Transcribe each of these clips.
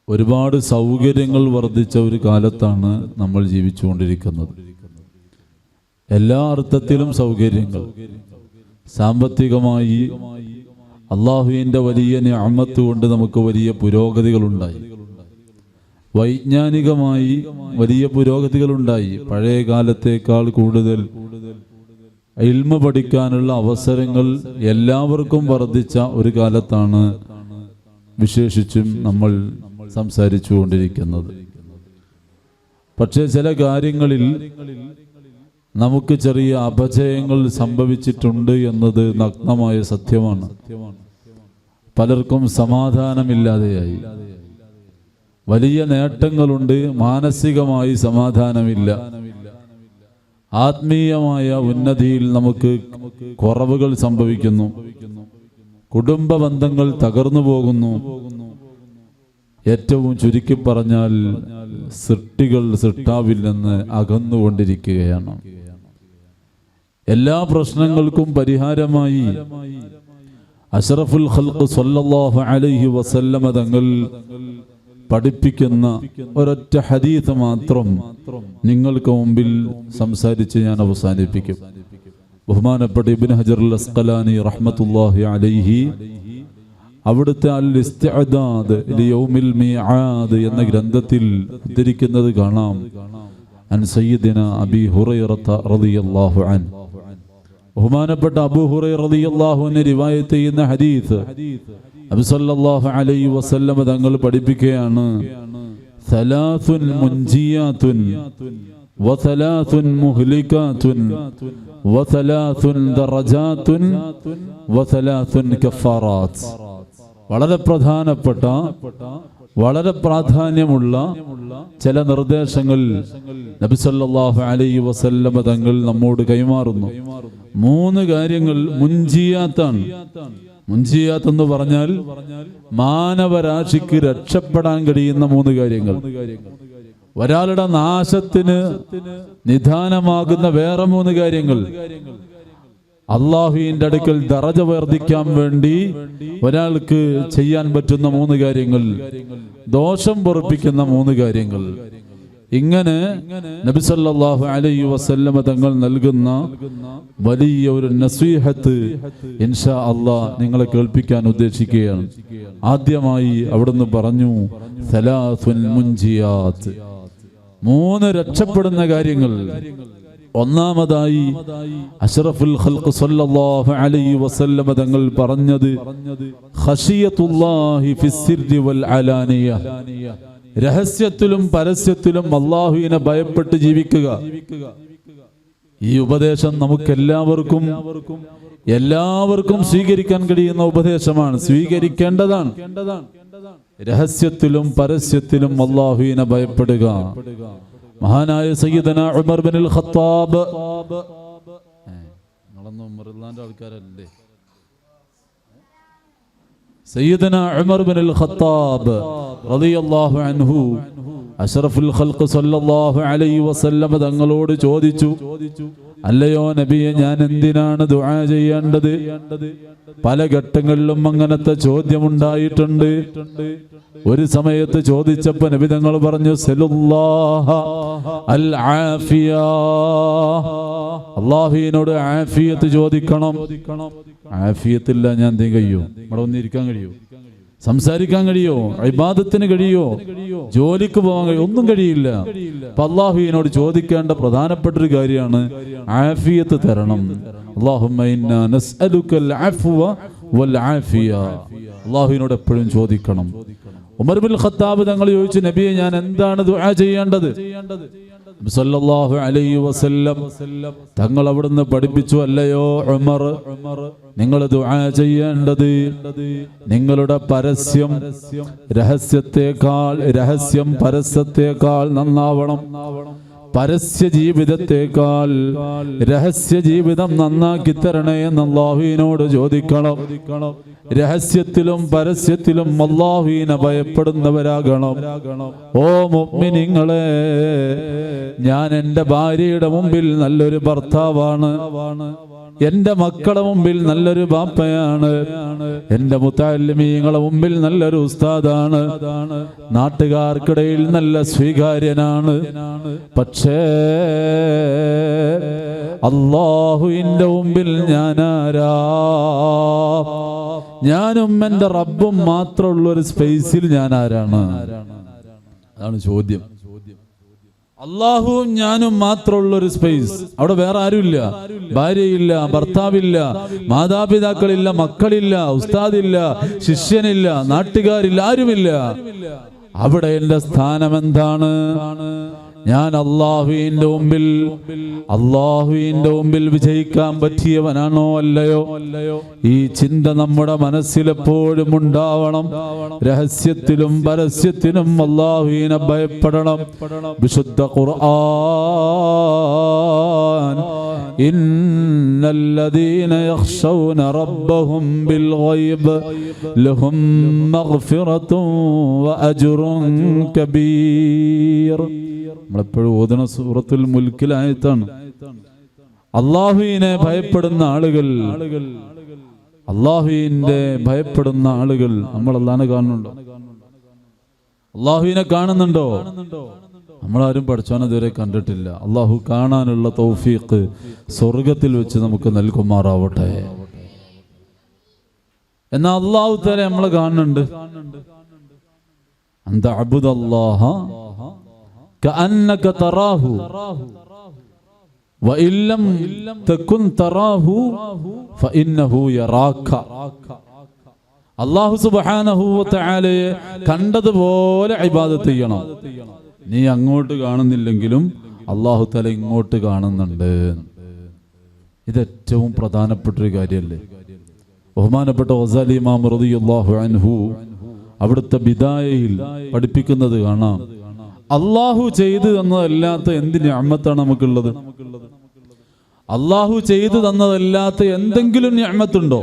ഒരുപാട് സൗകര്യങ്ങൾ വർദ്ധിച്ച ഒരു കാലത്താണ് നമ്മൾ ജീവിച്ചുകൊണ്ടിരിക്കുന്നത്. എല്ലാ അർത്ഥത്തിലും സൗകര്യങ്ങൾ. സാമ്പത്തികമായി അള്ളാഹുവിൻ്റെ വലിയ നിഅമത്ത് കൊണ്ട് നമുക്ക് വലിയ പുരോഗതികളുണ്ടായി. വൈജ്ഞാനികമായി വലിയ പുരോഗതികളുണ്ടായി. പഴയ കാലത്തേക്കാൾ കൂടുതൽ ഇൽമ പഠിക്കാനുള്ള അവസരങ്ങൾ എല്ലാവർക്കും വർദ്ധിച്ച ഒരു കാലത്താണ് വിശേഷിച്ചും നമ്മൾ സംസാരിച്ചു കൊണ്ടിരിക്കുന്നത്. പക്ഷേ ചില കാര്യങ്ങളിൽ നമുക്ക് ചെറിയ അപജയങ്ങൾ സംഭവിച്ചിട്ടുണ്ട് എന്നത് നഗ്നമായ സത്യമാണ്. പലർക്കും സമാധാനമില്ലാതെയായി. വലിയ നേട്ടങ്ങളുണ്ട്, മാനസികമായി സമാധാനമില്ല. ആത്മീയമായ ഉന്നതിയിൽ നമുക്ക് കുറവുകൾ സംഭവിക്കുന്നു. കുടുംബ ബന്ധങ്ങൾ തകർന്നു പോകുന്നു. ഏറ്റവും ചുരുക്കി പറഞ്ഞാൽ സൃഷ്ടികൾ സൃഷ്ടാവിൽ നിന്ന് അകന്നുകൊണ്ടിരിക്കുകയാണ്. എല്ലാ പ്രശ്നങ്ങൾക്കും പരിഹാരമായി അഷ്റഫുൽ ഖൽഖ് സ്വല്ലല്ലാഹു അലൈഹി വസല്ലമ തങ്ങൾ പഠിപ്പിക്കുന്ന ഒരൊറ്റ ഹദീസ് മാത്രം നിങ്ങൾക്ക് മുമ്പിൽ സംസാരിച്ച് ഞാൻ അവസാനിപ്പിക്കും. ബഹുമാനപ്പെട്ട ഇബ്നു ഹജറുൽ അസ്ഖലാനി റഹ്മത്തുള്ളാഹി അലൈഹി അവിടുത്തെ അൽ ഇസ്തിഅദാദ് ലിയൗമിൽ മീആദ് എന്ന ഗ്രന്ഥത്തിൽ ഉദ്ധരിക്കുന്നത് കാണാം. അൻ സയ്യിദിന അബീ ഹുറൈറത റളിയല്ലാഹു അൻഹു, ബഹുമാനപ്പെട്ട അബൂ ഹുറൈറ റളിയല്ലാഹു അൻഹു റിവായത്ത് ചെയ്യുന്ന ഹദീസ് നബി സല്ലല്ലാഹു അലൈഹി വസല്ലം തങ്ങൾ പഠിപ്പിക്കുകയാണ്. സലാസുൻ മുൻജിയാതുൻ വസലാസുൻ മുഹ്ലികാതുൻ വസലാസുൻ ദറജാതുൻ വസലാസുൻ കഫാറാത്ത്. വളരെ പ്രധാനപ്പെട്ട, വളരെ പ്രാധാന്യമുള്ള ചില നിർദ്ദേശങ്ങൾ നബി സല്ലല്ലാഹു അലൈഹി വസല്ലം തങ്ങൾ നമ്മോട് കൈമാറുന്നു. 3 കാര്യങ്ങൾ മുൻജിയാത്താണ്. മുൻജിയാത്ത് എന്ന് പറഞ്ഞാൽ മാനവരാശിക്ക് രക്ഷപ്പെടാൻ കഴിയുന്ന 3 കാര്യങ്ങൾ. ഒരാളുടെ നാശത്തിന് നിദാനമാകുന്ന വേറെ 3 കാര്യങ്ങൾ. അള്ളാഹുവിന്റെ അടുക്കൽ ദറജ വർദ്ധിക്കാൻ വേണ്ടി ഒരാൾക്ക് ചെയ്യാൻ പറ്റുന്ന 3 കാര്യങ്ങൾ. ദോഷം പൊറുപ്പിക്കുന്ന 3 കാര്യങ്ങൾ. ഇങ്ങനെ നബി സല്ലല്ലാഹു അലൈഹി വസല്ലമ തങ്ങൾ നൽകുന്ന വലിയ ഒരു നസീഹത്ത് ഇൻഷാ അല്ലാഹ് നിങ്ങളെ കേൾപ്പിക്കാൻ ഉദ്ദേശിക്കുകയാണ്. ആദ്യമായി അവിടുന്ന് പറഞ്ഞു സലാസുൻ മുൻജിയാത്ത്, 3 രക്ഷപ്പെടുന്ന കാര്യങ്ങൾ. ഒന്നാമതായി അഷ്റഫുൽ ഖൽഖ് സ്വല്ലല്ലാഹു അലൈഹി വസല്ലമ തങ്ങൾ പറഞ്ഞത് ഖശിയത്തുല്ലാഹി ഫിസ്സിർരി വൽ അലാനിയ, രഹസ്യത്തിലും പരസ്യത്തിലും അല്ലാഹുവിനെ ഭയപ്പെട്ട് ജീവിക്കുക. ഈ ഉപദേശം എല്ലാവർക്കും സ്വീകരിക്കാൻ കഴിയുന്ന ഉപദേശമാണ്, സ്വീകരിക്കേണ്ടതാണ്. രഹസ്യത്തിലും പരസ്യത്തിലും അല്ലാഹുവിനെ ഭയപ്പെടുക. മഹാനായ സയ്യിദന ഉമർ ബിനുൽ ഖത്താബ്, നിങ്ങളൊന്നും ഉമറുള്ളാന്റെ ആൾക്കാരല്ലേ? സയ്യിദന ഉമർ ബിനുൽ ഖത്താബ് റളിയല്ലാഹു അൻഹു അഷ്റഫുൽ ഖൽഖ് സ്വല്ലല്ലാഹു അലൈഹി വസല്ലം തങ്ങളോട് ചോദിച്ചു, അല്ലയോ നബിയെ, ഞാൻ എന്തിനാണ് ദുആ ചെയ്യേണ്ടത്? പല ഘട്ടങ്ങളിലും അങ്ങനത്തെ ചോദ്യമുണ്ടായിട്ടുണ്ട്. ഒരു സമയത്ത് ചോദിച്ചപ്പോൾ നബി തങ്ങൾ പറഞ്ഞു സല്ലല്ലാഹ അൽ ആഫിയ, അല്ലാഹുവിനോട് ആഫിയത്ത് ചോദിക്കണം. ആഫിയത്തില്ല ഞാൻ എന്ത് കഴിയോ? ഇവിടെ വന്നിരിക്കാൻ കഴിയോ? സംസാരിക്കാൻ കഴിയോ? ഇബാദത്തിന് കഴിയോ? ജോലിക്ക് പോകാൻ കഴിയോ? ഒന്നും കഴിയില്ല. അപ്പൊ അല്ലാഹുവിനോട് ചോദിക്കേണ്ട പ്രധാനപ്പെട്ട ഒരു കാര്യമാണ് ആഫിയത്ത് തരണം. അല്ലാഹുമ്മ ഇന്നാ നസ്അലുക്കൽ അഫ്വ വൽ ആഫിയ. അല്ലാഹുവിനോട് എപ്പോഴും ചോദിക്കണം. ഉമർ ബിൻ ഖത്താബ് തങ്ങൾ ചോദിച്ചു, നബിയെ, ഞാൻ എന്താണ് ദുആ ചെയ്യേണ്ടത്? സല്ലല്ലാഹു അലൈഹി വസല്ലം തങ്ങൾ അവിടുന്ന് പഠിപ്പിച്ചു, അല്ലയോ ഉമർ, നിങ്ങൾ ദുആ ചെയ്യേണ്ടത് നിങ്ങളുടെ പരസ്യം രഹസ്യം പരസ്യത്തെക്കാൾ നന്നാവണം. പരസ്യ ജീവിതത്തെക്കാൾ രഹസ്യ ജീവിതം നന്നാക്കി തരണേ എന്ന് അല്ലാഹുവിനോട് ചോദിക്കണം. രഹസ്യത്തിലും പരസ്യത്തിലും അല്ലാഹുവിനെ ഭയപ്പെടുന്നവരാകണം. ഓ മുഅ്മിനീങ്ങളെ, ഞാൻ എൻ്റെ ഭാര്യയുടെ മുമ്പിൽ നല്ലൊരു ഭർത്താവാണ്, എന്റെ മക്കളെ മുമ്പിൽ നല്ലൊരു ബാപ്പയാണ്, എന്റെ മുത്തഅല്ലിമീങ്ങളുടെ മുമ്പിൽ നല്ലൊരു ഉസ്താദാണ്, നാട്ടുകാർക്കിടയിൽ നല്ല സ്വീകാര്യനാണ്. പക്ഷേ അല്ലാഹുവിന്റെ മുമ്പിൽ ഞാനാരാ? ഞാനും എന്റെ റബ്ബും മാത്രമുള്ളൊരു സ്പേസിൽ ഞാൻ ആരാണ്? അതാണ് ചോദ്യം. അള്ളാഹുവും ഞാനും മാത്രമുള്ളൊരു സ്പേസ്. അവിടെ വേറെ ആരുമില്ല, ഭാര്യയില്ല, ഭർത്താവില്ല, മാതാപിതാക്കളില്ല, മക്കളില്ല, ഉസ്താദില്ല, ശിഷ്യനില്ല, നാട്ടുകാരില്ല, ആരുമില്ല. അവിടെ എന്റെ സ്ഥാനം എന്താണ്? ഞാൻ അള്ളാഹുവിന്റെ മുമ്പിൽ വിജയിക്കാൻ പറ്റിയവനാണോ അല്ലയോ? ഈ ചിന്ത നമ്മുടെ മനസ്സിലെപ്പോഴും ഉണ്ടാവണം. രഹസ്യത്തിലും പരസ്യത്തിലും അള്ളാഹുവിനെ ഭയപ്പെടണം. വിശുദ്ധ ഖുർആൻ ഇന്നല്ലദീന യഖ്ശൗന റബ്ബഹും ബിൽ ഗൈബ് ലഹും മഗ്ഫിറത്തുൻ വഅജ്റുൻ കബീർ. നമ്മളെപ്പോഴും ഓതുന്ന സൂറത്തുൽ മുൽക്കിലായത്താണ്. അള്ളാഹുവിനെ ഭയപ്പെടുന്ന ആളുകൾ, അള്ളാഹുവിന്റെ ഭയപ്പെടുന്ന ആളുകൾ. നമ്മൾ അള്ളാഹിനെ കാണുന്നുണ്ടോ? അള്ളാഹുവിനെ കാണുന്നുണ്ടോ? നമ്മളാരും പഠിച്ചവനെ ഇതുവരെ കണ്ടിട്ടില്ല. അള്ളാഹു കാണാനുള്ള തൗഫീഖ് സ്വർഗത്തിൽ വെച്ച് നമുക്ക് നൽകുമാറാവട്ടെ. എന്നാൽ അള്ളാഹു തആല നമ്മളെ കാണുന്നുണ്ട്. അന്ത അബ്ദുല്ലാഹ കഅന്നക തറാഹു വഇല്ലം തകുൻ തറാഹു ഫഇന്നഹു യറാക. അല്ലാഹു സുബ്ഹാനഹു വ തആലയെ കണ്ടതുപോലെ ഇബാദത്ത് ചെയ്യണം. നീ അങ്ങോട്ട് കാണുന്നില്ലെങ്കിലും അല്ലാഹു തആല ഇങ്ങോട്ട് കാണുന്നുണ്ട്. ഇത് ഏറ്റവും പ്രധാനപ്പെട്ട ഒരു കാര്യമല്ലേ? ബഹുമാനപ്പെട്ട ഗസാലി ഇമാം റളിയല്ലാഹു അൻഹു അവിടുത്തെ ബിദായയിൽ പഠിപ്പിക്കുന്നത് കാണാം. അള്ളാഹു ചെയ്തു തന്നതല്ലാത്ത എന്ത് നിഅമത്താണ് നമുക്കുള്ളത്? അള്ളാഹു ചെയ്തു തന്നതല്ലാത്ത എന്തെങ്കിലും നിഅമത്തുണ്ടോ?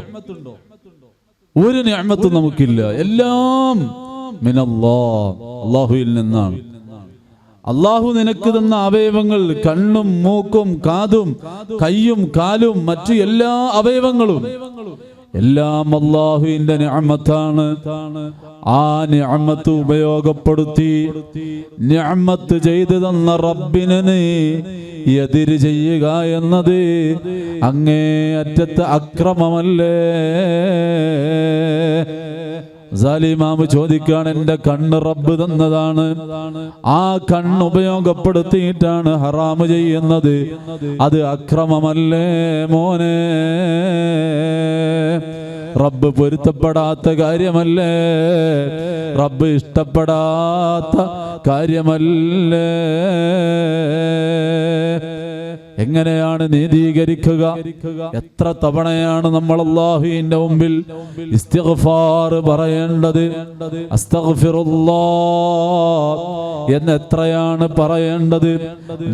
ഒരു നിഅമത്തും നമുക്കില്ല. എല്ലാം മിനല്ലാഹ്, അള്ളാഹുവിൽ നിന്നാണ്. അള്ളാഹു നിനക്ക് തന്ന അവയവങ്ങൾ, കണ്ണും മൂക്കും കാതും കയ്യും കാലും മറ്റു എല്ലാ അവയവങ്ങളും എല്ലാം അല്ലാഹുവിന്റെ നിഅമത്താണ്. ആ നിഅമത്ത് ഉപയോഗപ്പെടുത്തി നിഅമത്ത് ചെയ്തു തന്ന റബ്ബിനെ എതിര് ചെയ്യുക എന്നത് അങ്ങേയറ്റത്തെ അക്രമമല്ലേ? സാലിമാമ് ചോദിക്കാണ്, എന്റെ കണ്ണ് റബ്ബ് തന്നതാണ്, ആ കണ്ണ് ഉപയോഗപ്പെടുത്തിയിട്ടാണ് ഹറാമ് ചെയ്യുന്നത്, അത് അക്രമമല്ലേ മോനെ? റബ്ബ് പൊരുത്തപ്പെടാത്ത കാര്യമല്ലേ? റബ്ബ് ഇഷ്ടപ്പെടാത്ത കാര്യമല്ലേ? എങ്ങനെയാണ് നീതീകരിക്കുക? എത്ര തവണയാണ് നമ്മൾ അല്ലാഹുവിന്റെ മുമ്പിൽ ഇസ്തിഗ്ഫാർ പറയേണ്ടത്? അസ്തഗ്ഫിറുല്ലാഹ് എന്ന് എത്രയാണ് പറയേണ്ടത്?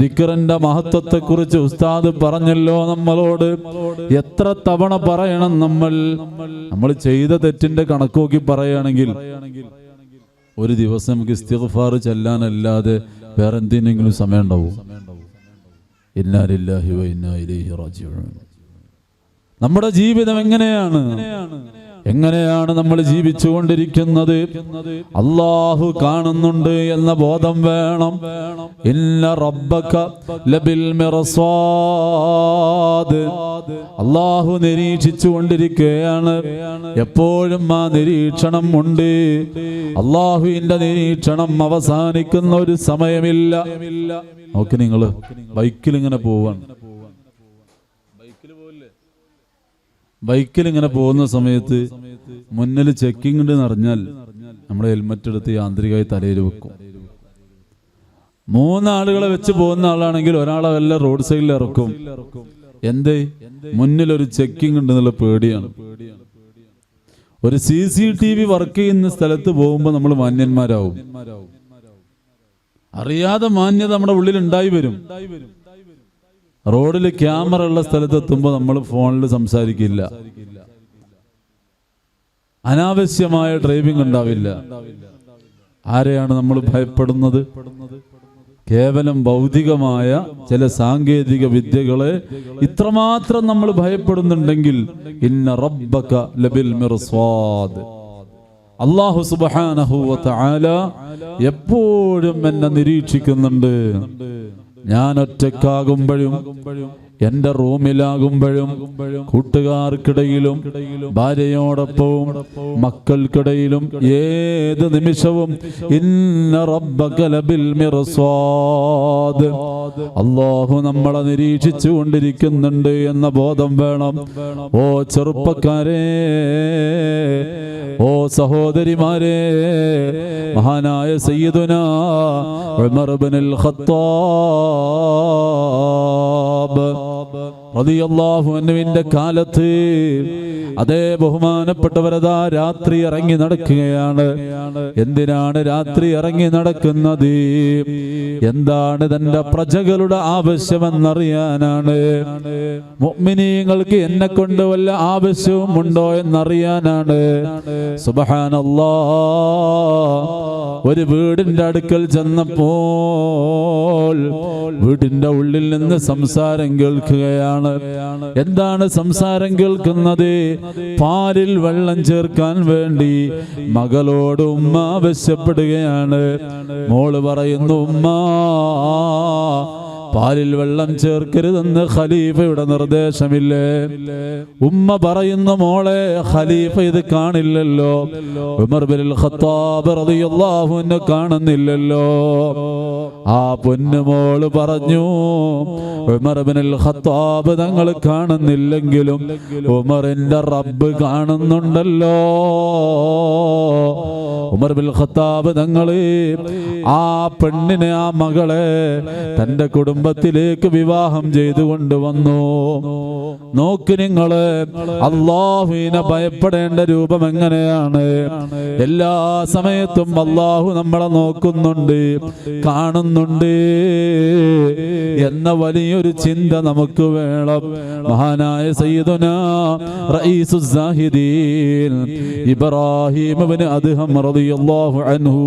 ദിക്റിന്റെ മഹത്വത്തെ കുറിച്ച് ഉസ്താദ് പറഞ്ഞല്ലോ നമ്മളോട്. എത്ര തവണ പറയണം? നമ്മൾ ചെയ്ത തെറ്റിന്റെ കണക്ക് നോക്കി പറയുകയാണെങ്കിൽ ഒരു ദിവസം നമുക്ക് ഇസ്തിഗ്ഫാർ ചെല്ലാനല്ലാതെ വേറെ എന്തിനെങ്കിലും സമയം ഉണ്ടാവും? ഇന്നാ ലില്ലാഹി വ ഇന്നാ ഇലൈഹി റാജിഊൻ. നമ്മുടെ ജീവിതം എങ്ങനെയാണ് നമ്മൾ ജീവിച്ചുകൊണ്ടിരിക്കുന്നത്? അല്ലാഹു കാണുന്നുണ്ട് എന്ന ബോധം വേണം. ഇന്ന റബ്ബക ലബിൽ മിർസാദ്. അല്ലാഹു നിരീക്ഷിച്ചു കൊണ്ടിരിക്കുകയാണ്. എപ്പോഴും ആ നിരീക്ഷണം ഉണ്ട്. അല്ലാഹുവിന്റെ നിരീക്ഷണം അവസാനിക്കുന്ന ഒരു സമയമില്ല. നോക്ക്, നിങ്ങൾ ബൈക്കിൽ ഇങ്ങനെ പോവാണ്, ബൈക്കിൽ ഇങ്ങനെ പോകുന്ന സമയത്ത് മുന്നിൽ ചെക്കിംഗ് ഉണ്ട് എന്നറിഞ്ഞാൽ നമ്മൾ ഹെൽമറ്റ് എടുത്ത് യാന്ത്രികമായി തലയിൽ വെക്കും. 3 ആളുകളെ വെച്ച് പോകുന്ന ആളാണെങ്കിൽ ഒരാളെ വല്ല റോഡ് സൈഡിൽ ഇറക്കും. എന്തേ? മുന്നിലൊരു ചെക്കിംഗ് ഉണ്ട് എന്നുള്ള പേടിയാണ്. ഒരു CCTV വർക്ക് ചെയ്യുന്ന സ്ഥലത്ത് പോകുമ്പോൾ നമ്മൾ മാന്യന്മാരാവും. അറിയാതെ മാന്യത നമ്മുടെ ഉള്ളിൽ ഉണ്ടായി വരും. റോഡിൽ ക്യാമറ ഉള്ള സ്ഥലത്തെത്തുമ്പോൾ നമ്മൾ ഫോണിൽ സംസാരിക്കില്ല. അനാവശ്യമായ ഡ്രൈവിംഗ് ഉണ്ടാവില്ല. ആരെയാണ് നമ്മൾ ഭയപ്പെടുന്നത്? കേവലം ഭൗതികമായ ചില സാങ്കേതിക വിദ്യകളെ ഇത്രമാത്രം നമ്മൾ ഭയപ്പെടുന്നുണ്ടെങ്കിൽ ഇന്ന റബ്ബക ലബിൽ മിർസാദ്, അല്ലാഹു സുബ്ഹാനഹു വ തആല എപ്പോഴും എന്നെ നിരീക്ഷിക്കുന്നുണ്ട്. ഞാൻ ഒറ്റക്കാകുമ്പോഴും എന്റെ റൂമിലാകുമ്പോഴും കൂട്ടുകാർക്കിടയിലും ഭാര്യയോടൊപ്പവും മക്കൾക്കിടയിലും ഏത് നിമിഷവും ഇന്ന റബ്ബക ലബിൽ മിർസാദ്, അല്ലാഹു നമ്മളെ നിരീക്ഷിച്ചു കൊണ്ടിരിക്കുന്നുണ്ട് എന്ന ബോധം വേണം. ഓ ചെറുപ്പക്കാരെ, ഓ സഹോദരിമാരെ, മഹാനായ സയ്യിദുനാ ഉമർ ഇബ്നുൽ ഖത്താബ് റളിയല്ലാഹു അൻഹുവിന്റെ കാലത്ത് അതേ ബഹുമാനപ്പെട്ടവരതാ രാത്രി ഇറങ്ങി നടക്കുകയാണ്. എന്തിനാണ് രാത്രി ഇറങ്ങി നടക്കുന്നത്? എന്താണ് തന്റെ പ്രജകളുടെ ആവശ്യമെന്നറിയാനാണ്. മുഅ്മിനീങ്ങൾക്ക് എന്നെ കൊണ്ട് വല്ല ആവശ്യവും ഉണ്ടോ എന്നറിയാനാണ്. സുബ്ഹാനല്ലാഹ്, ഒരു വീടിന്റെ അടുക്കൽ ചെന്നപ്പോൾ വീടിന്റെ ഉള്ളിൽ നിന്ന് സംസാരം കേൾക്കുകയാണ്. എന്താണ് സംസാരം കേൾക്കുന്നത്? പാലിൽ വെള്ളം ചേർക്കാൻ വേണ്ടി മകളോട് ഉമ്മ ആവശ്യപ്പെടുകയാണ്. മോള് പറയുന്നു, ഉമ്മ പാലിൽ വെള്ളം ചേർക്കരുതെന്ന് ഖലീഫയുടെ നിർദ്ദേശമില്ലേ? ഉമ്മ പറയുന്നു, മോളെ ഖലീഫ ഇത് കാണില്ലല്ലോ, ഉമർ ഇബ്നുൽ ഖത്താബ് റളിയല്ലാഹു അൻഹു കാണുന്നില്ലല്ലോ. ആ പൊന്നുമോള് പറഞ്ഞു, ഉമർ ഇബ്നുൽ ഖത്താബ് തങ്ങൾ കാണുന്നില്ലെങ്കിലും ഉമറിന്റെ റബ്ബ് കാണുന്നുണ്ടല്ലോ. ഉമർ ഇബ്നുൽ ഖത്താബ് തങ്ങള് ആ പെണ്ണിനെ, ആ മകളെ തന്റെ കുടുംബത്തിലേക്ക് വിവാഹം ചെയ്തു കൊണ്ടുവന്നു. നോക്ക് നിങ്ങള്, അല്ലാഹുവിനെ ഭയപ്പെടേണ്ട രൂപം എങ്ങനെയാണ്? എല്ലാ സമയത്തും അല്ലാഹു നമ്മളെ നോക്കുന്നുണ്ട്, കാണുന്നുണ്ട് എന്ന വലിയൊരു ചിന്ത നമുക്ക് വേണം. മഹാനായ സയ്യിദുനാ റഈസുസ് സാഹിദീൻ ഇബ്രാഹിം ഇബ്നു അദ്ഹം റളിയല്ലാഹു അൻഹു,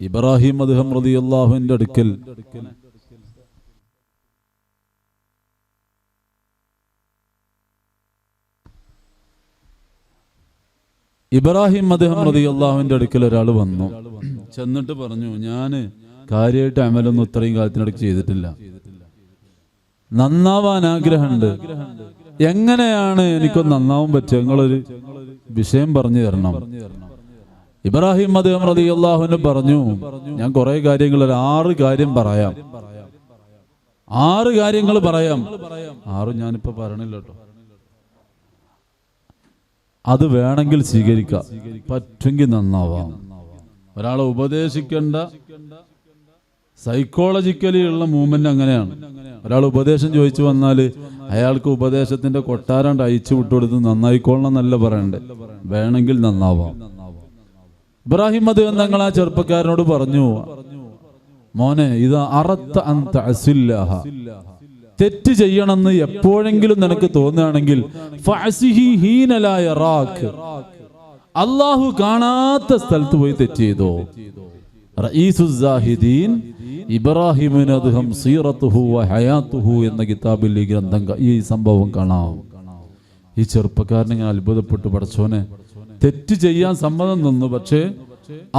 ഇബ്രാഹിം അദ്ഹം റളിയല്ലാഹുവിന്റെ അടുക്കൽ ഇബ്രാഹിം അദ്ഹം റളിയല്ലാഹുവിന്റെ അടുക്കൽ ഒരാൾ വന്നു. ചെന്നിട്ട് പറഞ്ഞു, ഞാന് കാര്യമായിട്ട് അമലൊന്നും ഇത്രയും കാലത്തിനിടയ്ക്ക് ചെയ്തിട്ടില്ല, നന്നാവാൻ ആഗ്രഹമുണ്ട്, എങ്ങനെയാണ് എനിക്കൊന്ന് നന്നാവാൻ പറ്റുക? നിങ്ങളൊരു വിഷയം പറഞ്ഞു തരണം. ഇബ്രാഹിം അദ്ഹം റളിയല്ലാഹു അൻഹു പറഞ്ഞു, ഞാൻ കുറെ കാര്യങ്ങൾ, ഒരു 6 കാര്യം പറയാം. 6 കാര്യങ്ങൾ പറയാം. 6 ഞാനിപ്പോ പറയണില്ല കേട്ടോ. അത് വേണമെങ്കിൽ സ്വീകരിക്കാം, പറ്റുമെങ്കിൽ നന്നാവാം. ഒരാളെ ഉപദേശിക്കേണ്ട സൈക്കോളജിക്കലി ഉള്ള മൂവ്മെന്റ് അങ്ങനെയാണ്. ഒരാൾ ഉപദേശം ചോദിച്ചു വന്നാൽ അയാൾക്ക് ഉപദേശത്തിന്റെ കൊട്ടാരണ്ട് അയച്ചു വിട്ടുകൊടുത്ത് നന്നായിക്കോളണം എന്നല്ല പറയണ്ടേ, വേണമെങ്കിൽ നന്നാവാം. ഇബ്രാഹിം അദ്ഹം തങ്ങൾ ആ ചെറുപ്പക്കാരനോട് പറഞ്ഞു, മോനെ, ഇത് അറത്ത അൻത അസില്ലാഹ, തെറ്റ് ചെയ്യണമെന്ന് എപ്പോഴെങ്കിലും നിനക്ക് തോന്നുകയാണെങ്കിൽ ഫഅസിഹി ഹീന ലാ യറാക്, അല്ലാഹു കാണാത്ത സ്ഥലത്ത് പോയി തെറ്റ് ചെയ്തോ. റഈസുസ് സാഹിദീൻ ഇബ്രാഹിം ഇബ്നു അദ്ഹം സീറത്തുഹു വ ഹയാത്തുഹു എന്ന കിതാബിൽ ഈ ഗ്രന്ഥം, ഈ സംഭവം കാണാം. ഈ ചെറുപ്പക്കാരനെ ഞാൻ അത്ഭുതപ്പെട്ടു. പടച്ചോനെ, തെറ്റ് ചെയ്യാൻ സമ്മതം തന്നു, പക്ഷേ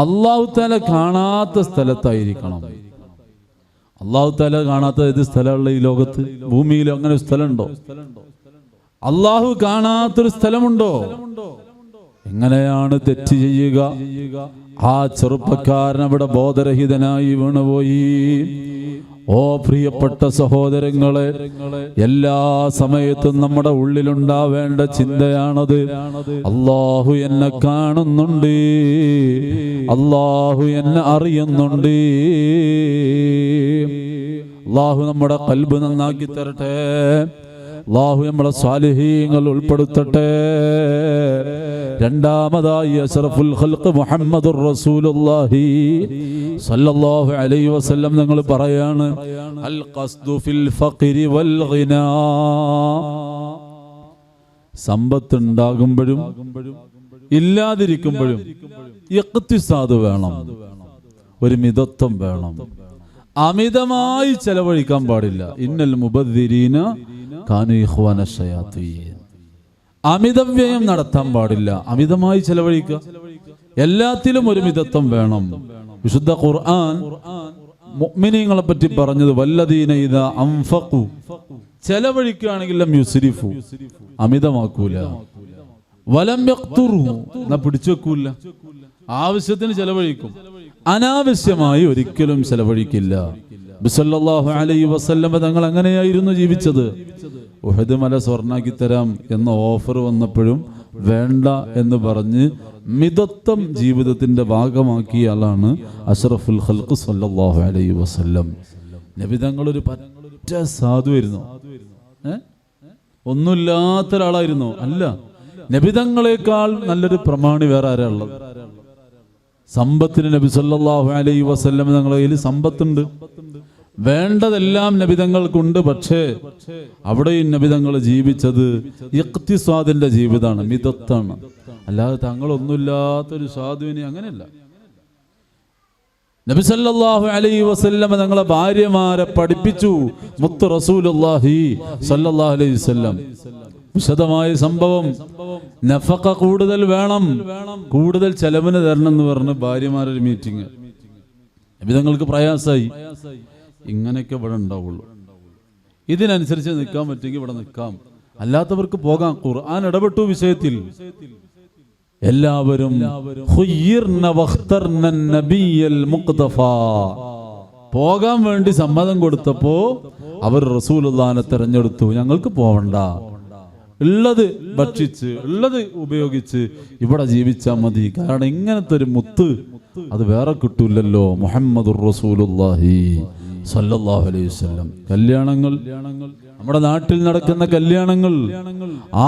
അല്ലാഹു തആല കാണാത്ത സ്ഥലത്തായിരിക്കണം. അല്ലാഹു തആല കാണാത്ത ഏത് സ്ഥലമുള്ള ഈ ലോകത്ത്? ഭൂമിയിൽ അങ്ങനെ ഒരു സ്ഥലമുണ്ടോ? അല്ലാഹു കാണാത്തൊരു സ്ഥലമുണ്ടോ? എങ്ങനെയാണ് തെറ്റ് ചെയ്യുക? ആ ചെറുപ്പക്കാരൻ അവിടെ ബോധരഹിതനായി വീണുപോയി. ഓ പ്രിയപ്പെട്ട സഹോദരങ്ങളെ, എല്ലാ സമയത്തും നമ്മുടെ ഉള്ളിലുണ്ടാവേണ്ട ചിന്തയാണത്. അല്ലാഹു എന്നെ കാണുന്നുണ്ട്, അല്ലാഹു എന്നെ അറിയുന്നുണ്ട്. അല്ലാഹു നമ്മുടെ ഖൽബ് നന്നാക്കി തരട്ടെ. അല്ലാഹു നമ്മളെ സ്വാലിഹീങ്ങൾ ഉൾപ്പെടുത്തട്ടെ. രണ്ടാമതായി അഷ്റഫുൽ ഖൽഖ് മുഹമ്മദുർ റസൂലുള്ളാഹി സ്വല്ലല്ലാഹു അലൈഹി വസല്ലം തങ്ങൾ പറയാണ്, അൽ ഖസ്ദു ഫിൽ ഫഖ്രി വൽ ഗിനാ, സമ്പത്ത് ഉണ്ടാകുമ്പോഴും ഇല്ലാതിരിക്കുമ്പോഴും ഇഖ്തിസാദ് വേണം. ഒരു മിതത്വം വേണം. അമിതമായി ചെലവഴിക്കാൻ പാടില്ല. ഇന്നൽ മുബദ്ദിരീന കാനൂ ഇഖ്വാന ശയാത്തീൻ. അമിതവ്യയം നടത്താൻ പാടില്ല. അമിതമായി ചെലവഴിക്കുക. എല്ലാത്തിലും ഒരു മിതത്വം വേണം. വിശുദ്ധ ഖുർആൻ മുഅ്മിനീങ്ങളെ പറ്റി പറഞ്ഞത് വല്ലദീന ഇദാ അൻഫഖു, ചെലവഴിക്കുകയാണെങ്കിൽ ലം യുസ്രിഫു, അമിതമാക്കൂല. വലം യഖ്തുറു, എന്നാ പിടിച്ചു വെക്കൂല. ആവശ്യത്തിന് ചെലവഴിക്കും, അനാവശ്യമായി ഒരിക്കലും ചെലവഴിക്കില്ല. സല്ലല്ലാഹു അലൈഹി വസല്ലം തങ്ങൾ അങ്ങനെയായിരുന്നു ജീവിച്ചത്. ഉഹദ് മല സ്വർണ്ണാക്കി തരാം എന്ന ഓഫർ വന്നപ്പോഴും വേണ്ട എന്ന് പറഞ്ഞ് മിതത്വം ജീവിതത്തിന്റെ ഭാഗമാക്കിയ ആളാണ് അഷ്റഫുൽ ഖൽഖ് സല്ലല്ലാഹു അലൈഹി വസല്ലം. നബി തങ്ങൾ ഒരു പറ്റ സാധുവായിരുന്നു. ഒന്നുമില്ലാത്ത ഒരാളായിരുന്നു അല്ല. നബി തങ്ങളെക്കാൾ നല്ലൊരു പ്രമാണി വേറെ ആരാ ഉള്ളത്? സമ്പത്തിന് നബി സല്ലല്ലാഹു അലൈഹി വസല്ലം തങ്ങളുടെ കയ്യിൽ സമ്പത്തുണ്ട്, വേണ്ടതെല്ലാം നബിതങ്ങൾക്കുണ്ട്. പക്ഷേ അവിടെയും നബിതങ്ങൾ ജീവിച്ചത് ഇഖ്തിസാദിന്റെ ജീവിതമാണ്, മിതത്താണ്. അല്ലാതെ തങ്ങളൊന്നുമില്ലാത്തൊരു സാധുവിനെ അങ്ങനെയല്ല. നബി സല്ലല്ലാഹു അലൈഹി വസല്ലം തങ്ങളെ ഭാര്യമാരെ പഠിപ്പിച്ചു മുത്ത് റസൂലുള്ളാഹി സല്ലല്ലാഹു അലൈഹി വസല്ലം. വിശദമായ സംഭവം, നഫഖ കൂടുതൽ വേണം, കൂടുതൽ ചെലവിന് തരണം എന്ന് പറഞ്ഞ് ഭാര്യമാരൊരു മീറ്റിംഗ്. നബിതങ്ങൾക്ക് പ്രയാസമായി. ഇങ്ങനെയൊക്കെ ഇവിടെ ഉണ്ടാവുള്ളൂ. ഇതിനനുസരിച്ച് നിൽക്കാൻ പറ്റുമെങ്കിൽ ഇവിടെ നിൽക്കാം, അല്ലാത്തവർക്ക് പോകാം. ഖുർആൻ ഇടപെട്ടു വിഷയത്തിൽ. എല്ലാവരും പോകാൻ വേണ്ടി സമ്മതം കൊടുത്തപ്പോ അവർ റസൂലുള്ളാഹിനെ തെരഞ്ഞെടുത്തു. ഞങ്ങൾക്ക് പോവണ്ട, ഉള്ളത് ഭക്ഷിച്ച് ഉള്ളത് ഉപയോഗിച്ച് ഇവിടെ ജീവിച്ചാൽ മതി. കാരണം ഇങ്ങനത്തെ ഒരു മുത്ത് അത് വേറെ കിട്ടൂലല്ലോ. മുഹമ്മദുർ റസൂലുള്ളാഹി സല്ലല്ലാഹു അലൈഹി വസല്ലം. കല്യാണങ്ങൾ, നമ്മുടെ നാട്ടിൽ നടക്കുന്ന കല്യാണങ്ങൾ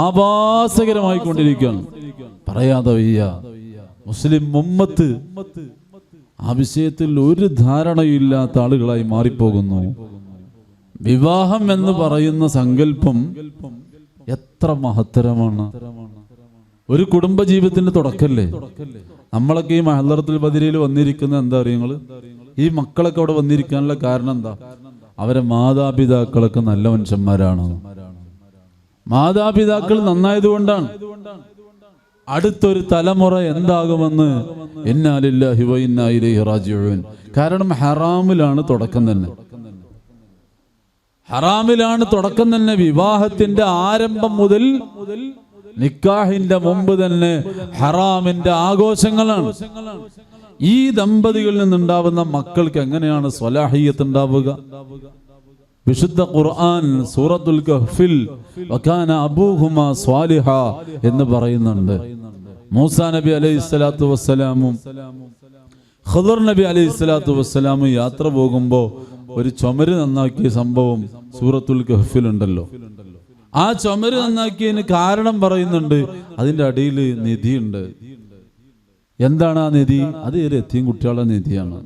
ആഭാസകരമായി കൊണ്ടിരിക്കുകയാണ്. പറയാതെ വയ്യ. മുസ്ലിം ഉമ്മത്ത് ആ വിഷയത്തിൽ ഒരു ധാരണയില്ലാത്ത ആളുകളായി മാറിപ്പോകുന്നു. വിവാഹം എന്ന് പറയുന്ന സങ്കല്പം എത്ര മഹത്തരമാണ്. ഒരു കുടുംബ ജീവിതത്തിന്റെ തുടക്കല്ലേ. നമ്മളൊക്കെ ഈ മഹല്ലറത്തുൽ ബദരിയിൽ വന്നിരിക്കുന്നത് എന്താ അറിയുങ്ങള്? ഈ മക്കളൊക്കെ അവിടെ വന്നിരിക്കാനുള്ള കാരണം എന്താ? അവരെ മാതാപിതാക്കളൊക്കെ നല്ല മനുഷ്യന്മാരാണ്. മാതാപിതാക്കൾ നന്നായതുകൊണ്ടാണ്. അടുത്തൊരു തലമുറ എന്താകുമെന്ന് ഇന്നാ ലില്ലാഹി വ ഇന്നാ ഇലൈഹി റാജിഊൻ. കാരണം ഹറാമിലാണ് തുടക്കം തന്നെ. ഹറാമിലാണ് തുടക്കം തന്നെ. വിവാഹത്തിന്റെ ആരംഭം മുതൽ നിക്കാഹിന്റെ മുമ്പ് തന്നെ ഹറാമിന്റെ ആഘോഷങ്ങളാണ്. ഈ ദമ്പതികളിൽ നിന്നുണ്ടാവുന്ന മക്കൾക്ക് എങ്ങനെയാണ് സ്വലാഹിയത്ത് ഉണ്ടാവുക? വിശുദ്ധ ഖുർആൻ സൂറത്തുൽ കഹ്ഫിൽ വകാന അബൂഹുമാ സ്വാലിഹ എന്ന് പറയുന്നുണ്ട്. മൂസാ നബി അലൈഹിസ്സലാത്തു വസ്സലാമും ഖദർ നബി അലൈഹിസ്സലാത്തു വസ്സലാമും യാത്ര പോകുമ്പോൾ ഒരു ചുമര് നന്നാക്കിയ സംഭവം സൂറത്തുൽ കഹ്ഫിൽ ഉണ്ടല്ലോ. ആ ചുമര് നന്നാക്കിയതിന് കാരണം പറയുന്നുണ്ട്. അതിന്റെ അടിയിൽ നിധിയുണ്ട്. എന്താണ് ആ നിധി? അത് ഒരു യതീം കുട്ടികളുടെ നിധിയാണ്.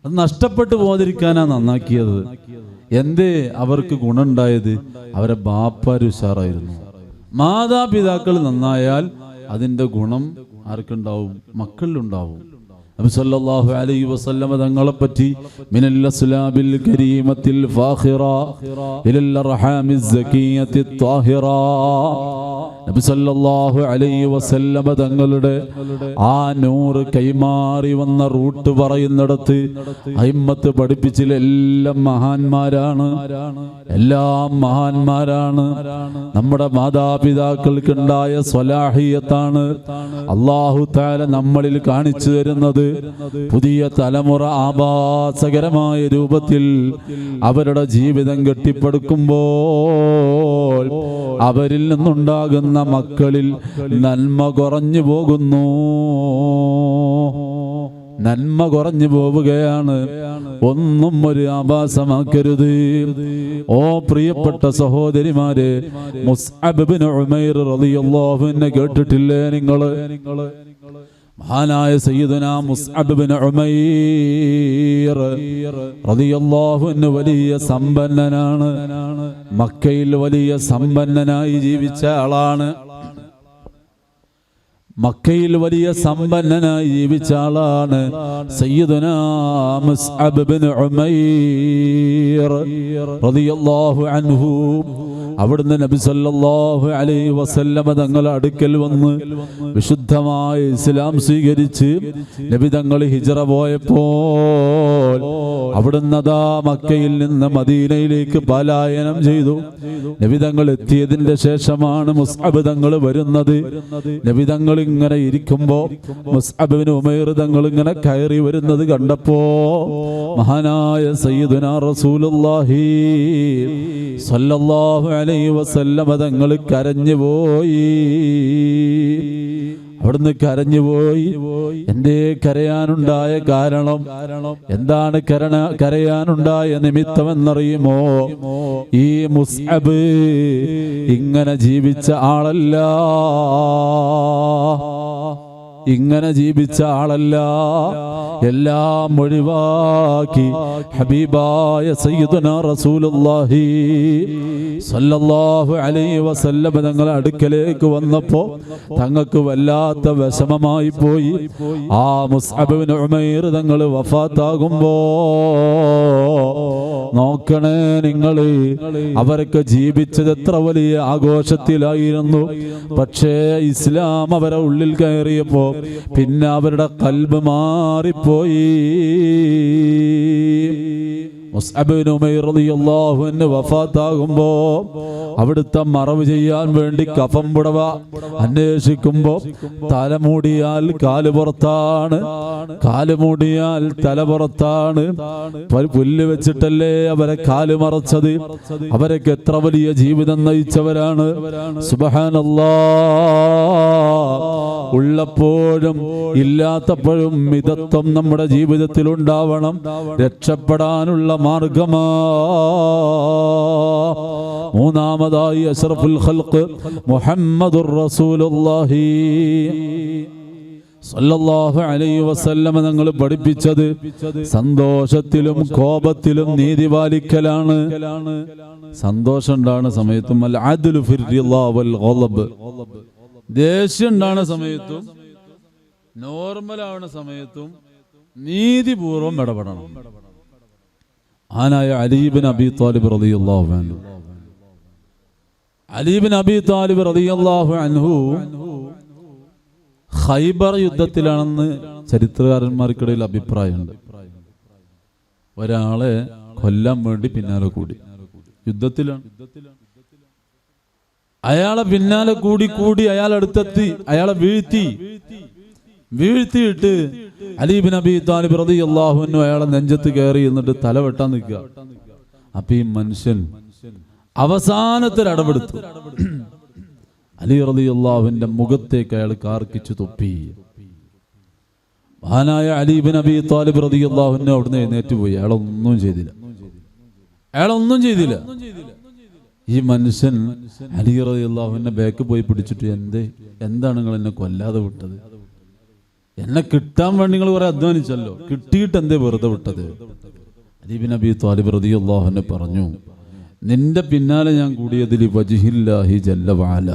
അത് നഷ്ടപ്പെട്ടു പോകാതിരിക്കാനാ നന്നാക്കിയത്. എന്തേ അവർക്ക് ഗുണമുണ്ടായത്? അവരെ ബാപ്പാര് ഉഷാറായിരുന്നു. മാതാപിതാക്കൾ നന്നായാൽ അതിന്റെ ഗുണം ആർക്കുണ്ടാവും? മക്കളിലുണ്ടാവും. നബി സല്ലല്ലാഹു അലൈഹി വസല്ലം തങ്ങളെ പറ്റി മിനൽ അസ്ലാബിൽ കരീമത്തിൽ ഫാഖിറ ഇലൽ അർഹാമിസ് സകിയത്തി ത്വാഹിറ. നബി സല്ലല്ലാഹു അലൈഹി വസല്ലം തങ്ങളുടെ ആ നൂറ് കൈമാറി വന്ന റൂട്ട് പറയുന്നിടത്ത് അയിമ്മത്ത് പഠിപ്പിച്ചില്ല എല്ലാം മഹാന്മാരാണ്, എല്ലാം മഹാന്മാരാണ്. നമ്മുടെ മാതാപിതാക്കൾക്കുണ്ടായ സ്വലാഹിയത്താണ് അല്ലാഹു തആല നമ്മളിൽ കാണിച്ചു തരുന്നത്. പുതിയ തലമുറ ആഭാസകരമായ രൂപത്തിൽ അവരുടെ ജീവിതം കെട്ടിപ്പടുക്കുമ്പോൾ അവരിൽ നിന്നുണ്ടാകുന്ന മക്കളിൽ നന്മ കുറഞ്ഞു പോകുന്നു. നന്മ കുറഞ്ഞു പോവുകയാണ്. ഒന്നും ഒരു ആഭാസമാക്കരുത്. ഓ പ്രിയപ്പെട്ട സഹോദരിമാരെ, മുസ്അബ് ഇബ്നു ഉമൈർ റളിയല്ലാഹു അൻഹു കേട്ടിട്ടില്ലേ നിങ്ങള്? മഹാനായ സയ്യിദുനാ മുസ്അബ് ഇബ്നു ഉമൈർ റളിയല്ലാഹു അൻഹു വലിയ സമ്പന്നനാണ്. മക്കയിൽ വലിയ സമ്പന്നനായി ജീവിച്ച ആളാണ്. മക്കയിൽ വലിയ സമ്പന്നനായി ജീവിച്ച ആളാണ് സയ്യിദുനാ മുസ്അബ് ബിൻ ഉമൈർ റളിയല്ലാഹു അൻഹു. അവിടുന്ന് നബി സല്ലല്ലാഹു അലൈഹി വസല്ലമ തങ്ങളുടെ അടുക്കൽ വന്ന് വിശുദ്ധമായ ഇസ്ലാം സ്വീകരിച്ച് നബി തങ്ങൾ ഹിജ്റ പോയപ്പോൾ അവിടുന്ന് അതാ മക്കയിൽ നിന്ന് മദീനയിലേക്ക് പലായനം ചെയ്തു. നബി തങ്ങൾ എത്തിയതിന്റെ ശേഷമാണ് മുസ്അബ് തങ്ങൾ വരുന്നത്. നബി തങ്ങൾ ഇങ്ങനെ ഇരിക്കുമ്പോ മുസ്അബ് ബിൻ ഉമൈർ തങ്ങൾ ഇങ്ങനെ കയറി വരുന്നത് കണ്ടപ്പോ മഹാനായ സയ്യിദുനാ റസൂലുള്ളാഹി സ്വല്ലല്ലാഹു അലൈഹി വസല്ലമ തങ്ങൾ കരഞ്ഞുപോയി. അവിടുന്ന് കരഞ്ഞുപോയി. എന്തേ കരയാനുണ്ടായ കാരണം എന്താണ്? കരയാനുണ്ടായ നിമിത്തമെന്നറിയുമോ? ഈ മുസ്അബ് ഇങ്ങനെ ജീവിച്ച ആളല്ല, ഇങ്ങനെ ജീവിച്ച ആളല്ല. എല്ലാം ഒഴിവാക്കി ഹബീബായ സയ്യിദുനാ റസൂലുള്ളാഹി സ്വല്ലല്ലാഹു അലൈഹി വസല്ലം തങ്ങളുടെ അടുക്കലേക്ക് വന്നപ്പോൾ തങ്ങൾക്ക് വല്ലാത്ത വിഷമമായി പോയി. ആ മുസ്അബ് ബിൻ ഉമൈർ തങ്ങൾ വഫാത്താകുമ്പോ നോക്കണേ നിങ്ങൾ, അവരൊക്കെ ജീവിച്ചത് എത്ര വലിയ ആഘോഷത്തിലായിരുന്നു. പക്ഷേ ഇസ്ലാം അവരെ ഉള്ളിൽ കയറിയപ്പോ പിന്നെ അവരുടെ ഖൽബ് മാറിപ്പോയി. മുസ്അബ് ബിൻ ഉമൈർ റളിയല്ലാഹു അൻഹു വഫാത്താകുമ്പോ അവിടുത്തെ മറവ് ചെയ്യാൻ വേണ്ടി കഫൻ പുടവ അന്വേഷിക്കുമ്പോ തലമൂടിയാൽ കാല് പുറത്താണ്, കാല് മൂടിയാൽ തല പുറത്താണ്. പുല്ല് വെച്ചിട്ടല്ലേ അവരെ കാല് മറച്ചത്. അവരൊക്കെ എത്ര വലിയ ജീവിതം നയിച്ചവരാണ്. സുബ്ഹാനല്ലാഹ്. ഉള്ളപ്പോഴും ഇല്ലാത്തപ്പോഴും മിതത്വം നമ്മുടെ ജീവിതത്തിൽ ഉണ്ടാവണം. രക്ഷപ്പെടാനുള്ള മാർഗമാ. മൂന്നാമതായി അഷ്റഫുൽ ഖൽഖ് മുഹമ്മദുർ റസൂലുള്ളാഹി സല്ലല്ലാഹു അലൈഹി വസല്ലം തങ്ങൾ പഠിപ്പിച്ചത് സന്തോഷത്തിലും കോപത്തിലും നീതി പാലിക്കലാണ്. സന്തോഷം ഉണ്ടാകുന്ന സമയത്തും അൽ അദ്ലു ഫിർ റിളാ വൽ ഗളബ്, ദേഷ്യം ഉണ്ടാകുന്ന സമയത്തും നോർമൽ ആവുന്ന സമയത്തും നീതിപൂർവം ഇടപെടണം. ആനായ അലി ഇബ്നു അബീ ത്വാലിബ് റളിയല്ലാഹു അൻഹു, അലി ഇബ്നു അബീ ത്വാലിബ് റളിയല്ലാഹു അൻഹു ഖൈബർ യുദ്ധത്തിലാണെന്ന് ചരിത്രകാരന്മാർക്കിടയിൽ അഭിപ്രായമുണ്ട്. ഒരാളെ കൊല്ലാൻ വേണ്ടി പിന്നാലെ കൂടി, യുദ്ധത്തിലാണ്. അയാളെ പിന്നാലെ കൂടി അയാൾ അടുത്തെത്തി, അയാളെ വീഴ്ത്തിയിട്ട് അലി ഇബ്നു അബീ ത്വാലിബ് റളിയല്ലാഹു അൻഹു അയാളെ നെഞ്ചത്ത് കയറി എന്നിട്ട് തല വെട്ടാൻ നിൽക്കുക. അപ്പൊ ഈ മനുഷ്യൻ അവസാനത്തിൽ ഇടപെടുത്തു. അലി റളിയല്ലാഹുവിന്റെ മുഖത്തേക്ക് അയാൾ കാർക്കിച്ചു തുപ്പി. മഹാനായ അലി ഇബ്നു അബീ ത്വാലിബ് റളിയല്ലാഹു അൻഹു അവിടുന്ന് എഴുന്നേറ്റ് പോയി. അയാളൊന്നും ചെയ്തില്ല. ഈ മനുഷ്യൻ അലി റളിയല്ലാഹുവിന്റെ ബാക്ക് പോയി പിടിച്ചിട്ട് എന്താണ് നിങ്ങൾ എന്നെ കൊല്ലാതെ വിട്ടത്? എന്നെ കിട്ടാൻ വേണ്ടി നിങ്ങൾ കുറെ അധ്വാനിച്ചല്ലോ, കിട്ടിയിട്ട് എന്തേ വെറുതെ വിട്ടത്? അലി ഇബ്നു അബീ ത്വാലിബ് റളിയല്ലാഹു അൻഹു പറഞ്ഞു, നിന്റെ പിന്നാലെ ഞാൻ കൂടിയതിൽ വജ്ഹില്ലാഹി ജല്ല വഅല,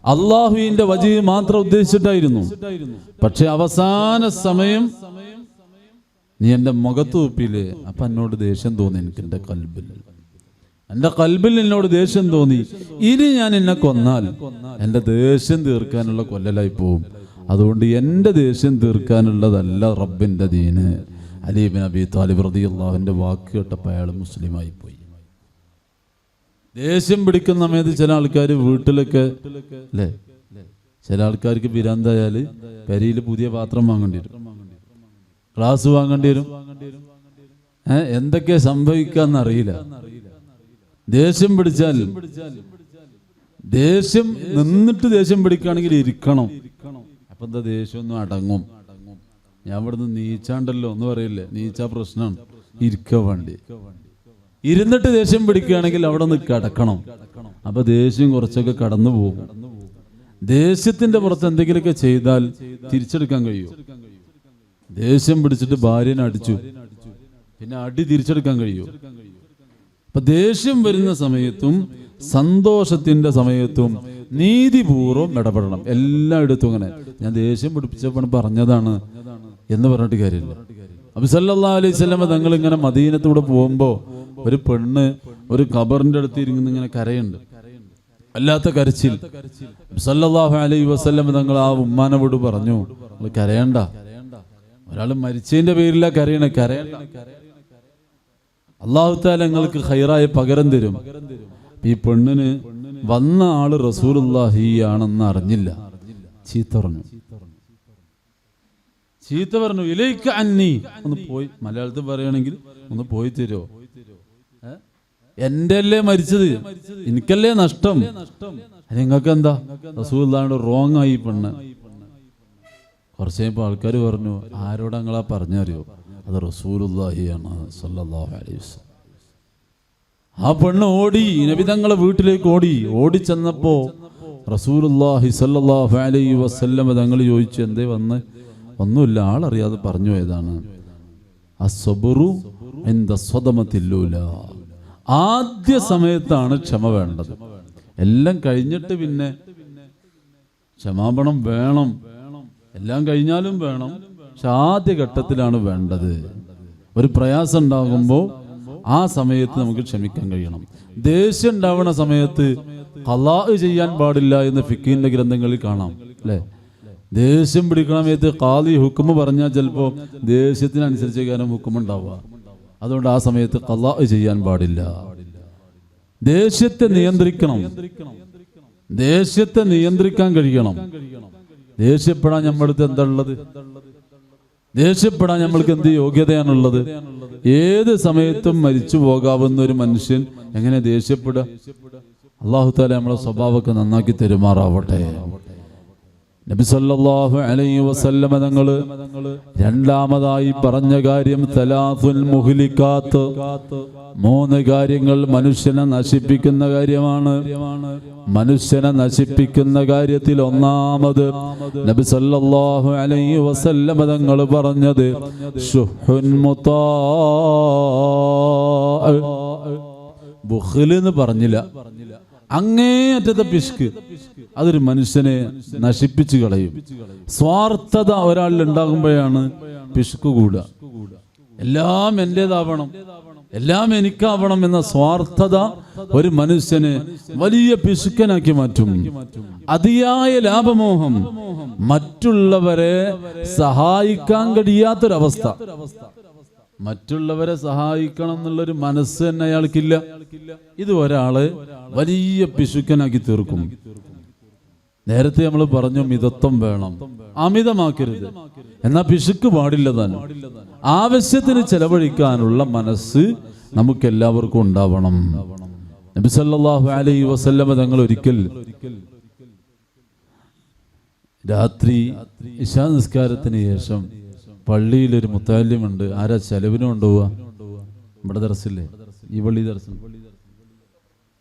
അല്ലാഹുവിന്റെ വജ്ഹ് മാത്രം ഉദ്ദേശിച്ചിട്ടായിരുന്നു. പക്ഷെ അവസാന സമയം നീ എന്റെ മുഖത്ത് തുപ്പിയില്ലേ, അപ്പൊ എന്നോട് ദേഷ്യം തോന്നി. എനിക്ക് എന്റെ കൽബിൽ എന്നോട് ദേഷ്യം തോന്നി. ഇനി ഞാൻ എന്നെ കൊന്നാൽ എന്റെ ദേഷ്യം തീർക്കാനുള്ള കൊല്ലലായി പോവും. അതുകൊണ്ട് എന്റെ ദേഷ്യം തീർക്കാനുള്ളതല്ല റബ്ബിന്റെ ദീന്. അലി ഇബ്നു അബീ ത്വാലിബ് റളിയല്ലാഹുവിന്റെ വാക്ക് കേട്ടപ്പോൾ അയാൾ മുസ്ലിമായി പോയി. ദേഷ്യം പിടിക്കുന്ന സമയത്ത് ചില ആൾക്കാർ വീട്ടിലൊക്കെ അല്ലേ, ചില ആൾക്കാർക്ക് പിരാന്തായാല് പെരയിൽ പുതിയ പാത്രം വാങ്ങേണ്ടി വരും, ഗ്ലാസ് വാങ്ങേണ്ടി വരും. എന്തൊക്കെ സംഭവിക്കാന്നറിയില്ല. ദേഷ്യം പിടിച്ചാൽ ദേഷ്യം നിന്നിട്ട് ദേഷ്യം പിടിക്കുകയാണെങ്കിൽ ഇരിക്കണം. അപ്പൊ എന്താ ദേഷ്യം ഒന്നും അടങ്ങും. ഞാൻ ഇവിടുന്ന് നീച്ചാണ്ടല്ലോ എന്ന് പറയില്ലേ, നീച്ചാ പ്രശ്നമാണ്. ഇരിക്ക വേണ്ടി ഇരുന്നിട്ട് ദേഷ്യം പിടിക്കുകയാണെങ്കിൽ അവിടെ നിന്ന് കിടക്കണം. അപ്പൊ ദേഷ്യം കുറച്ചൊക്കെ കടന്നു പോകും. ദേഷ്യത്തിന്റെ പുറത്ത് എന്തെങ്കിലുമൊക്കെ ചെയ്താൽ തിരിച്ചെടുക്കാൻ കഴിയും. ദേഷ്യം പിടിച്ചിട്ട് ഭാര്യനെ അടിച്ചു, പിന്നെ അടി തിരിച്ചെടുക്കാൻ കഴിയും. അപ്പൊ ദേഷ്യം വരുന്ന സമയത്തും സന്തോഷത്തിന്റെ സമയത്തും നീതിപൂർവ്വം ഇടപെടണം. എല്ലായിടത്തും അങ്ങനെ. ഞാൻ ദേഷ്യം പിടിപ്പിച്ചപ്പോൾ പറഞ്ഞതാണ് എന്ന് പറഞ്ഞിട്ട് കാര്യമില്ല. നബി സല്ലല്ലാഹു അലൈഹി വസല്ലം തങ്ങൾ ഇങ്ങനെ മദീനത്തൂടെ പോകുമ്പോൾ ഒരു പെണ്ണ് ഒരു ഖബറിന്റെ അടുത്ത് ഇരുന്ന് ഇങ്ങനെ കരയുണ്ട്, അല്ലാത്ത കരച്ചിൽ. നബി സല്ലല്ലാഹു അലൈഹി വസല്ലം തങ്ങൾ ആ ഉമ്മാനോട് പറഞ്ഞു, കരയണ്ട, ഒരാൾ മരിച്ചതിന്റെ പേരില കരയണ്ട, അല്ലാഹു തആല നിങ്ങൾക്ക് ഖൈറായ പകരം തരും. ഈ പെണ്ണിന് വന്ന ആള് റസൂലുള്ളാഹി ആണെന്ന് അറിഞ്ഞില്ല, ചീത്ത പറഞ്ഞു, ഇലൈക അന്നി, ഒന്ന് പോയി, മലയാളത്തിൽ പറയുകയാണെങ്കിൽ ഒന്ന് പോയി തരുമോ, എന്റെ അല്ലേ മരിച്ചത്, എനിക്കല്ലേ നഷ്ടം, നിങ്ങൾക്ക് എന്താ? റസൂലുള്ളാഹിയോട് റോങ് ആയി പെണ്ണ്. കുറച്ച് കഴിയുമ്പോൾ ആൾക്കാർ പറഞ്ഞു, ആരോട് ഞങ്ങളാ പറഞ്ഞറിയോ, അത് റസൂലുള്ളാഹിയാണ് സല്ലല്ലാഹു അലൈഹി വസല്ലം. ആ പെണ്ണ് ഓടി നബി തങ്ങളെ വീട്ടിലേക്ക് ഓടിച്ചെന്നപ്പോ റസൂലുള്ളാഹി സല്ലല്ലാഹു അലൈഹി വസല്ലം തങ്ങൾ ചോദിച്ചു, എന്തേ വന്ന്? ഒന്നുമില്ല, ആളറിയാതെ പറഞ്ഞു ഏതാണ്. അസ്സബ്റു ഇൻദ സ്വദമത്തിൽ ഊലാ, ആദ്യ സമയത്താണ് ക്ഷമ വേണ്ടത്. എല്ലാം കഴിഞ്ഞിട്ട് പിന്നെ ക്ഷമാപണം വേണം, എല്ലാം കഴിഞ്ഞാലും വേണം, പക്ഷെ ആദ്യ ഘട്ടത്തിലാണ് വേണ്ടത്. ഒരു പ്രയാസം ഉണ്ടാകുമ്പോൾ ആ സമയത്ത് നമുക്ക് ക്ഷമിക്കാൻ കഴിയണം. ദേഷ്യം ഉണ്ടാവുന്ന സമയത്ത് ഖളാ ചെയ്യാൻ പാടില്ല എന്ന് ഫിഖിന്റെ ഗ്രന്ഥങ്ങളിൽ കാണാം, അല്ലേ? ദേഷ്യം പിടിക്കണ സമയത്ത് ഖാദി ഹുക്മ പറഞ്ഞാൽ ചിലപ്പോൾ ദേഷ്യത്തിനനുസരിച്ച് കാരണം ഹുക്മുണ്ടാവുക. അതുകൊണ്ട് ആ സമയത്ത് ഖളാ ചെയ്യാൻ പാടില്ല. ദേഷ്യത്തെ നിയന്ത്രിക്കണം, ദേഷ്യത്തെ നിയന്ത്രിക്കാൻ കഴിയണം. ദേഷ്യപ്പെടാൻ നമ്മൾക്ക് എന്താ ഉള്ളത്? ദേഷ്യപ്പെടാൻ നമ്മൾക്ക് എന്ത് യോഗ്യതയാണുള്ളത്? ഏത് സമയത്തും മരിച്ചു പോകാവുന്ന ഒരു മനുഷ്യൻ എങ്ങനെ ദേഷ്യപ്പെടുക? അല്ലാഹു തആല നമ്മളെ സ്വഭാവമൊക്കെ നന്നാക്കി തെരുമാറാവട്ടെ. നബി സല്ലല്ലാഹു അലൈഹി വസല്ലം തങ്ങൾ രണ്ടാമതായി പറഞ്ഞ കാര്യം തലാസുൽ മുഹ്ലികാത്ത്, 3 കാര്യങ്ങൾ മനുഷ്യനെ നശിപ്പിക്കുന്ന കാര്യമാണ്. മനുഷ്യനെ നശിപ്പിക്കുന്ന കാര്യത്തിൽ ഒന്നാമത് നബി സല്ലല്ലാഹു അലൈഹി വസല്ലം തങ്ങൾ പറഞ്ഞത് ശുഹ്ഉൻ മുതാ, ബുഖ്ൽ എന്ന് പറഞ്ഞില്ല, അങ്ങേയറ്റത്തെ പിശുക്ക്. അതൊരു മനുഷ്യനെ നശിപ്പിച്ചു കളയും. സ്വാർത്ഥത ഒരാളിൽ ഉണ്ടാകുമ്പോഴാണ് പിശുക്ക് കൂടുക. എല്ലാം എന്റേതാവണം, എല്ലാം എനിക്കാവണം എന്ന സ്വാർത്ഥത ഒരു മനുഷ്യനെ വലിയ പിശുക്കനാക്കി മാറ്റും. അതിയായ ലാഭമോഹം, മറ്റുള്ളവരെ സഹായിക്കാൻ കഴിയാത്തൊരവസ്ഥ. മറ്റുള്ളവരെ സഹായിക്കണം എന്നുള്ളൊരു മനസ്സ് തന്നെ അയാൾക്കില്ല. ഇത് ഒരാള് വലിയ പിശുക്കനാക്കി തീർക്കും. നേരത്തെ നമ്മൾ പറഞ്ഞു മിതത്വം വേണം, അമിതമാക്കരുത്. എന്നാൽ പിശുക്ക് പാടില്ല താനും. ആവശ്യത്തിന് ചെലവഴിക്കാനുള്ള മനസ്സ് നമുക്ക് എല്ലാവർക്കും ഉണ്ടാവണം. നബി സല്ലല്ലാഹു അലൈഹി വസല്ലം തങ്ങൾ ഒരിക്കൽ രാത്രി ഇശാ നിസ്കാരത്തിന് ശേഷം പള്ളിയിലൊരു മുത്തല്ലിമുണ്ട്. ആരാ ചെലവിന് കൊണ്ടുപോവുക? നമ്മുടെ ദർസില്ലേ, ഈ പള്ളി ദർസ്,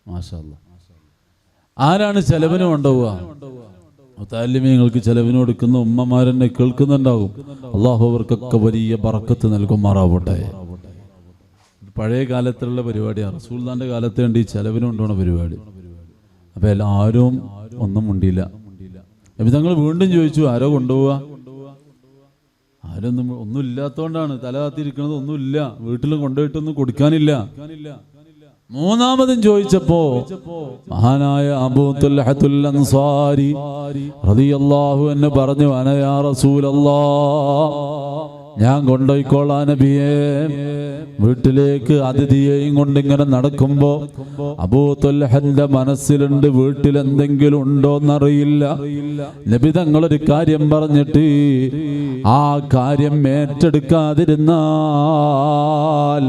മാഷാ അല്ലാഹ്. ആരാണ് ചെലവിന് കൊണ്ടുപോവുക? മുത്തല്ലിമീങ്ങൾക്ക് ചെലവിന് കൊടുക്കുന്ന ഉമ്മമാരെന്നെ കേൾക്കുന്നുണ്ടാവും. അള്ളാഹു അവർക്കൊക്കെ വലിയ ബറക്കത്ത് നൽകുമാറാവട്ടെ. പഴയ കാലത്തുള്ള പരിപാടിയാണ്, റസൂലുള്ളാഹിന്റെ കാലത്ത് വേണ്ടി ചെലവിന് കൊണ്ടുപോണ പരിപാടി. അപ്പൊ എല്ലാവരും ഒന്നും മുണ്ടിയില്ല. നബി തങ്ങൾ വീണ്ടും ചോദിച്ചു, ആരോ കൊണ്ടുപോവുക? ആരൊന്നും, ഒന്നും ഇല്ലാത്തോണ്ടാണ് തല കാത്തിരിക്കുന്നത്, ഒന്നുമില്ല, വീട്ടിൽ കൊണ്ടുപോയിട്ടൊന്നും കൊടുക്കാനില്ല. മൂന്നാമതും ചോദിച്ചപ്പോ മഹാനായ അബൂ തുൽഹത്തുൽ അൻസാരി റളിയല്ലാഹു അൻഹു പറഞ്ഞു, അന യാ റസൂലല്ലാഹ്, ഞാൻ കൊണ്ടുപോയിക്കോളാം നബിയേ. വീട്ടിലേക്ക് അതിഥിയെയും കൊണ്ടിങ്ങനെ നടക്കുമ്പോ അബൂ തുൽഹന്റെ മനസ്സിലുണ്ട്, വീട്ടിൽ എന്തെങ്കിലും ഉണ്ടോന്നറിയില്ല. നബി തങ്ങളൊരു കാര്യം പറഞ്ഞിട്ട് ആ കാര്യം ഏറ്റെടുക്കാതിരുന്നാൽ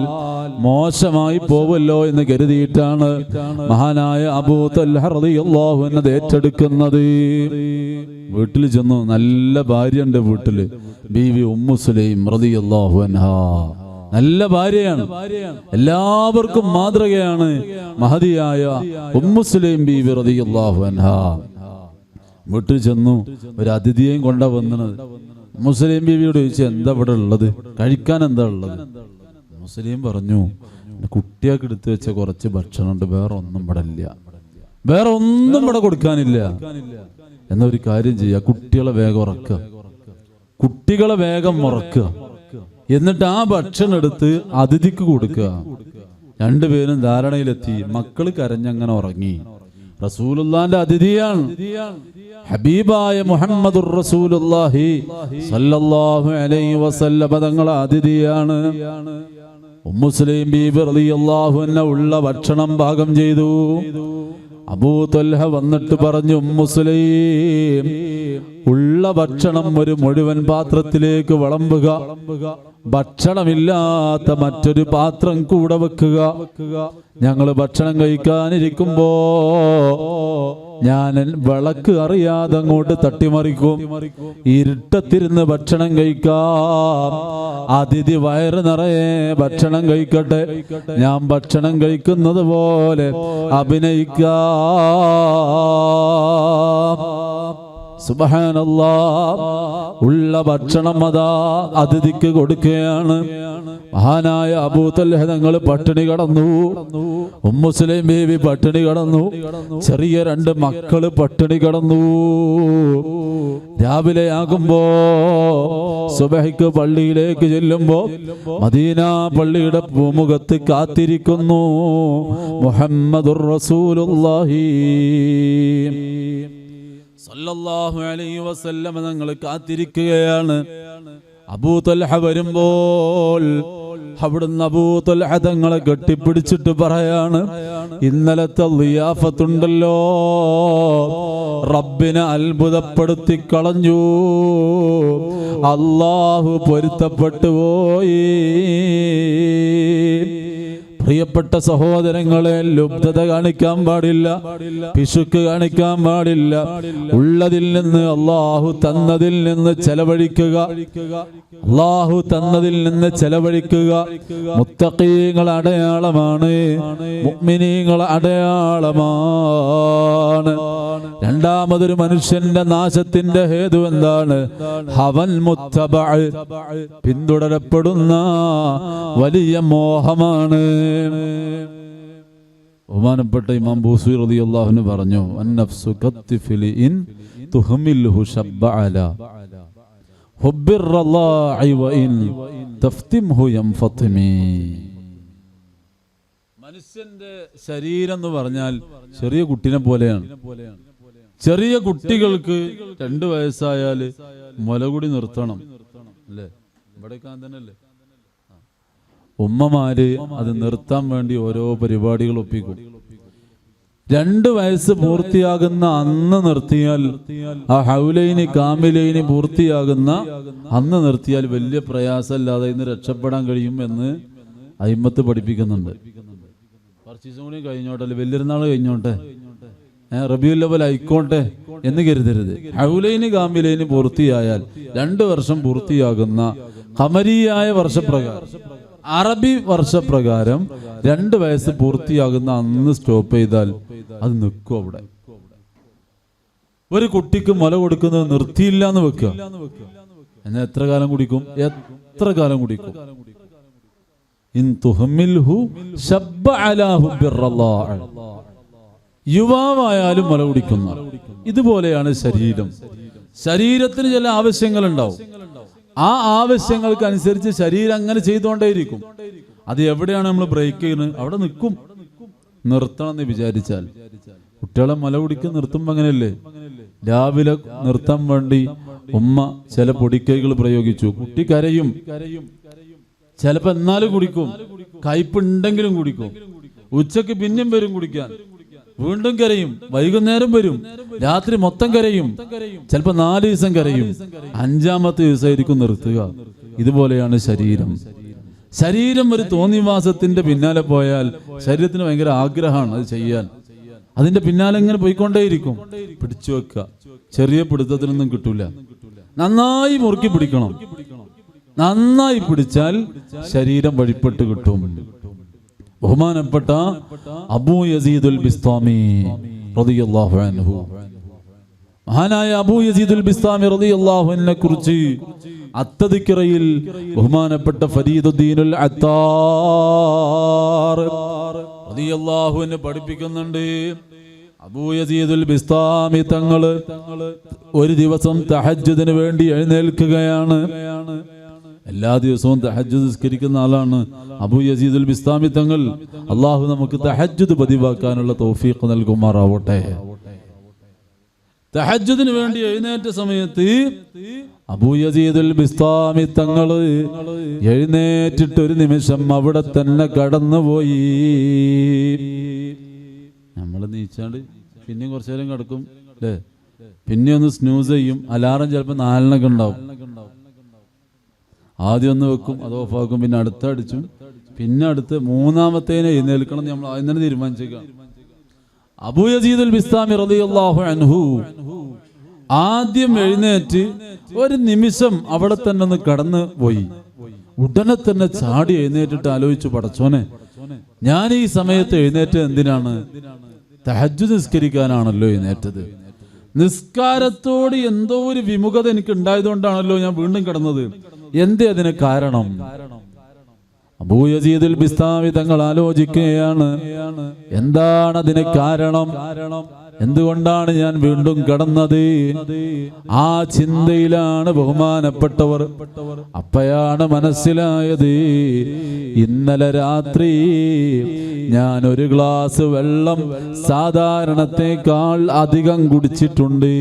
മോശമായി പോവല്ലോ എന്ന് കരുതിയിട്ടാണ് മഹാനായ അബൂ തുൽഹ റളിയല്ലാഹു അൻഹു അത് ഏറ്റെടുക്കുന്നത്. വീട്ടിൽ ചെന്നു, നല്ല ഭാര്യയുണ്ട് വീട്ടില്, ബീവി ഉമ്മു സുലൈം റളിയല്ലാഹു അൻഹാ. നല്ല ഭാര്യയാണ്, എല്ലാവർക്കും മാതൃകയാണ് മഹദിയായ ഉമ്മു സുലൈം ബീവി റളിയല്ലാഹു അൻഹാ. വീട്ടിൽ ചെന്നു, ഒരു അതിഥിയെയും കൊണ്ടാ വന്നത്. മുസ്ലിം ബീവിയോട് ചോദിച്ചു, എന്താ ഇവിടെ ഉള്ളത്, കഴിക്കാൻ എന്താ ഉള്ളത്? മുസ്ലിം പറഞ്ഞു, കുട്ടിയൊക്കെ എടുത്തു വെച്ച കുറച്ച് ഭക്ഷണമുണ്ട്, വേറെ ഒന്നും ഇവിടെ ഇല്ല. വേറെ ഒന്നും ഇവിടെ കൊടുക്കാനില്ല. എന്നൊരു കാര്യം ചെയ്യുക, കുട്ടികളെ വേഗം ഉറക്കുക, കുട്ടികളെ വേഗം ഉറക്കുക. എന്നിട്ട് ആ ഭക്ഷണം എടുത്ത് അതിഥിക്ക് കൊടുക്കുക. രണ്ടുപേരും ധാരണയിലെത്തി. മക്കള് കരഞ്ഞങ്ങനെ ഉറങ്ങി. റസൂലുള്ളാന്റെ അതിഥിയാണ്, ഹബീബായ മുഹമ്മദുർ റസൂലുള്ളാഹി സല്ലല്ലാഹു അലൈഹി വസല്ലം തങ്ങളെ അതിഥിയാണ്. ഉമ്മു സുലൈം ബീബി റളിയല്ലാഹു അൻഹ ഉള്ള ഭക്ഷണം പാകം ചെയ്തു. അബൂ ത്വൽഹ വന്നിട്ട് പറഞ്ഞു, ഉമ്മു സുലൈം, ഉള്ള ഭക്ഷണം ഒരു മുഴുവൻ പാത്രത്തിലേക്ക് വിളമ്പുക, ഭക്ഷണമില്ലാത്ത മറ്റൊരു പാത്രം കൂടെ വെക്കുക. ഞങ്ങൾ ഭക്ഷണം കഴിക്കാനിരിക്കുമ്പോ ഞാൻ വിളക്ക് അറിയാതെ അങ്ങോട്ട് തട്ടിമറിക്കും. ഇരുട്ടത്തിരുന്ന് ഭക്ഷണം കഴിക്കാം. അതിഥി വയറ് നിറയെ ഭക്ഷണം കഴിക്കട്ടെ, ഞാൻ ഭക്ഷണം കഴിക്കുന്നത് പോലെ അഭിനയിക്കാം. സുബ്ഹാനല്ലാഹ്. ഉള്ള ഭക്ഷണം അതാ അതിഥിക്ക് കൊടുക്കുകയാണ്. മഹാനായ അബൂ ത്വൽഹ തങ്ങൾ പട്ടിണി കിടന്നു. ഉമ്മു സുലൈം ബീവി പട്ടിണി കിടന്നു. ചെറിയ 2 മക്കള് പട്ടിണി കിടന്നു. രാവിലെ ആകുമ്പോ സുബഹിക്ക് പള്ളിയിലേക്ക് ചെല്ലുമ്പോ മദീന പള്ളിയുടെ പൂമുഖത്ത് കാത്തിരിക്കുന്നു മുഹമ്മദുർ റസൂലുള്ളാഹി സല്ലല്ലാഹു അലൈഹി വസല്ലം തങ്ങൾ കാത്തിരിക്കുകയാണ്. അബൂ ത്വൽഹ വരുമ്പോൾ അവിടുന്ന് അബൂ ത്വൽഹ തങ്ങളെ കെട്ടിപ്പിടിച്ചിട്ട് പറയാണ്, ഇന്നലത്തെ ളിയാഫത്തുണ്ടല്ലോ, റബ്ബിനെ അത്ഭുതപ്പെടുത്തി കളഞ്ഞു, അല്ലാഹു പൊരുത്തപ്പെട്ടു പോയി. പ്രിയപ്പെട്ട സഹോദരങ്ങളെ, ലുബ്ധത കാണിക്കാൻ പാടില്ല, പിശുക്ക് കാണിക്കാൻ പാടില്ല. ഉള്ളതിൽ നിന്ന് അല്ലാഹു തന്നതിൽ നിന്ന് ചെലവഴിക്കുക, അല്ലാഹു തന്നതിൽ നിന്ന് ചെലവഴിക്കുക. മുത്തഖീങ്ങളുടെ അടയാളമാണ്, മുഅ്മിനീങ്ങളുടെ അടയാളമാണ്. രണ്ടാമതൊരു മനുഷ്യന്റെ നാശത്തിന്റെ ഹേതു എന്താണ്? ഹവൽ മുത്തബഅ, പിന്തുടരപ്പെടുന്ന വലിയ മോഹമാണ്. ബഹുമാനപ്പെട്ട ഇമാം ബൂസീ റളിയല്ലാഹു അൻഹു പറഞ്ഞു, അന്നഫ്സു കത്തിഫിലിൻ തുഹ്മിൽഹു ശബ്ബഅല ഹുബ്ബിർ റളാഇ വഇൻ തഫ്തിംഹു യംഫതിമി. മനുഷ്യന്റെ ശരീരം എന്ന് പറഞ്ഞാൽ ചെറിയ കുട്ടിനെ പോലെയാണ്. ചെറിയ കുട്ടികൾക്ക് 2 വയസ്സായാൽ മുലകുടി നിർത്തണം, അല്ലേ? ഇവിടെ തന്നെയല്ലേ ഉമ്മമാര് അത് നിർത്താൻ വേണ്ടി ഓരോ പരിപാടികൾ ഒപ്പിക്കും. 2 വയസ്സ് പൂർത്തിയാകുന്ന അന്ന് നിർത്തിയാൽ, ആ ഹൗലൈനി കാമിലൈനി പൂർത്തിയാകുന്ന അന്ന് നിർത്തിയാൽ വലിയ പ്രയാസമില്ലാതെ ഇന്ന് രക്ഷപ്പെടാൻ കഴിയും എന്ന് അയിമ്മത്ത് പഠിപ്പിക്കുന്നുണ്ട്. കുറച്ച് കൂടി കഴിഞ്ഞോട്ടെ, വലിയൊരുനാൾ കഴിഞ്ഞോട്ടെ, റബീഉൽ അവ്വൽ ആയിക്കോട്ടെ എന്ന് കരുതരുത്. ഹൗലൈനി കാമിലൈനി പൂർത്തിയായാൽ 2 വർഷം പൂർത്തിയാകുന്ന ഖമരിയായ വർഷപ്രകാരം, അറബി വർഷപ്രകാരം 2 വയസ്സ് പൂർത്തിയാകുന്ന അന്ന് സ്റ്റോപ്പ് ചെയ്താൽ അത് നിൽക്കും അവിടെ. ഒരു കുട്ടിക്ക് മുല കൊടുക്കുന്നത് നിർത്തിയില്ല എന്ന് വെക്കുക, എന്നാൽ എത്ര കാലം കുടിക്കും? എത്ര കാലം കുടിക്കും? ഇൻ തുഹ്മിൽഹു ശബ്ബ അലാ ഹുബ്ബിർ റളാഇ. യുവാവായാലും മുല കുടിക്കുന്നു. ഇതുപോലെയാണ് ശരീരം. ശരീരത്തിന് ചില ആവശ്യങ്ങൾ ഉണ്ടാവും. ആ ആവശ്യങ്ങൾക്ക് അനുസരിച്ച് ശരീരം അങ്ങനെ ചെയ്തുകൊണ്ടേയിരിക്കും. അത് എവിടെയാണ് നമ്മൾ ബ്രേക്ക് ചെയ്യുന്നത് അവിടെ നിൽക്കും. നിർത്തണം എന്ന് വിചാരിച്ചാൽ, കുട്ടികളെ മുല കുടിക്കാൻ നിർത്തുമ്പോൾ അങ്ങനെയല്ലേ? രാവിലെ നിർത്താൻ വേണ്ടി ഉമ്മ ചില പൊടിക്കൈകൾ പ്രയോഗിച്ചു. കുട്ടി കരയും, ചിലപ്പോ എന്നാലും കുടിക്കും, കയ്പുണ്ടെങ്കിലും കുടിക്കും. ഉച്ചക്ക് പിന്നെയും വരും കുടിക്കാൻ, വീണ്ടും കരയും, വൈകുന്നേരം വരും, രാത്രി മൊത്തം കരയും, ചിലപ്പോ 4 ദിവസം കരയും, 5ാമത്തെ ദിവസമായിരിക്കും നിർത്തുക. ഇതുപോലെയാണ് ശരീരം. ശരീരം ഒരു തോന്നിവാസത്തിന്റെ പിന്നാലെ പോയാൽ ശരീരത്തിന് ഭയങ്കര ആഗ്രഹമാണ് അത് ചെയ്യാൻ. അതിന്റെ പിന്നാലെ ഇങ്ങനെ പോയിക്കൊണ്ടേയിരിക്കും. പിടിച്ചു വെക്കുക, ചെറിയ പിടുത്തത്തിനൊന്നും കിട്ടൂല. നന്നായി മുറുക്കി പിടിക്കണം. നന്നായി പിടിച്ചാൽ ശരീരം വഴിപ്പെട്ട് കിട്ടും. ബഹുമാനപ്പെട്ട അബൂ യസീദുൽ ബിസ്താമി റളിയല്ലാഹു അൻഹു, മഹാനായ അബൂ യസീദുൽ ബിസ്താമി റളിയല്ലാഹു അൻഹുവിനെ കുറിച്ച് അത്തദിക്റയിൽ ബഹുമാനപ്പെട്ട ഫരീദുദ്ദീനുൽ അത്താർ റളിയല്ലാഹു അൻഹു പഠിപ്പിക്കുന്നുണ്ട്. അബൂ യസീദുൽ ബിസ്താമി തങ്ങള് ഒരു ദിവസം തഹജ്ജുദിന് വേണ്ടി എഴുന്നേൽക്കുകയാണ്. എല്ലാ ദിവസവും തഹജ്ജുദ് നിസ്കരിക്കുന്ന ആളാണ് അബൂ യസീദുൽ ബിസ്താമി തങ്ങൾ. അള്ളാഹു നമുക്ക് തഹജ്ജുദ് പതിവാക്കാനുള്ള തൗഫീഖ് നൽകുമാറാവട്ടെ. തഹജ്ജുദിന് വേണ്ടി എഴുന്നേറ്റ സമയത്ത് അബൂ യസീദുൽ ബിസ്താമി തങ്ങള് എഴുന്നേറ്റിട്ട് ഒരു നിമിഷം അവിടെ തന്നെ കടന്നുപോയി. നമ്മൾ നീച്ചാണ്ട് പിന്നെയും കുറച്ചു നേരം കിടക്കും അല്ലേ, പിന്നെ ഒന്ന് സ്നൂസ് ചെയ്യും. അലാറം ചിലപ്പോൾ 4 ഉണ്ടാവും. ആദ്യം ഒന്ന് വെക്കും, അത് ഓഫാക്കും, പിന്നെ അടുത്ത അടിച്ചും, പിന്നെ അടുത്ത് മൂന്നാമത്തേനെ എഴുന്നേൽക്കണം നമ്മൾ ആദ്യം തന്നെ തീരുമാനിച്ചേക്കാം. അബൂ യസീദുൽ ബിസ്താമി റളിയല്ലാഹു അൻഹു ആദ്യം എഴുന്നേറ്റ് ഒരു നിമിഷം അവിടെ തന്നെ ഒന്ന് കടന്നു പോയി. ഉടനെ തന്നെ ചാടി എഴുന്നേറ്റിട്ട് ആലോചിച്ചു, പടച്ചോനെ, ഞാൻ ഈ സമയത്ത് എഴുന്നേറ്റ് എന്തിനാണ്? തഹജ്ജുദ് നിസ്കരിക്കാനാണല്ലോ എഴുന്നേറ്റത്. നിസ്കാരത്തോട് എന്തോ ഒരു വിമുഖത എനിക്ക് ഉണ്ടായതുകൊണ്ടാണല്ലോ ഞാൻ വീണ്ടും കിടന്നത്. എന്തേ അതിന് കാരണം? അബൂ യസീദുൽ ബിസ്താമി തങ്ങൾ ആലോചിക്കുകയാണ്, എന്താണ് അതിന് കാരണം? എന്തുകൊണ്ടാണ് ഞാൻ വീണ്ടും കടന്നത്? ആ ചിന്തയിലാണ് ബഹുമാനപ്പെട്ടവർ. അപ്പോഴാണ് മനസ്സിലായത്, ഇന്നലെ രാത്രി ഞാൻ ഒരു ഗ്ലാസ് വെള്ളം സാധാരണത്തെക്കാൾ അധികം കുടിച്ചിട്ടുണ്ട്.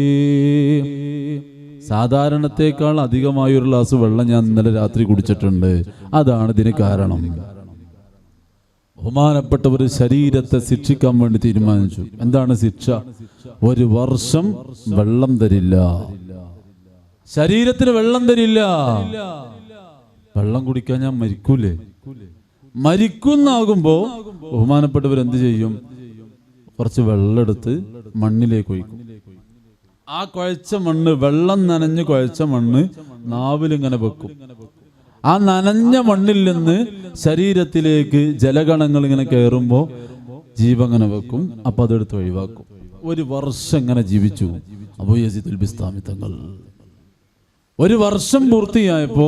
സാധാരണത്തെക്കാൾ അധികമായ ഒരു ഗ്ലാസ് വെള്ളം ഞാൻ ഇന്നലെ രാത്രി കുടിച്ചിട്ടുണ്ട്. അതാണ് ഇതിന് കാരണം. ബഹുമാനപ്പെട്ടവർ ശരീരത്തെ ശിക്ഷിക്കാൻ വേണ്ടി തീരുമാനിച്ചു. എന്താണ് ശിക്ഷ? 1 വർഷം വെള്ളം തരില്ല, ശരീരത്തിന് വെള്ളം തരില്ല. വെള്ളം കുടിക്കാൻ ഞാൻ മരിക്കൂലേ? മരിക്കുന്നാകുമ്പോ ബഹുമാനപ്പെട്ടവർ എന്ത് ചെയ്യും? കുറച്ച് വെള്ളം എടുത്ത് മണ്ണിലേക്ക് ഒഴിക്കും. ആ കുഴച്ച മണ്ണ്, വെള്ളം നനഞ്ഞ് കുഴച്ച മണ്ണ് നാവിലിങ്ങനെ വെക്കും. ആ നനഞ്ഞ മണ്ണിൽ നിന്ന് ശരീരത്തിലേക്ക് ജലഗണങ്ങൾ ഇങ്ങനെ കയറുമ്പോൾ ജീവങ്ങനെ വെക്കും. അപ്പൊ അതെടുത്ത് ഒഴിവാക്കും. 1 വർഷം ഇങ്ങനെ ജീവിച്ചു അബൂ യസീദുൽ ബിസ്താമി തങ്ങൾ. 1 വർഷം പൂർത്തിയായപ്പോ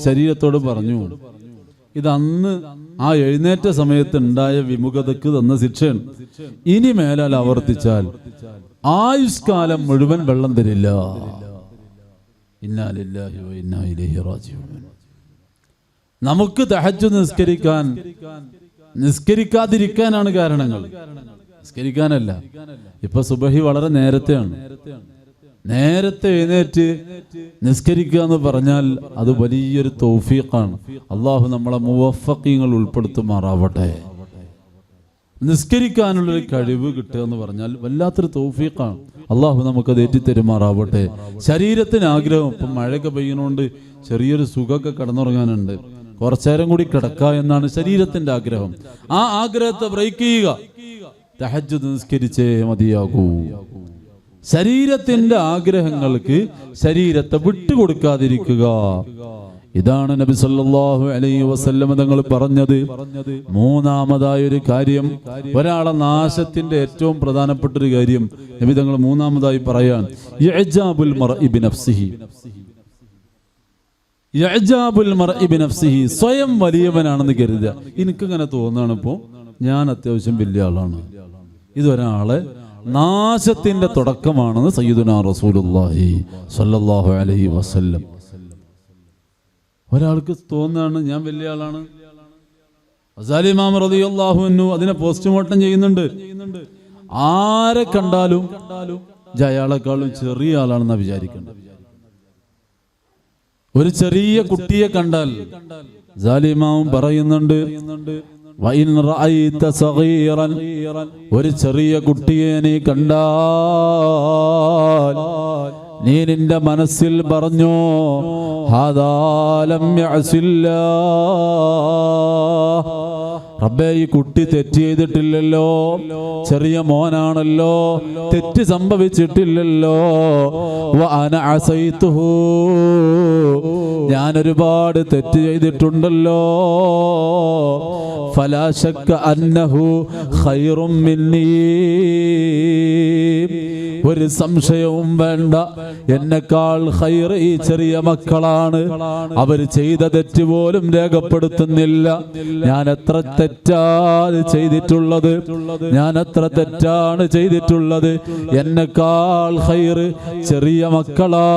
ശരീരത്തോട് പറഞ്ഞു, ഇത് അന്ന് ആ എഴുന്നേറ്റ സമയത്ത് ഉണ്ടായ വിമുഖതക്ക് തന്ന ശിക്ഷയാണ്. ഇനി മേലാൽ ആവർത്തിച്ചാൽ ആയുഷ്കാലം മുഴുവൻ വെള്ളം തരില്ല. ഇന്നാ ലില്ലാഹി വ ഇന്നാ ഇലൈഹി റാജിഊൻ. നമുക്ക് തഹജ്ജുദ് നിസ്കരിക്കാതിരിക്കാനാണ് കാരണങ്ങൾ, നിസ്കരിക്കാനല്ല. ഇപ്പൊ സുബഹി വളരെ നേരത്തെയാണ്. നേരത്തെ എഴുന്നേറ്റ് നിസ്കരിക്കുക എന്ന് പറഞ്ഞാൽ അത് വലിയൊരു തൗഫീഖാണ്. അള്ളാഹു നമ്മളെ മുവഫഖീങ്ങൾ ഉൾപ്പെടുത്തുമാറാവട്ടെ. നിസ്കരിക്കാനുള്ളൊരു കഴിവ് കിട്ടുക എന്ന് പറഞ്ഞാൽ വല്ലാത്തൊരു തൗഫീഖാണ്. അള്ളാഹു നമുക്കത് ഏറ്റിത്തരുമാറാവട്ടെ. ശരീരത്തിന് ആഗ്രഹം, ഇപ്പം മഴയൊക്കെ പെയ്യുന്നതുകൊണ്ട് ചെറിയൊരു സുഖമൊക്കെ കിടന്നുറങ്ങാനുണ്ട്, കുറച്ചേരം കൂടി കിടക്കുക എന്നാണ് ശരീരത്തിന്റെ ആഗ്രഹം. ആ ആഗ്രഹത്തെ ബ്രേക്ക് ചെയ്യുക, തഹജ്ജുദ് നിസ്കരിച്ചേ മതിയാകൂ. ശരീരത്തിന്റെ ആഗ്രഹങ്ങൾക്ക് ശരീരത്തെ വിട്ടുകൊടുക്കാതിരിക്കുക. ഇതാണ് നബി സല്ലല്ലാഹു അലൈഹി വസല്ലം തങ്ങൾ പറഞ്ഞത്. 3ാമതായ ഒരു കാര്യം, ഒരാളെ നാശത്തിന്റെ ഏറ്റവും പ്രധാനപ്പെട്ട ഒരു കാര്യം നബി തങ്ങൾ 3ാമതായി പറയാൻ, ഇഅ്ജാബുൽ മർഇ ബിനഫ്സിഹി. ഇഅ്ജാബുൽ മർഇ ബിനഫ്സിഹി, സ്വയം വലിയവനാണെന്ന് കരുതുക. എനിക്കിങ്ങനെ തോന്നുകയാണ്, ഇപ്പോൾ ഞാൻ അത്യാവശ്യം വലിയ ആളാണ്. ഇതൊരാളെ നാശത്തിന്റെ തുടക്കമാണെന്ന് സയ്യിദുനാ റസൂലുള്ളാഹി സ്വല്ലല്ലാഹു അലൈഹി വസല്ലം. ഒരാൾക്ക് തോന്നുകയാണ് ഞാൻ വലിയ ആളാണ്. ഗസാലി ഇമാം റളിയല്ലാഹു അൻഹു അതിനെ പോസ്റ്റ്മോർട്ടം ചെയ്യുന്നുണ്ട്. ആരെ കണ്ടാലും അയാളെക്കാളും ചെറിയ ആളാണെന്നാ വിചാരിക്കേണ്ടത്. ഒരു ചെറിയ കുട്ടിയെ കണ്ടാൽ ഗസാലി ഇമാം പറയുന്നുണ്ട്, വഇൻ റഅയ്ത സഗീറൻ, ഒരു ചെറിയ കുട്ടിയെ നീ കണ്ടാൽ നീ നിന്റെ മനസ്സിൽ പറഞ്ഞോ, ഹാദാ ലം യഅസില്ലാഹ്, റബ്ബേ ഈ കുട്ടി തെറ്റ് ചെയ്തിട്ടില്ലല്ലോ, ചെറിയ മോനാണല്ലോ, തെറ്റ് സംഭവിച്ചിട്ടില്ലല്ലോ. വഅന അസൈതുഹു, ഞാൻ ഒരുപാട് തെറ്റ് ചെയ്തിട്ടുണ്ടല്ലോ. ഫലാ ശക്ക അന്നഹു ഖൈറും മിന്നീ, ഒരു സംശയവും വേണ്ട. എന്നെക്കാൾ ഖൈർ ഈ ചെറിയ മക്കളാണ്. അവർ ചെയ്ത തെറ്റ് പോലും രേഖപ്പെടുത്തുന്നില്ല. ഞാൻ എത്ര തെറ്റാണ് ചെയ്തിട്ടുള്ളത്, ഞാൻ എത്ര തെറ്റാണ് ചെയ്തിട്ടുള്ളത്. എന്നെക്കാൾ ഖൈർ ചെറിയ മക്കളാണ്.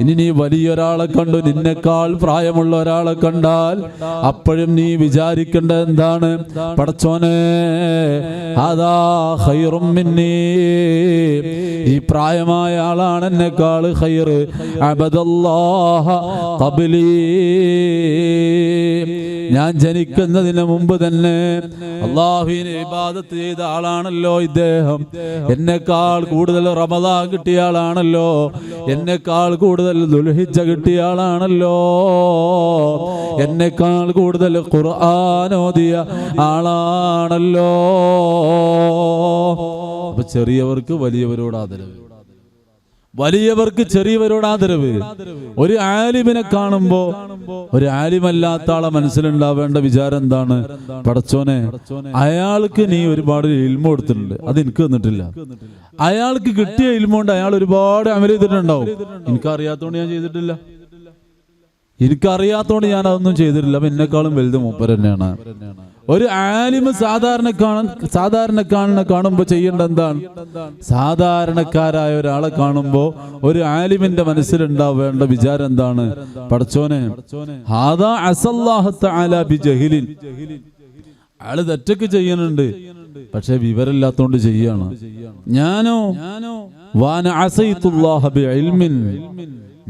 ഇനി നീ വലിയൊരാളെ കണ്ടു, നിന്നെക്കാൾ പ്രായമുള്ള ഒരാളെ കണ്ടാൽ അപ്പോഴും നീ വിചാരിക്കേണ്ടത് എന്താണ്? പടച്ചോനെ, അതാ ഖൈറും മിന്നീ, ഈ പ്രായമായ ആളാണ് എന്നെക്കാൾ ഖൈർ. അബദല്ലാഹ ഖബ്ലീ, ഞാൻ ജനിക്കുന്നതിന് മുമ്പ് തന്നെ അല്ലാഹുവിനെ ഇബാദത്ത് ചെയ്ത ആളാണല്ലോ ഇദ്ദേഹം. എന്നെക്കാൾ കൂടുതൽ റമദാൻ കിട്ടിയ ആളാണല്ലോ, എന്നെക്കാൾ കൂടുതൽ ദുൽഹിജ്ജ കിട്ടിയ ആളാണല്ലോ, എന്നെക്കാൾ കൂടുതൽ ഖുർആൻ ഓതിയ ആളാണല്ലോ. അപ്പൊ ചെറിയവർക്ക് വലിയവരോട് ആദരവ്, വലിയവർക്ക് ചെറിയവരോട് ആദരവ്. ഒരു ആലിമിനെ കാണുമ്പോ ഒരു ആലിമല്ലാത്ത ആളെ മനസ്സിലുണ്ടാവേണ്ട വിചാരം എന്താണ്? പടച്ചോനെ, അയാൾക്ക് നീ ഒരുപാട് ഇൽമ കൊടുത്തിട്ടുണ്ട്, അത് എനിക്ക് തന്നിട്ടില്ല. അയാൾക്ക് കിട്ടിയ ഇൽമ കൊണ്ട് അയാൾ ഒരുപാട് അമൽ ചെയ്തിട്ടുണ്ടാവും. എനിക്കറിയാത്തോണ്ട് ഞാൻ ചെയ്തിട്ടില്ല, എനിക്കറിയാത്തോണ്ട് ഞാൻ അതൊന്നും ചെയ്തിട്ടില്ല. അപ്പൊ എന്നെക്കാളും വലുത് മൂപ്പർ തന്നെയാണ്. ഒരു ആലിമ് സാധാരണക്കാരനെ കാണുമ്പോൾ ചെയ്യേണ്ട എന്താണ്? സാധാരണക്കാരായ ഒരാളെ കാണുമ്പോൾ ഒരു ആലിമിന്റെ മനസ്സിലുണ്ടാവേണ്ട വിചാരം എന്താണ്? പടച്ചോനെ, ഹാദാ അസല്ലാഹു തആല ബിജഹ്ലിൻ, അയാള് തെറ്റൊക്കെ ചെയ്യുന്നുണ്ട്, പക്ഷെ വിവരമില്ലാത്തോണ്ട് ചെയ്യാണ്. ഞാനോ വാന അസൈതുല്ലാഹ ബിഇൽമിൻ,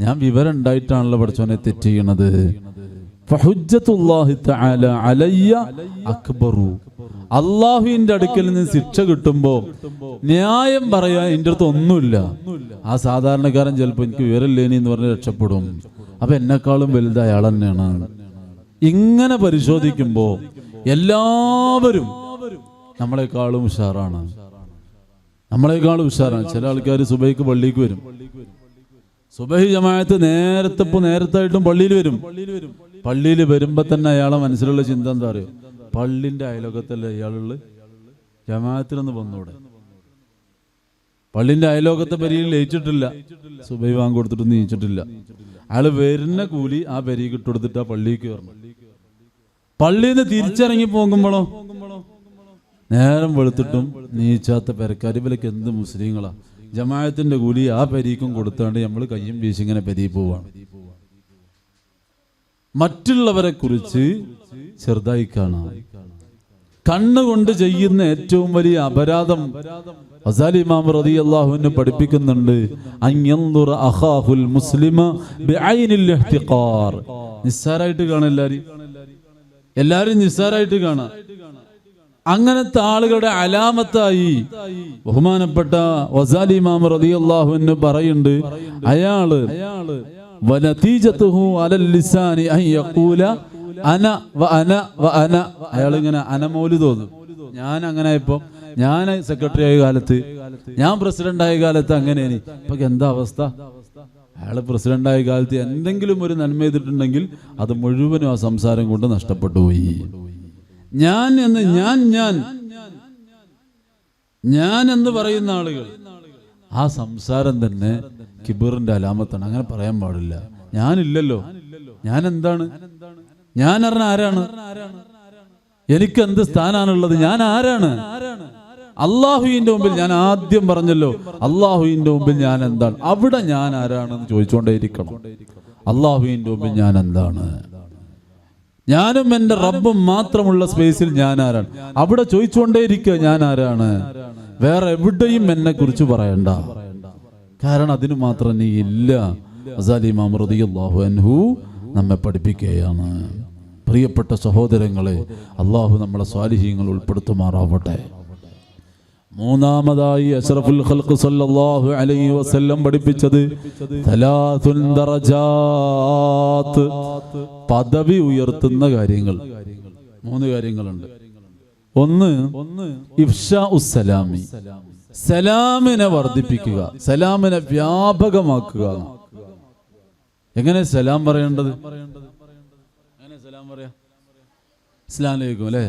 ഞാൻ വിവരം ഉണ്ടായിട്ടാണല്ലോ പടച്ചോനെ തെറ്റ് ചെയ്യണത്. ഫഹുജ്ജത്തുല്ലാഹി തആല അലയ്യ അക്ബറു, അല്ലാഹുവിന്റെ അടുക്കൽ നിന്ന് ശിക്ഷ കിട്ടുമ്പോ ന്യായം പറയാൻ എൻ്റെ അടുത്ത് ഒന്നുമില്ല. ആ സാധാരണക്കാരൻ ചിലപ്പോൾ എനിക്ക് വിവരമില്ലേനി എന്ന് പറഞ്ഞ് രക്ഷപ്പെടും. അപ്പൊ എന്നെക്കാളും വലുത് അയാൾ തന്നെയാണ്. ഇങ്ങനെ പരിശോധിക്കുമ്പോ എല്ലാവരും നമ്മളെക്കാളും ഉഷാറാണ്, നമ്മളെക്കാളും ഉഷാറാണ്. ചില ആൾക്കാർ സുബഹിക്ക് പള്ളിക്ക് വരും, സുബഹി ജമാഅത്ത് നേരത്തായിട്ടും പള്ളിയിൽ വരും. പള്ളിയിൽ വരുമ്പോ തന്നെ അയാളെ മനസ്സിലുള്ള ചിന്ത എന്താ അറിയോ? പള്ളിന്റെ അയലോകത്തല്ലേ അയാളുള്ള, ജമാഅത്തിലൊന്ന് വന്നൂടെ. പള്ളിന്റെ അയലോകത്തെ പരിയിൽ ലയിച്ചിട്ടില്ല, സുബഹി വാങ്ങി കൊടുത്തിട്ട് നീച്ചിട്ടില്ല. അയാൾ വരുന്ന കൂലി ആ പെരീക്ക് ഇട്ടുകൊടുത്തിട്ട് ആ പള്ളിക്ക് വരണം. പള്ളിയിൽ നിന്ന് തിരിച്ചിറങ്ങി പോകുമ്പോഴോ നേരം വെളുത്തിട്ടും നീച്ചാത്ത പെരക്കാർ. ഇവരൊക്കെ എന്ത് മുസ്ലിങ്ങളാ? ജമാഅത്തിന്റെ കൂലി ആ പെരീക്കും കൊടുത്താണ്ട് നമ്മൾ കയ്യും വീശിങ്ങനെ പെരീ പോവാണ്. മറ്റുള്ളവരെ കുറിച്ച് ചെറുതായി കാണാം. കണ്ണുകൊണ്ട് ചെയ്യുന്ന ഏറ്റവും വലിയ അപരാധം ഗസാലി ഇമാം റളിയല്ലാഹു അൻഹു പഠിപ്പിക്കുന്നുണ്ട്. അൻയൻദുറ അഖാഹുൽ മുസ്ലിമ ബിഐനിൽ ഇഹ്തിഖാർ. നിസ്സാരായിട്ട് കാണാം, എല്ലാരും നിസ്സാരായിട്ട് കാണാം. അങ്ങനത്തെ ആളുകളുടെ അലാമത്തായി ബഹുമാനപ്പെട്ട ഗസാലി ഇമാം റളിയല്ലാഹു അൻഹു പറയുന്നുണ്ട്, അയാള് വനതീജതുഹു അലൽ ലിസാനി അൻ യഖൂല അന വ അന വ അന. അയാളിങ്ങനെ അനമൗലിദ് ഓതും. ഞാൻ അങ്ങനെ ഇപ്പം, ഞാൻ സെക്രട്ടറി ആയ കാലത്ത്, ഞാൻ പ്രസിഡന്റ് ആയ കാലത്ത് അങ്ങനെയാണ്. ഇപ്പൊ എന്താ അവസ്ഥ? അയാൾ പ്രസിഡന്റ് ആയ കാലത്ത് എന്തെങ്കിലും ഒരു നന്മ ചെയ്തിട്ടുണ്ടെങ്കിൽ അത് മുഴുവനും ആ സംസാരം കൊണ്ട് നഷ്ടപ്പെട്ടു പോയി. ഞാൻ എന്ന് പറയുന്ന ആളുകൾ, ആ സംസാരം തന്നെ കിബറിന്റെ അലാമത്താണ്. അങ്ങനെ പറയാൻ പാടില്ല. ഞാനില്ലല്ലോ, ഞാൻ എന്താണ്? ഞാൻ അറിഞ്ഞ ആരാണ്? എനിക്ക് എന്ത് സ്ഥാനാണുള്ളത്? ഞാൻ ആരാണ്? അള്ളാഹുവിന്റെ മുമ്പിൽ ഞാൻ ആദ്യം പറഞ്ഞല്ലോ, അള്ളാഹുവിന്റെ മുമ്പിൽ ഞാൻ എന്താണ്? അവിടെ ഞാൻ ആരാണെന്ന് ചോദിച്ചുകൊണ്ടേയിരിക്കണം. അള്ളാഹുവിന്റെ മുമ്പിൽ ഞാൻ എന്താണ്? ഞാനും എൻ്റെ റബ്ബും മാത്രമുള്ള സ്പേസിൽ ഞാൻ ആരാണ്? അവിടെ ചോദിച്ചുകൊണ്ടേയിരിക്കുക ഞാൻ ആരാണ്. വേറെ എവിടെയും എന്നെ കുറിച്ച് പറയണ്ട, കാരണം അതിന് മാത്രം നീ ഇല്ല. ഗസാലി ഇമാം റളിയല്ലാഹു അൻഹു നമ്മെ പഠിപ്പിക്കുകയാണ്. പ്രിയപ്പെട്ട സഹോദരങ്ങളെ, അള്ളാഹു നമ്മളെ സ്വാലിഹീങ്ങൾ ഉൾപ്പെടുത്തുമാറാവട്ടെ. മൂന്നാമതായി അഷ്റഫുൽ ഖൽഖ് സല്ലല്ലാഹു അലൈഹി വസല്ലം പഠിപ്പിച്ചത് തലാത്തുൻ ദറജാത്ത്, പദവി ഉയർത്തുന്ന കാര്യങ്ങൾ. 3 കാര്യങ്ങളുണ്ട്. ഒന്ന് ഇഫ്ശാഉസ് സലാമി, സലാമിനെ വർദ്ധിപ്പിക്കുക, സലാമിനെ വ്യാപകമാക്കുക. എങ്ങനെ സലാം പറയേണ്ടത്? എങ്ങനെ സലാം പറയാ? അസ്സലാമു അലൈക്കും അല്ലേ?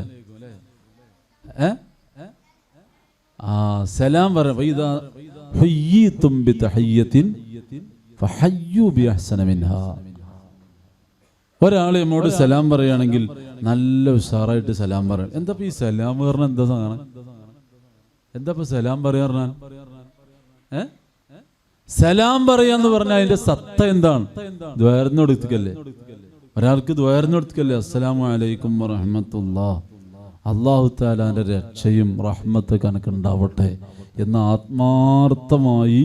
സലാം പറ. വഇദാ ഹയ്യിതും ബിതഹയ്യത്തിൻ ഫഹയ്യു ബിഅഹ്സന മിൻഹാ. ഒരാൾ നമ്മോട് സലാം പറയുകയാണെങ്കിൽ നല്ല ഉഷാറായിട്ട് സലാം പറയണം. എന്താ ഈ സലാം പറഞ്ഞാൽ എന്താ സാധനം? എന്താ ഇപ്പൊ സലാം പറയാ പറഞ്ഞാൽ? സലാം പറയാന്ന് പറഞ്ഞാൽ അതിന്റെ സത്ത എന്താണ്? ദ്വാരന്നൊടുക്കല്ലേ, ഒരാൾക്ക് ദ്വാരന്നൊടുക്കല്ലേ അസ്സലാമു അലൈക്കും വറഹ്മത്തുള്ളാഹ്, അല്ലാഹു തആലാന്റെ രക്ഷയും റഹ്മത്ത് കണക്കുണ്ടാവട്ടെ എന്ന് ആത്മാർത്ഥമായി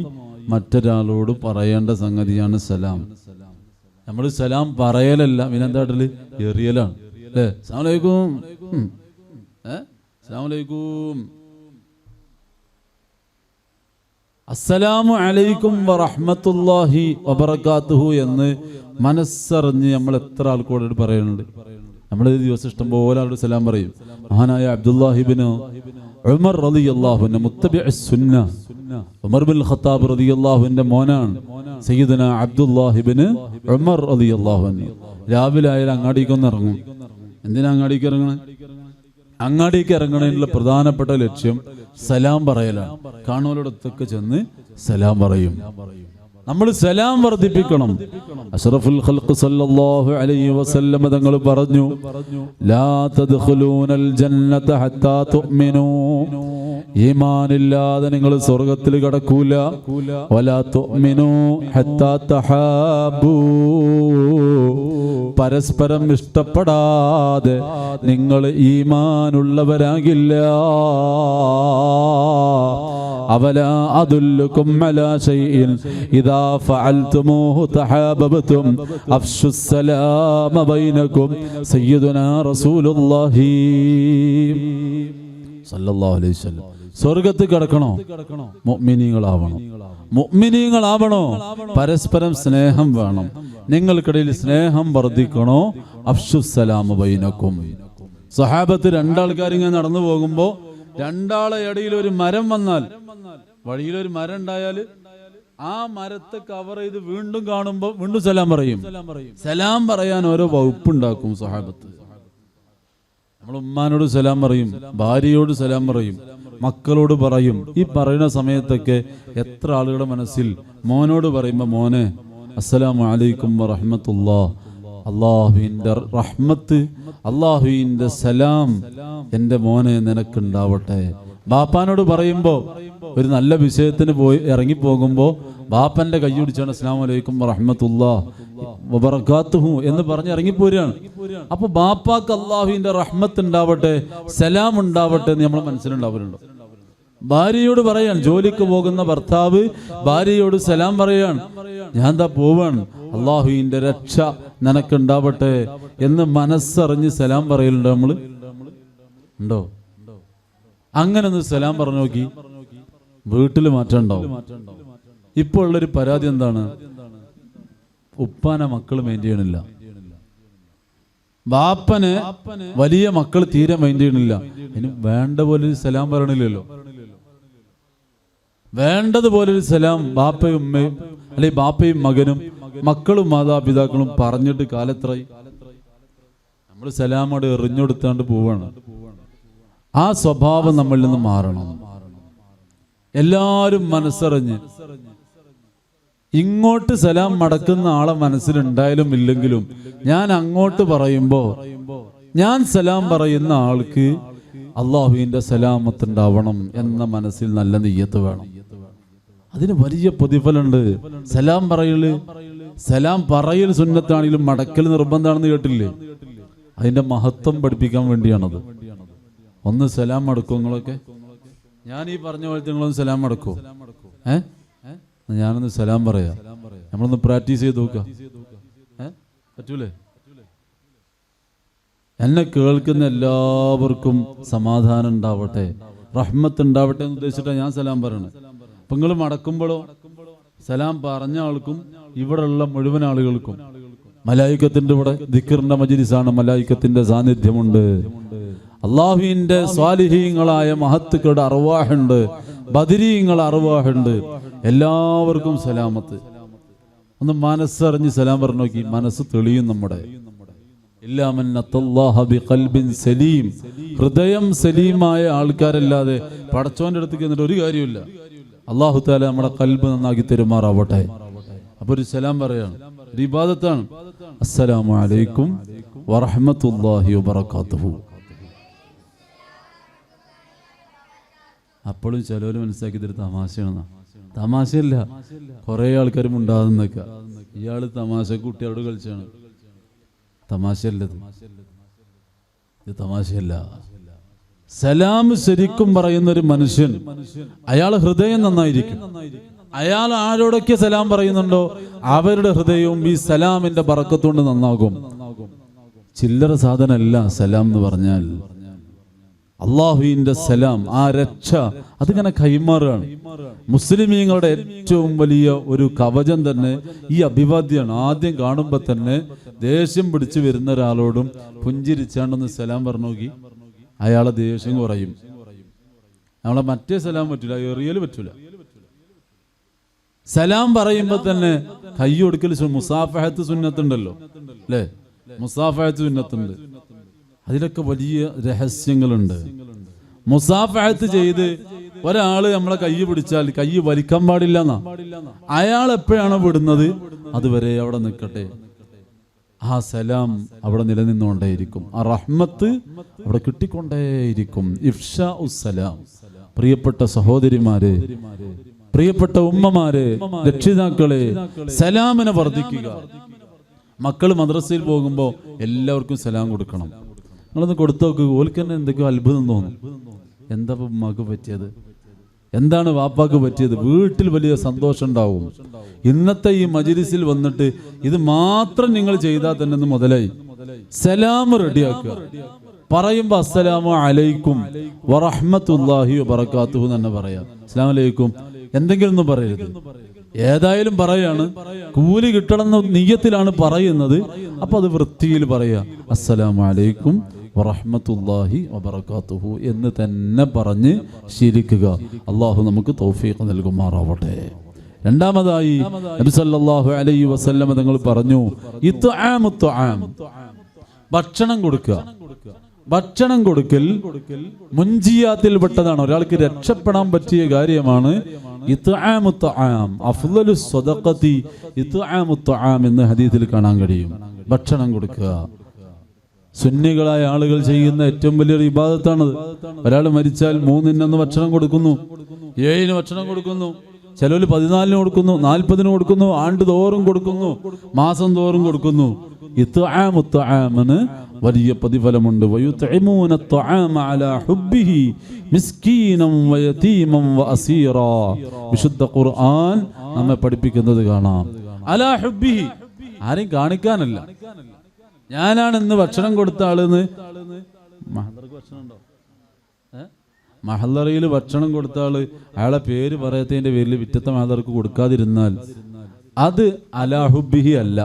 മറ്റൊരാളോട് പറയേണ്ട സംഗതിയാണ് സലാം. നമ്മൾ സലാം പറയലല്ല, പിന്നെന്താട്ടല്? എറിയലാണ് അല്ലേ? അസ്സലാമു അലൈക്കും, അസ്സലാമു അലൈക്കും, അസ്സലാമു അലൈക്കും വറഹ്മത്തുള്ളാഹി വബറകാതുഹു എന്ന് മനസ്സറിഞ്ഞ് നമ്മൾ എത്ര ആൾക്കോട് പറയുന്നുണ്ട്. നമ്മൾ ഒരു ദിവസം ഇഷ്ടം പോലെ ആളോട് സലാം പറയും. മഹാനായ അബ്ദുല്ലാഹിബ്നു ഉമർ റളിയല്ലാഹു അൻഹു മുത്തബിഉസ് സുന്ന, ഉമർ ബിൻ ഖത്താബ് റളിയല്ലാഹുവിന്റെ മോനാണ് സയ്യിദുന അബ്ദുല്ലാഹിബ്നു ഉമർ റളിയല്ലാഹു അൻഹു. രാവിലെ ആയാലും അങ്ങാടിക്കൊന്ന് ഇറങ്ങും. എന്തിനാ അങ്ങാടിക്ക് ഇറങ്ങണേ? അങ്ങാടിക്ക് ഇറങ്ങണതിനുള്ള പ്രധാനപ്പെട്ട ലക്ഷ്യം സലാം പറയലാണ്. കാണുന്നവരോടൊത്തൊക്കെ ചെന്ന് സലാം പറയും. നമ്മൾ സലാം വർദ്ധിപ്പിക്കണം. അഷ്റഫുൽ ഖൽഖ് സല്ലല്ലാഹു അലൈഹി വസല്ലം തങ്ങൾ പറഞ്ഞു, ലാ തദ്ഖുലൂനൽ ജന്നത ഹത്താ തുഅ്മിനൂ, ഈമാനില്ലാതെ നിങ്ങൾ സ്വർഗ്ഗത്തിൽ കടക്കൂല. വലാ തുഅ്മിനൂ ഹത്താ തഹാബൂ, പരസ്പരം ഇഷ്ടപ്പെടാതെ നിങ്ങൾ ഈമാനുള്ളവരാകില്ല. അവലാ അദുല്ലുകും അലാ ശൈഇൻ ഇദാ ഫഅൽതുമൂഹു തഹാബബതും അഫ്ശുസ് സലാമ ബൈനകും സയ്യിദുനാ റസൂലുള്ളാഹി സല്ലല്ലാഹു അലൈഹി വസല്ലം. സ്വർഗ്ഗത്തിൽ കിടക്കണോ? മുഅ്മിനീങ്ങളാവണോ? പരസ്പരം സ്നേഹം വേണം. നിങ്ങൾക്കിടയിൽ സ്നേഹം വർദ്ധിക്കണോ? അഫ്ശുസ് സലാമ ബൈനകും. സഹാബത്ത് രണ്ടാൾക്കാരിങ്ങനെ നടന്നു പോകുമ്പോ രണ്ടാളെ ഇടയിൽ ഒരു മരം വന്നാൽ, വഴിയിലൊരു മരം ഉണ്ടായാൽ ആ മരത്തെ കവർ ചെയ്ത് വീണ്ടും കാണുമ്പോൾ വീണ്ടും സലാം പറയും. സലാം പറയാൻ ഓരോ വകുപ്പുണ്ടാക്കും സഹാബത്ത്. നമ്മൾ ഉമ്മാനോട് സലാം പറയും, ഭാര്യയോട് സലാം പറയും, മക്കളോട് പറയും. ഈ പറയുന്ന സമയത്തൊക്കെ എത്ര ആളുകളുടെ മനസ്സിൽ മോനോട് പറയുമ്പോൾ മോനെ അസ്സലാമു അലൈക്കും വറഹ്മത്തുള്ളാഹ്, അള്ളാഹുവിൻ്റെ റഹ്മത്ത്, അള്ളാഹുവിൻ്റെ സലാം എൻ്റെ മോനെ നിനക്കുണ്ടാവട്ടെ. ബാപ്പാനോട് പറയുമ്പോൾ ഒരു നല്ല വിഷയത്തിന് ഇറങ്ങിപ്പോകുമ്പോൾ ബാപ്പന്റെ കൈ പിടിച്ചാണ് അസ്സലാമു അലൈക്കും വറഹ്മത്തുള്ളാഹി വബറകാതുഹു എന്ന് പറഞ്ഞ് ഇറങ്ങിപ്പോരുകയാണ്. അപ്പൊ ബാപ്പാക്ക് അള്ളാഹുവിന്റെ റഹ്മത്ത് ഉണ്ടാവട്ടെ, സലാം ഉണ്ടാവട്ടെ എന്ന് നമ്മൾ മനസ്സിലുണ്ടാവലുണ്ടോ? ഭാര്യയോട് പറയാൻ, ജോലിക്ക് പോകുന്ന ഭർത്താവ് ഭാര്യയോട് സലാം പറയാണ്, ഞാൻ എന്താ പോവാണ്, അള്ളാഹുവിന്റെ രക്ഷ നിനക്കുണ്ടാവട്ടെ എന്ന് മനസ്സറിഞ്ഞ് സലാം പറയലുണ്ടോ? നമ്മള് ഉണ്ടോ? അങ്ങനെ ഒന്ന് സലാം പറഞ്ഞു നോക്കി, വീട്ടിൽ മാറ്റം ഉണ്ടാവും. ഇപ്പോൾ ഉള്ളൊരു പരാതി എന്താണ്? ഉപ്പാനെ മക്കൾ മെയിൻ ചെയ്യണില്ല, ബാപ്പന് വലിയ മക്കൾ തീരെ മെയിൻ ചെയ്യണില്ല. ഇനി വേണ്ട പോലെ ഒരു സലാം പറയണില്ലല്ലോ. വേണ്ടതുപോലൊരു സലാം ബാപ്പയും ഉമ്മയും അല്ലെങ്കിൽ ബാപ്പയും മകനും മക്കളും മാതാപിതാക്കളും പറഞ്ഞിട്ട് കാലത്രായി. നമ്മൾ സലാമോട് എറിഞ്ഞെടുത്താണ്ട് പോവാണ്. ആ സ്വഭാവം നമ്മളിൽ നിന്ന് മാറണം. എല്ലാവരും മനസ്സറിഞ്ഞ് ഇങ്ങോട്ട് സലാം മടക്കുന്ന ആളെ മനസ്സിലുണ്ടായാലും ഇല്ലെങ്കിലും ഞാൻ അങ്ങോട്ട് പറയുമ്പോ ഞാൻ സലാം പറയുന്ന ആൾക്ക് അള്ളാഹുവിന്റെ സലാമത്ത് ഉണ്ടാവണം എന്ന മനസ്സിൽ നല്ല നിയ്യത്ത് വേണം. അതിന് വലിയ പ്രതിഫലമുണ്ട്. സലാം പറയൽ സുന്നത്താണെങ്കിലും മടക്കൽ നിർബന്ധമാണെന്ന് കേട്ടില്ലേ? അതിന്റെ മഹത്വം പഠിപ്പിക്കാൻ വേണ്ടിയാണത്. ഒന്ന് സലാം മടക്കോ നിങ്ങളൊക്കെ? ഞാൻ ഈ പറഞ്ഞ പോലെ നിങ്ങളൊന്ന് സലാം മടക്കോ? ഞാനൊന്ന് സലാം പറയാം. നമ്മളൊന്ന് പ്രാക്ടീസ് ചെയ്ത് നോക്കാം. പറ്റൂലേ? എന്നെ കേൾക്കുന്ന എല്ലാവർക്കും സമാധാനം ഉണ്ടാവട്ടെ, റഹ്മത്ത് ഉണ്ടാവട്ടെ എന്ന് ഉദ്ദേശിച്ചിട്ടാണ് ഞാൻ സലാം പറയണത്. അപ്പൊ നിങ്ങൾ മടക്കുമ്പോഴോ സലാം പറഞ്ഞ ആൾക്കും ഇവിടെ ഉള്ള മുഴുവൻ ആളുകൾക്കും മലായിക്കത്തിന്റെ ഇവിടെ ദിക്റിന്റെ മജ്ലിസാണ്, മലായിക്കത്തിന്റെ സാന്നിധ്യമുണ്ട്. അള്ളാഹുവിന്റെ സ്വാലിഹീങ്ങളായ മഹത്തുക്കളുടെ അർവാഹുണ്ട്, ബദരീങ്ങൾ അർവാഹുണ്ട്. എല്ലാവർക്കും സലാമത്ത്. ഒന്ന് മനസ്സറിഞ്ഞ് സലാം പറഞ്ഞു നോക്കി, മനസ്സ് തെളിയും നമ്മുടെ. ഇല്ലാ മൻ അത്തല്ലാഹ ബിഖൽബിൻ സലീം. ഹൃദയം സലീമായ ആൾക്കാരല്ലാതെ പടച്ചോന്റെ അടുത്തേക്ക് എന്നിട്ട് ഒരു കാര്യമില്ല. അല്ലാഹു തആല നമ്മുടെ ഖൽബ് നന്നാക്കി തരുമാറാവട്ടെ. അപ്പോൾ ഒരു സലാം പറയാണ്, ഒരു ഇബാദത്താണ്. അസ്സലാമു അലൈക്കും വറഹ്മത്തുള്ളാഹി വബറകാതുഹു. അപ്പോഴും ചിലവർ മനസ്സിലാക്കി തരും തമാശയാണെന്നാ. തമാശയല്ല, കുറെ ആൾക്കാരും ഉണ്ടാകുന്നൊക്കെ ഇയാള് തമാശ കുട്ടിയോട് കളിച്ചാണ്. തമാശയല്ലത്, ഇത് തമാശയല്ല. സലാം ശരിക്കും പറയുന്ന ഒരു മനുഷ്യൻ, അയാൾ ഹൃദയം നന്നായിരിക്കും. അയാൾ ആരോടൊക്കെ സലാം പറയുന്നുണ്ടോ അവരുടെ ഹൃദയവും ഈ സലാമിന്റെ ബറക്കത്തുകൊണ്ട് നന്നാകും. ചില്ലറ സാധനമല്ല സലാം എന്ന് പറഞ്ഞാൽ. അള്ളാഹുവിന്റെ സലാം, ആ രക്ഷ, അതിങ്ങനെ കൈമാറുകയാണ്. മുസ്ലിമീങ്ങളുടെ ഏറ്റവും വലിയ ഒരു കവചം തന്നെ ഈ അഭിവാദ്യമാണ്. ആദ്യം കാണുമ്പോൾ തന്നെ ദേഷ്യം പിടിച്ചു വരുന്ന ഒരാളോടും പുഞ്ചിരിച്ചാണ്ടൊന്ന് സലാം പറഞ്ഞു നോക്കി, അയാളെ ദേഷ്യം കുറയും. നമ്മളെ മറ്റേ സലാം പറ്റൂല, എറിയല് പറ്റൂല. സലാം പറയുമ്പോ തന്നെ കൈ കൊടുക്കൽ, മുസാഫഹത്ത് സുന്നത്തുണ്ടല്ലോ അല്ലേ? മുസാഫഹത്ത് സുന്നത്തുണ്ട്. അതിലൊക്കെ വലിയ രഹസ്യങ്ങളുണ്ട്. മുസാഫഹത്ത് ചെയ്ത് ഒരാള് നമ്മളെ കൈ പിടിച്ചാൽ കൈ വലിക്കാൻ പാടില്ല എന്നാ. അയാൾ എപ്പോഴാണ് വിടുന്നത് അതുവരെ അവിടെ നിൽക്കട്ടെ. ആ സലാം അവിടെ നിലനിന്നുകൊണ്ടേയിരിക്കും. ആ റഹ്മത്ത് അവിടെ കിട്ടിക്കൊണ്ടേയിരിക്കും. ഇഫ്ഷാ ഉസ്സലാം. പ്രിയപ്പെട്ട സഹോദരിമാരെ, പ്രിയപ്പെട്ട ഉമ്മമാരെ, രക്ഷിതാക്കളെ, സലാമിനെ വർദ്ധിക്കുക. മക്കൾ മദ്രസയിൽ പോകുമ്പോൾ എല്ലാവർക്കും സലാം കൊടുക്കണം. നിങ്ങളൊന്ന് കൊടുത്തു നോക്കുക, ഓൽക്ക് തന്നെ എന്തൊക്കെയോ അത്ഭുതം തോന്നും. എന്താ ഉമ്മാക്ക് പറ്റിയത്, എന്താണ് വാപ്പാക്ക് പറ്റിയത്? വീട്ടിൽ വലിയ സന്തോഷം ഉണ്ടാവും. ഇന്നത്തെ ഈ മജ്‌ലിസിൽ വന്നിട്ട് ഇത് മാത്രം നിങ്ങൾ ചെയ്താൽ തന്നെ മുതലായി. സലാം റെഡിയാക്കുക. പറയുമ്പോ അസ്സലാമു അലൈക്കും വറഹ്മത്തുള്ളാഹി വബറകാതുഹു തന്നെ പറയാം. അസ്സലാമു അലൈക്കും എന്തെങ്കിലും ഒന്നും പറയരുത്. ഏതായാലും പറയാണ്, കൂലി കിട്ടണമെന്ന നിയ്യത്തിലാണ് പറയുന്നത്. അപ്പൊ അത് വൃത്തിയിൽ പറയാ, അസ്സലാമു അലൈക്കും വറഹ്മത്തുള്ളാഹി വബറകാതുഹു എന്ന് തന്നെ പറഞ്ഞ് ശീലിക്കുക. അള്ളാഹു നമുക്ക് തൗഫീഖ് നൽകുമാറാവട്ടെ. രണ്ടാമതായി നബി സല്ലല്ലാഹു അലൈഹി വസല്ലം തങ്ങൾ പറഞ്ഞു, ഇത്ആമു തുആം, ഭക്ഷണം കൊടുക്കുക. ഭക്ഷണം കൊടുക്കൽ മുൻജിയാത്തിൽ പെട്ടതാണ്. ഒരാൾക്ക് രക്ഷപ്പെടാൻ പറ്റിയ കാര്യമാണ് ഇത്ആമു തുആം. അഫ്ളലു സ്വദഖതി ഇത്ആമു തുആം എന്ന് ഹദീസിൽ കാണാൻ കഴിയും. ഭക്ഷണം കൊടുക്കുക സുന്നികളായ ആളുകൾ ചെയ്യുന്ന ഏറ്റവും വലിയൊരു ഇബാദത്താണത്. ഒരാൾ മരിച്ചാൽ 3 ഭക്ഷണം കൊടുക്കുന്നു, 7 ഭക്ഷണം കൊടുക്കുന്നു, ചിലവർ 14 കൊടുക്കുന്നു, 40 കൊടുക്കുന്നു, ആണ്ട് തോറും കൊടുക്കുന്നു, മാസം തോറും കൊടുക്കുന്നു. ഇത്ആമു തുആമിന് വലിയ പ്രതിഫലമുണ്ട്. വയുത്ഇമൂന തുആമ അലാ ഹുബ്ബിഹി മിസ്കീനൻ വയതീമൻ വഅസീറാ. വിശുദ്ധ ഖുർആൻ നമ്മെ പഠിപ്പിക്കുന്നത് കാണാം. അലാ ഹുബ്ബിഹി, ആരെയും കാണിക്കാനല്ല. ഞാനാണ് ഇന്ന് ഭക്ഷണം കൊടുത്ത ആളെന്ന്. മഹദർക്ക് ഭക്ഷണം ഉണ്ടോ? മഹദറിയിൽ ഭക്ഷണം കൊടുത്ത ആള് അയാളെ പേര് പറയത്തതിന്റെ പേരിൽ വിറ്റത്തെ മഹദർക്ക് കൊടുക്കാതിരുന്നാൽ അത് അലാ ഹുബ്ബിഹി അല്ല.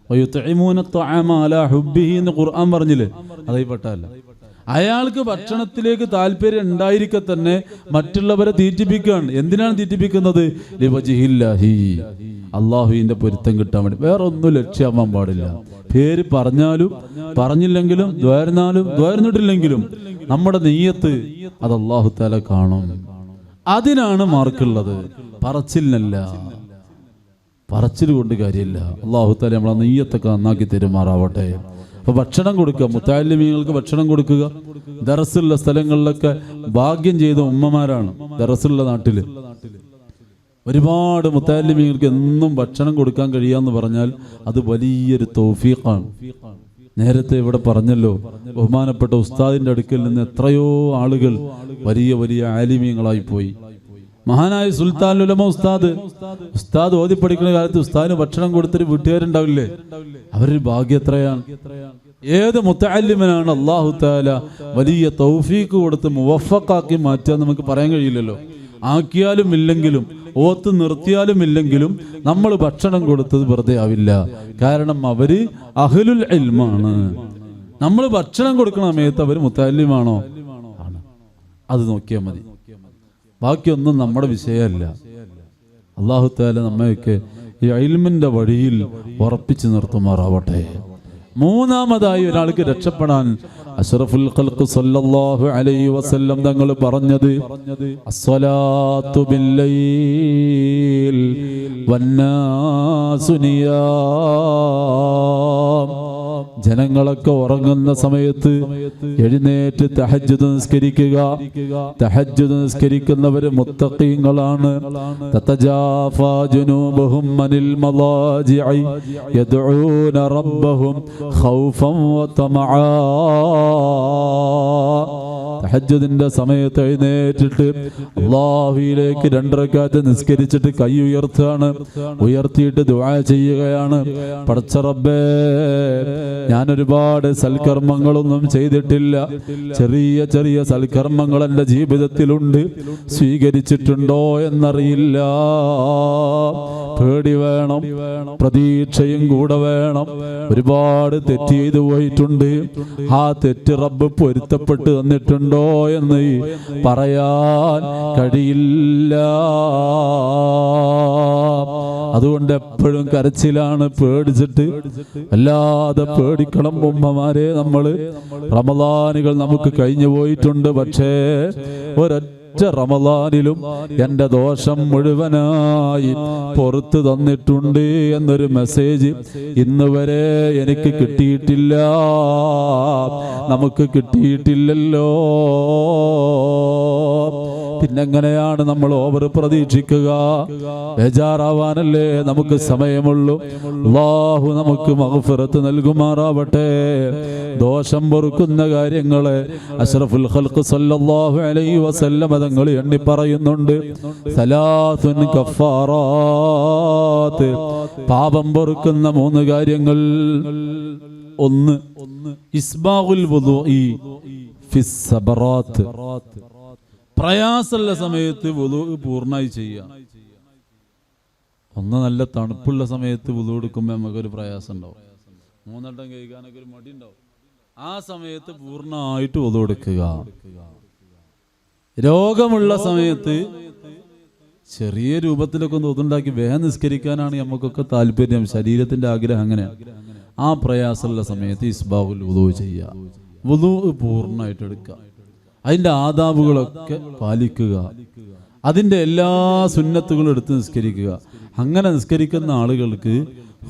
വയുത്ഇമൂന തുആമ അലാ ഹുബ്ബിഹി എന്ന് ഖുർആൻ പറഞ്ഞില്ലേ, അതേപ്പെട്ടല്ല. അയാൾക്ക് ഭക്ഷണത്തിലേക്ക് താല്പര്യം ഉണ്ടായിരിക്കെ തന്നെ മറ്റുള്ളവരെ തീറ്റിപ്പിക്കുകയാണ്. എന്തിനാണ് തീറ്റിപ്പിക്കുന്നത്? ലിവജിഹില്ലാഹി, അള്ളാഹുവിന്റെ പൊരുത്തം കിട്ടാൻ വേണ്ടി. വേറെ ഒന്നും ലക്ഷ്യമാവാൻ പാടില്ല. പേര് പറഞ്ഞാലും പറഞ്ഞില്ലെങ്കിലും ദ്വാരുന്നിട്ടില്ലെങ്കിലും നമ്മുടെ നിയ്യത്ത് അത് അല്ലാഹു തആല കാണും. അതിനാണ് മാർക്കുള്ളത്, പറച്ചിലിനല്ല. പറച്ചിൽ കൊണ്ട് കാര്യമില്ല. അല്ലാഹു തആല നമ്മളെ നിയ്യത്തൊക്കെ നന്നാക്കി തരുമാറാവട്ടെ. അപ്പൊ ഭക്ഷണം കൊടുക്കുക, മുത്തഅല്ലിമീങ്ങൾക്ക് ഭക്ഷണം കൊടുക്കുക. ദറസുള്ള സ്ഥലങ്ങളിലൊക്കെ ഭാഗ്യം ചെയ്ത ഉമ്മമാരാണ്. ദറസുള്ള നാട്ടില് ഒരുപാട് മുത്തഅല്ലിമീങ്ങൾക്ക് എന്നും ഭക്ഷണം കൊടുക്കാൻ കഴിയാന്ന് പറഞ്ഞാൽ അത് വലിയൊരു തൗഫീഖാണ്. നേരത്തെ ഇവിടെ പറഞ്ഞല്ലോ, ബഹുമാനപ്പെട്ട ഉസ്താദിന്റെ അടുക്കൽ നിന്ന് എത്രയോ ആളുകൾ വലിയ വലിയ ആലിമീങ്ങളായി പോയി. മഹാനായ സുൽത്താനുൽ ഉലമ ഉസ്താദ് ഓതി പഠിക്കുന്ന കാലത്ത് ഉസ്താദിന് ഭക്ഷണം കൊടുത്തൊരു വീട്ടുകാരുണ്ടാവില്ലേ? അവരൊരു ഭാഗ്യം എത്രയാണ്. ഏത് മുത്തഅല്ലിമിനാണ് അല്ലാഹു തആല വലിയ തൗഫീഖ് കൊടുത്ത് മുവഫഖാക്കി മാറ്റാൻ നമുക്ക് പറയാൻ കഴിയില്ലല്ലോ. ആക്കിയാലും ഇല്ലെങ്കിലും, ഓത്ത് നിർത്തിയാലും ഇല്ലെങ്കിലും നമ്മൾ ഭക്ഷണം കൊടുത്തത് വെറുതെ ആവില്ല. കാരണം അവര് അഹ്ലുൽ ഇൽമാണ്. നമ്മൾ ഭക്ഷണം കൊടുക്കണ സമയത്ത് അവർ മുത്തഅല്ലിമാണോ? ആണ്. അത് നോക്കിയാൽ മതി. ബാക്കിയൊന്നും നമ്മുടെ വിഷയമല്ല. അല്ലാഹു തആല നമ്മയൊക്കെ ഈ ഇൽമിന്റെ വഴിയിൽ ഉറപ്പിച്ചു നിർത്തുമാറാവട്ടെ. മൂന്നാമതായി ഒരാൾക്ക് രക്ഷപ്പെടാൻ അഷ്റഫുൽ ഖൽഖ് സല്ലല്ലാഹു അലൈഹി വസല്ലം തങ്ങൾ പറഞ്ഞത് അസ്സലാത്തു ബില്ലൈൽ വന്നാസു നിയാം. ജനങ്ങളൊക്കെ ഉറങ്ങുന്ന സമയത്ത് എഴുന്നേറ്റ് തഹജ്ജുദ് നിസ്കരിക്കുക. തഹജ്ജുദ് നിസ്കരിക്കുന്നവര് മുത്തഖീങ്ങളാണ്. തതജാഫാ ജുനൂബുഹും അനിൽ മളാജിഇ യദ്ഊന റബ്ബഹും ഖൗഫൻ വതമആ. തഹജ്ജുദിന്റെ സമയത്ത് എഴുന്നേറ്റിട്ട് അല്ലാഹുവിലേക്ക് 2 റക്അത്ത് നിസ്കരിച്ചിട്ട് കൈ ഉയർത്തുകയാണ്. ഉയർത്തിയിട്ട് ദുആ ചെയ്യുകയാണ്. പടച്ച റബ്ബേ, ഞാൻ ഒരുപാട് സൽക്കർമ്മങ്ങളൊന്നും ചെയ്തിട്ടില്ല. ചെറിയ ചെറിയ സൽക്കർമ്മങ്ങൾ എൻ്റെ ജീവിതത്തിലുണ്ട്. സ്വീകരിച്ചിട്ടുണ്ടോ എന്നറിയില്ല. പേടി വേണം, പ്രതീക്ഷയും കൂടെ വേണം. ഒരുപാട് തെറ്റ് ചെയ്തു പോയിട്ടുണ്ട്. ആ തെറ്റ് റബ്ബ് പൊരുത്തപ്പെട്ട് തന്നിട്ടുണ്ടോ എന്ന് പറയാൻ കഴിയില്ല. അതുകൊണ്ട് എപ്പോഴും കരച്ചിലാണ്, പേടിച്ചിട്ട്. അല്ലാതെ പേടിക്കണം ഉമ്മമാരെ. നമ്മള് റമളാനുകൾ നമുക്ക് കഴിഞ്ഞു പോയിട്ടുണ്ട്. പക്ഷേ ഒരൊറ്റ റമളാനിലും എൻ്റെ ദോഷം മുഴുവനായി പുറത്തു തന്നിട്ടുണ്ട് എന്നൊരു മെസ്സേജ് ഇന്ന് വരെ എനിക്ക് കിട്ടിയിട്ടില്ല. നമുക്ക് കിട്ടിയിട്ടില്ലല്ലോ. പിന്നെങ്ങനെയാണ് നമ്മൾ ഓവർ പ്രതീക്ഷിക്കുക? ബേജാറാവാനല്ലേ നമുക്ക് സമയമുള്ളൂ. അല്ലാഹു നമുക്ക് മഗ്ഫിറത്ത് നൽകുമാറാവട്ടെ. ദോഷം പൊറുക്കുന്ന കാര്യങ്ങളെ അഷ്റഫുൽ ഖൽഖ് സല്ലല്ലാഹു അലൈഹി വസല്ലം തങ്ങൾ എണ്ണി പറയുന്നുണ്ട്. സലാസുൻ കഫാറാത്ത്, പാപം പൊറുക്കുന്ന 3 കാര്യങ്ങൾ. 1 ഇസ്ബാഗുൽ വുദൂഇ ഫിസ് സബറാത്ത്, പ്രയാസമുള്ള സമയത്ത് വുദൂ പൂർണ്ണമായി ചെയ്യുക. നല്ല തണുപ്പുള്ള സമയത്ത് വുദൂ എടുക്കുമ്പോൾ നമുക്കൊരു പ്രയാസം ഉണ്ടാവും. 3 വട്ടം കഴിക്കാനൊക്കെ ഒരു മടി ഉണ്ടാവും. ആ സമയത്ത് പൂർണ്ണമായിട്ട് വുദൂ എടുക്കുക. രോഗമുള്ള സമയത്ത് ചെറിയ രൂപത്തിലൊക്കെ ഒന്ന് ഒതുണ്ടാക്കി വേഗം നിസ്കരിക്കാനാണ് നമുക്കൊക്കെ താല്പര്യം. ശരീരത്തിന്റെ ആഗ്രഹം അങ്ങനെയാണ്. ആ പ്രയാസമുള്ള സമയത്ത് ഇസ്ബാഗുൽ വുദൂ ചെയ്യുക. വുദൂ പൂർണ്ണമായിട്ട് എടുക്കുക. അതിൻ്റെ ആദാബുകളൊക്കെ പാലിക്കുക. അതിൻ്റെ എല്ലാ സുന്നത്തുകളും എടുത്ത് നിസ്കരിക്കുക. അങ്ങനെ നിസ്കരിക്കുന്ന ആളുകൾക്ക്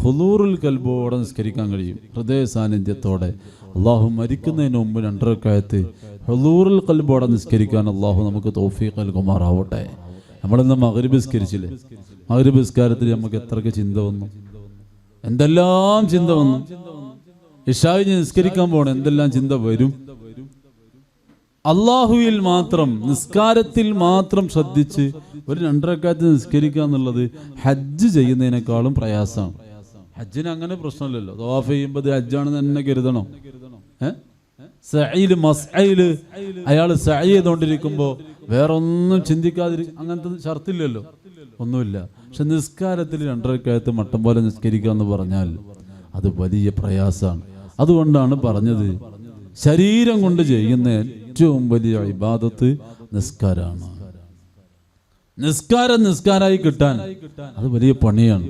ഹുദൂറുൽ ഖൽബോടെ നിസ്കരിക്കാൻ കഴിയും. ഹൃദയ സാന്നിധ്യത്തോടെ. അള്ളാഹു മരിക്കുന്നതിന് മുമ്പ് 2 റക്അത്ത് ഹുദൂറുൽ ഖൽബോടെ നിസ്കരിക്കാൻ അള്ളാഹു നമുക്ക് തൗഫീഖ് നൽകുമാറാവട്ടെ. നമ്മളിന്ന് മഗ്രിബ് നിസ്കരിച്ചില്ലേ? മഗ്രിബ് നിസ്കാരത്തിൽ നമുക്ക് എത്രയൊക്കെ ചിന്ത വന്നു, എന്തെല്ലാം ചിന്ത വന്നു. ഇശാഇ നിസ്കരിക്കാൻ പോകണം, എന്തെല്ലാം ചിന്ത വരും. അള്ളാഹുവിൽ മാത്രം, നിസ്കാരത്തിൽ മാത്രം ശ്രദ്ധിച്ച് ഒരു 2 റക്അത്ത് നിസ്കരിക്കുക എന്നുള്ളത് ഹജ്ജ് ചെയ്യുന്നതിനേക്കാളും പ്രയാസമാണ്. ഹജ്ജിന് അങ്ങനെ പ്രശ്നമില്ലല്ലോ. തവാഫ് ചെയ്യുമ്പോൾ ഹജ്ജാണെന്ന് തന്നെ കരുതണോ? സഈല് മസ്അയില് അയാൾ സഈ ചെയ്തുകൊണ്ടിരിക്കുമ്പോൾ വേറൊന്നും ചിന്തിക്കാതിരി അങ്ങനത്തെ ഷർത്തില്ലല്ലോ, ഒന്നുമില്ല. പക്ഷെ നിസ്കാരത്തിൽ 2 റക്അത്ത് മട്ടം പോലെ നിസ്കരിക്കുക എന്ന് പറഞ്ഞാൽ അത് വലിയ പ്രയാസമാണ്. അതുകൊണ്ടാണ് പറഞ്ഞത് ശരീരം കൊണ്ട് ചെയ്യുന്ന ഏറ്റവും വലിയ ഇബാദത്ത് നിസ്കാരമാണ്. നിസ്കാരമായി കിട്ടാൻ അത് വലിയ പണിയാണ്.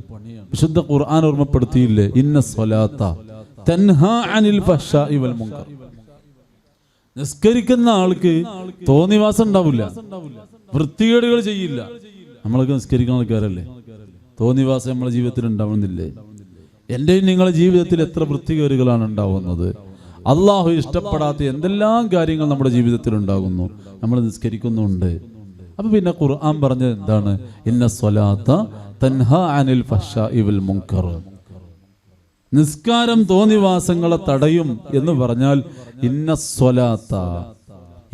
വിശുദ്ധ ഖുർആൻ ഓർമ്മപ്പെടുത്തിയില്ലേ, ഇന്ന സ്വലാത്ത തൻഹാ അനിൽ ഫഹ്ശാഇ വൽ മുൻകർ. നിസ്കരിക്കുന്ന ആൾക്ക് തോന്നിവാസം ഉണ്ടാവില്ല, വൃത്തികേടുകൾ ചെയ്യില്ല. നമ്മളൊക്കെ നിസ്കരിക്കുന്ന ആൾക്കാരല്ലേ? തോന്നിവാസം നമ്മുടെ ജീവിതത്തിൽ ഉണ്ടാവുന്നില്ലേ? എൻ്റെയും നിങ്ങളുടെ ജീവിതത്തിൽ എത്ര വൃത്തികേടുകളാണ് ഉണ്ടാവുന്നത്? അള്ളാഹു ഇഷ്ടപ്പെടാത്ത എന്തെല്ലാം കാര്യങ്ങൾ നമ്മുടെ ജീവിതത്തിൽ ഉണ്ടാകുന്നു. നമ്മൾ നിസ്കരിക്കുന്നുണ്ട്. അപ്പൊ പിന്നെ ഖുർആൻ പറഞ്ഞത് എന്താണ്? ഇന്ന സ്വലാത്ത തൻഹാ അനിൽ ഫഹ്ശാഇ വൽ മുൻകർ. നിസ്കാരം തോന്നിവാസങ്ങളെ തടയും എന്ന് പറഞ്ഞാൽ ഇന്ന സ്വലാത്ത,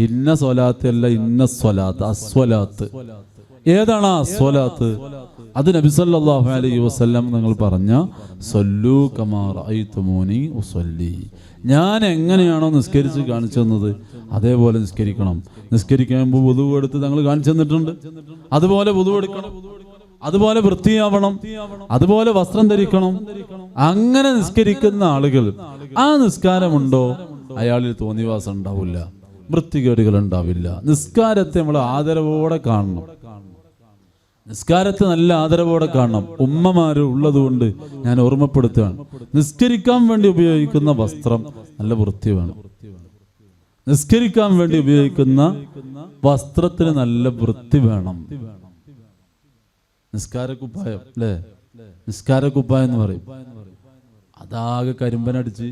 ഇന്ന സ്വലാത്ത് അല്ല, ഇന്ന സ്വലാത്ത്, അസ്വലാത്ത്. ഏതാണ് അസ്വലാത്ത്? അത് നബി സല്ലല്ലാഹു അലൈഹി വസല്ലം നിങ്ങൾ പറഞ്ഞ സല്ലൂ കമാ റഅയ്തുമൂനി ഉസല്ലി, ഞാൻ എങ്ങനെയാണോ നിസ്കരിച്ച് കാണിച്ചു തന്നത് അതേപോലെ നിസ്കരിക്കണം. നിസ്കരിക്കുമ്പോൾ വുദൂ എടുത്ത് തങ്ങൾ കാണിച്ചു തന്നിട്ടുണ്ട്, അതുപോലെ വുദൂ എടുക്കണം, അതുപോലെ വൃത്തിയാവണം, അതുപോലെ വസ്ത്രം ധരിക്കണം. അങ്ങനെ നിസ്കരിക്കുന്ന ആളുകൾ, ആ നിസ്കാരമുണ്ടോ അയാളിൽ തോന്നിവാസം ഉണ്ടാവില്ല, വൃത്തികേടുകൾ ഉണ്ടാവില്ല. നിസ്കാരത്തെ നമ്മൾ ആദരവോടെ കാണണം. നിസ്കാരത്തെ നല്ല ആദരവോടെ കാണണം. ഉമ്മമാര് ഉള്ളതുകൊണ്ട് ഞാൻ ഓർമ്മപ്പെടുത്തുകയാണ്, നിസ്കരിക്കാൻ വേണ്ടി ഉപയോഗിക്കുന്ന വസ്ത്രം നല്ല വൃത്തി വേണം. നിസ്കരിക്കാൻ വേണ്ടി ഉപയോഗിക്കുന്ന വസ്ത്രത്തിന് നല്ല വൃത്തി വേണം. നിസ്കാരക്കുപ്പായം അല്ലേ, നിസ്കാരക്കുപ്പായം എന്ന് പറയും. അതാകെ കരിമ്പനടിച്ച്,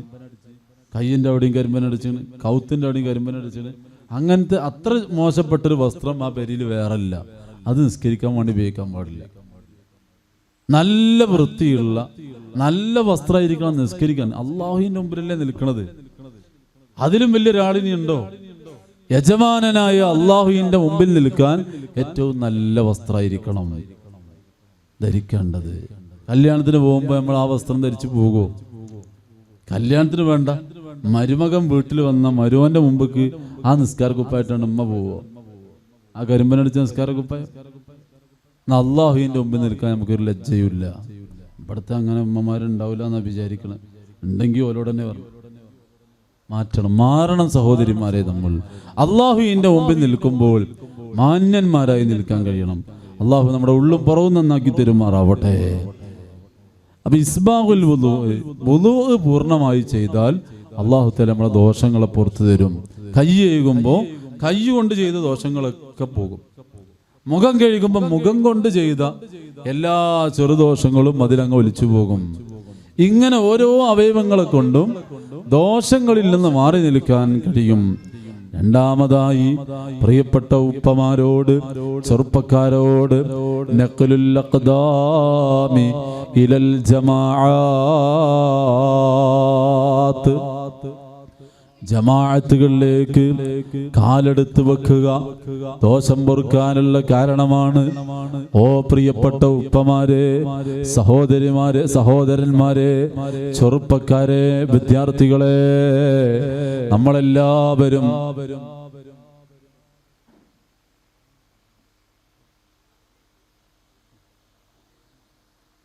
കയ്യിൻ്റെ അവിടെയും കരിമ്പനടിച്ച്, കൗത്തിൻ്റെ അവിടെയും കരിമ്പനടിച്ച്, അങ്ങനത്തെ അത്ര മോശപ്പെട്ടൊരു വസ്ത്രം ആ പെരിയിൽ വേറല്ല. അത് നിസ്കരിക്കാൻ വേണ്ടി ഉപയോഗിക്കാൻ പാടില്ല. നല്ല വൃത്തിയുള്ള നല്ല വസ്ത്രമായിരിക്കണം നിസ്കരിക്കാൻ. അള്ളാഹുവിൻ്റെ മുമ്പിലല്ലേ നിൽക്കണത്. അതിലും വലിയൊരാളിനി ഉണ്ടോ? യജമാനനായ അള്ളാഹുവിൻ്റെ മുമ്പിൽ നിൽക്കാൻ ഏറ്റവും നല്ല വസ്ത്രമായിരിക്കണം ധരിക്കേണ്ടത്. കല്യാണത്തിന് പോകുമ്പോൾ നമ്മൾ ആ വസ്ത്രം ധരിച്ചു പോകുമോ? കല്യാണത്തിന് വേണ്ട, മരുമകൻ വീട്ടിൽ വന്ന മരുവന്റെ മുമ്പേക്ക് ആ നിസ്കാരക്കുപ്പായിട്ടാണ് ഉമ്മ പോവോ? ആ കരിമ്പനടിച്ച നിസ്കാരക്കുപ്പായ? അള്ളാഹുവിൻ്റെ മുമ്പിൽ നിൽക്കാൻ നമുക്കൊരു ലജ്ജയുമില്ല. ഇവിടുത്തെ അങ്ങനെ ഉമ്മമാരുണ്ടാവില്ല എന്നാ വിചാരിക്കണം. ഉണ്ടെങ്കിൽ ഓരോട് തന്നെ പറഞ്ഞു മാറണം സഹോദരിമാരെ. നമ്മൾ അള്ളാഹുവിൻ്റെ മുമ്പിൽ നിൽക്കുമ്പോൾ മാന്യന്മാരായി നിൽക്കാൻ കഴിയണം. അള്ളാഹു നമ്മുടെ ഉള്ളും പുറവും നന്നാക്കി തരുമാറാവട്ടെ. അപ്പൊ ഇസ്ബാഹുൽ വുളൂ പൂർണ്ണമായി ചെയ്താൽ അള്ളാഹു തആല നമ്മുടെ ദോഷങ്ങളെ പുറത്തു തരും. കൈ കഴുകുമ്പോൾ കൈ കൊണ്ട് ചെയ്ത ദോഷങ്ങളൊക്കെ പോകും. മുഖം കഴുകുമ്പോൾ മുഖം കൊണ്ട് ചെയ്ത എല്ലാ ചെറുദോഷങ്ങളും അതിലങ്ങ് ഒലിച്ചു പോകും. ഇങ്ങനെ ഓരോ അവയവങ്ങളെ കൊണ്ടും ദോഷങ്ങളിൽ നിന്ന് മാറി നിൽക്കാൻ കഴിയും. രണ്ടാമതായി പ്രിയപ്പെട്ട ഉപ്പമാരോട്, ചെറുപ്പക്കാരോട്, നഖ്ലുൽ അഖ്ദാമി ഇലൽ ജമാഅത്ത്, ജമാഅത്തുകളിലേക്ക് കാലെടുത്ത് വെക്കുക ദോഷം പൊറുക്കാനുള്ള കാരണമാണ്. ഓ പ്രിയപ്പെട്ട ഉപ്പമാരെ, സഹോദരിമാരെ, സഹോദരന്മാരെ, ചെറുപ്പക്കാരെ, വിദ്യാർത്ഥികളെ, നമ്മളെല്ലാവരും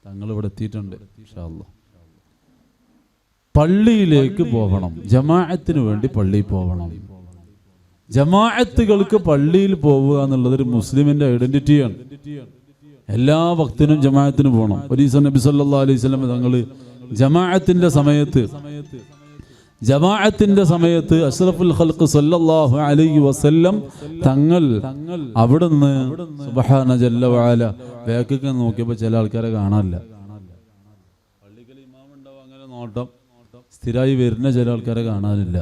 തങ്ങളിവിടെ എത്തിയിട്ടുണ്ട്. ഇൻഷാ അല്ലാഹ് പള്ളിയിലേക്ക് പോകണം. ജമാഅത്തിന് വേണ്ടി പള്ളിയിൽ പോകണം. ജമാഅത്തുകൾക്ക് പള്ളിയിൽ പോവുക എന്നുള്ളത് ഒരു മുസ്ലിമിന്റെ ഐഡന്റിറ്റിയാണ്. എല്ലാ വക്തിനും ജമാഅത്തിന് പോകണം. ഒരു ദിവസം നബി സല്ലല്ലാഹു അലൈഹി വസല്ലം തങ്ങൾ ജമാഅത്തിന്റെ സമയത്ത് അഷ്റഫുൽ ഖൽഖ് സല്ലല്ലാഹു അലൈഹി വസല്ലം തങ്ങൾ അവിടുന്ന് സുബ്ഹാന ജല്ല വഅല വേക്കൊക്കെ നോക്കിയപ്പോൾ ചില ആൾക്കാരെ കാണാനില്ല. പള്ളിക്കൽ ഇമാമുണ്ടാവും, അങ്ങനെ നോട്ടം സ്ഥിരമായി വരുന്ന ചില ആൾക്കാരെ കാണാനില്ല.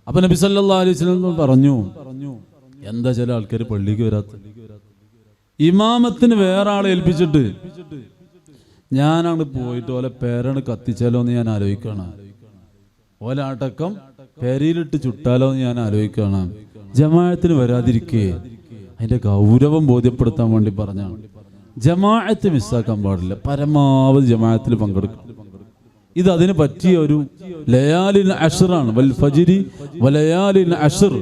അപ്പൊ നബി സല്ലല്ലാഹു അലൈഹി വസല്ലം പറഞ്ഞു, എന്താ ചില ആൾക്കാർ പള്ളിക്ക് വരാത്ത? ഇമാമത്തിന് വേറെ ആളെ ഏൽപ്പിച്ചിട്ട് ഞാനാണ് പോയിട്ട് ഓലെ പേരാണ് കത്തിച്ചാലോ എന്ന് ഞാൻ ആലോചിക്കണം. ഓല അടക്കം പേരയിലിട്ട് ചുട്ടാലോ എന്ന് ഞാൻ ആലോചിക്കണം. ജമാഅത്തിന് വരാതിരിക്കേ അതിന്റെ ഗൗരവം ബോധ്യപ്പെടുത്താൻ വേണ്ടി പറഞ്ഞാണ്. ജമാഅത്ത് മിസ്സാക്കാൻ പാടില്ല. പരമാവധി ജമാഅത്തിൽ പങ്കെടുക്കണം. ഇത് അതിന് പറ്റിയ ഒരു ലയാലിൻ അശ്റാണ്. വൽ ഫജ്രി വലയാലിൻ അശ്ർ,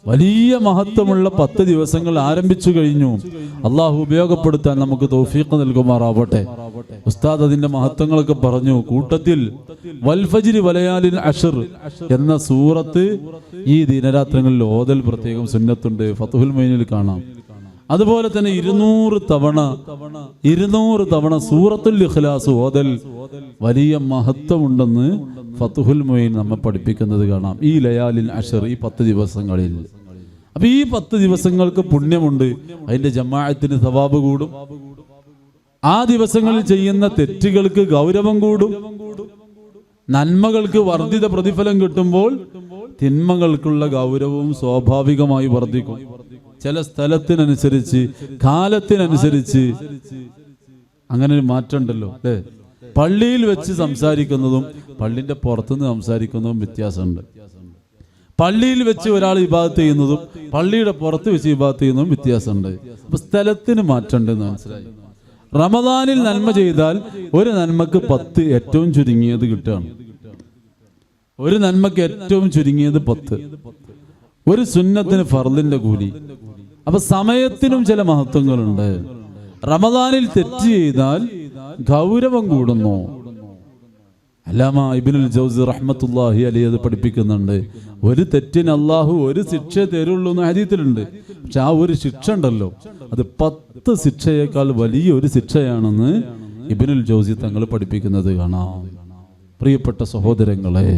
വലിയ മഹത്വമുള്ള 10 ദിവസങ്ങൾ ആരംഭിച്ചു കഴിഞ്ഞു. അള്ളാഹു ഉപയോഗപ്പെടുത്താൻ നമുക്ക് തൗഫീഖ് നൽകുമാറാവട്ടെ. ഉസ്താദ് അതിന്റെ മഹത്വങ്ങളൊക്കെ പറഞ്ഞു. കൂട്ടത്തിൽ വൽ ഫജ്രി വലയാലിൻ അശ്ർ എന്ന സൂറത്ത് ഈ ദിനരാത്രങ്ങളിൽ ഓതൽ പ്രത്യേകം സുന്നത്തുണ്ട്. ഫത്ഹുൽ മുഈനിൽ കാണാം. അതുപോലെ തന്നെ 200 തവണ സൂറത്തുൽ ഇഖ്ലാസ് ഓതൽ വലിയ മഹത്വമുണ്ടെന്ന് ഫത്ഹുൽ മുഈൻ നമ്മെ പഠിപ്പിക്കുന്നത് കാണാം. ഈ ലയാലിൽ അശ്ർ, ഈ 10 ദിവസങ്ങളിൽ. അപ്പൊ ഈ 10 ദിവസങ്ങൾക്ക് പുണ്യമുണ്ട്. അതിന്റെ ജമാഅത്തിന് സവാബ് കൂടും. ആ ദിവസങ്ങളിൽ ചെയ്യുന്ന തെറ്റുകൾക്ക് ഗൗരവം കൂടും. നന്മകൾക്ക് വർദ്ധിത പ്രതിഫലം കിട്ടുമ്പോൾ തിന്മകൾക്കുള്ള ഗൗരവവും സ്വാഭാവികമായി വർദ്ധിക്കും. ചില സ്ഥലത്തിനനുസരിച്ച്, കാലത്തിനനുസരിച്ച് അങ്ങനെ ഒരു മാറ്റം ഉണ്ടല്ലോ അല്ലേ? പള്ളിയിൽ വെച്ച് സംസാരിക്കുന്നതും പള്ളിന്റെ പുറത്തുനിന്ന് സംസാരിക്കുന്നതും വ്യത്യാസമുണ്ട്. പള്ളിയിൽ വെച്ച് ഒരാൾ ഇബാദത്ത് ചെയ്യുന്നതും പള്ളിയുടെ പുറത്ത് വെച്ച് ഇബാദത്ത് ചെയ്യുന്നതും വ്യത്യാസമുണ്ട്. അപ്പൊ സ്ഥലത്തിന് മാറ്റമുണ്ടെന്ന് മനസ്സിലായി. റമദാനിൽ നന്മ ചെയ്താൽ ഒരു നന്മക്ക് 10 ഏറ്റവും ചുരുങ്ങിയത് കിട്ടുകയാണ്. ഒരു നന്മക്ക് ഏറ്റവും ചുരുങ്ങിയത് 10. ഒരു സുന്നത്തിന് ഫർദിന്റെ കൂലി. അപ്പൊ സമയത്തിനും ചില മഹത്വങ്ങളുണ്ട്. റമദാനിൽ തെറ്റ് ചെയ്താൽ ഗൗരവം കൂടുന്നു. അല്ലാമ ഇബ്നുൽ ജൗസി റഹ്മത്തുള്ളാഹി അലൈഹി അത് പഠിപ്പിക്കുന്നുണ്ട്. ഒരു തെറ്റിന് അള്ളാഹു ഒരു ശിക്ഷ തരുള്ളൂ എന്ന് ഹദീസിലുണ്ട്. പക്ഷെ ആ ഒരു ശിക്ഷ ഉണ്ടല്ലോ, അത് 10 ശിക്ഷയേക്കാൾ വലിയൊരു ശിക്ഷയാണെന്ന് ഇബ്നുൽ ജൗസി തങ്ങൾ പഠിപ്പിക്കുന്നത് കാണാം. പ്രിയപ്പെട്ട സഹോദരങ്ങളെ,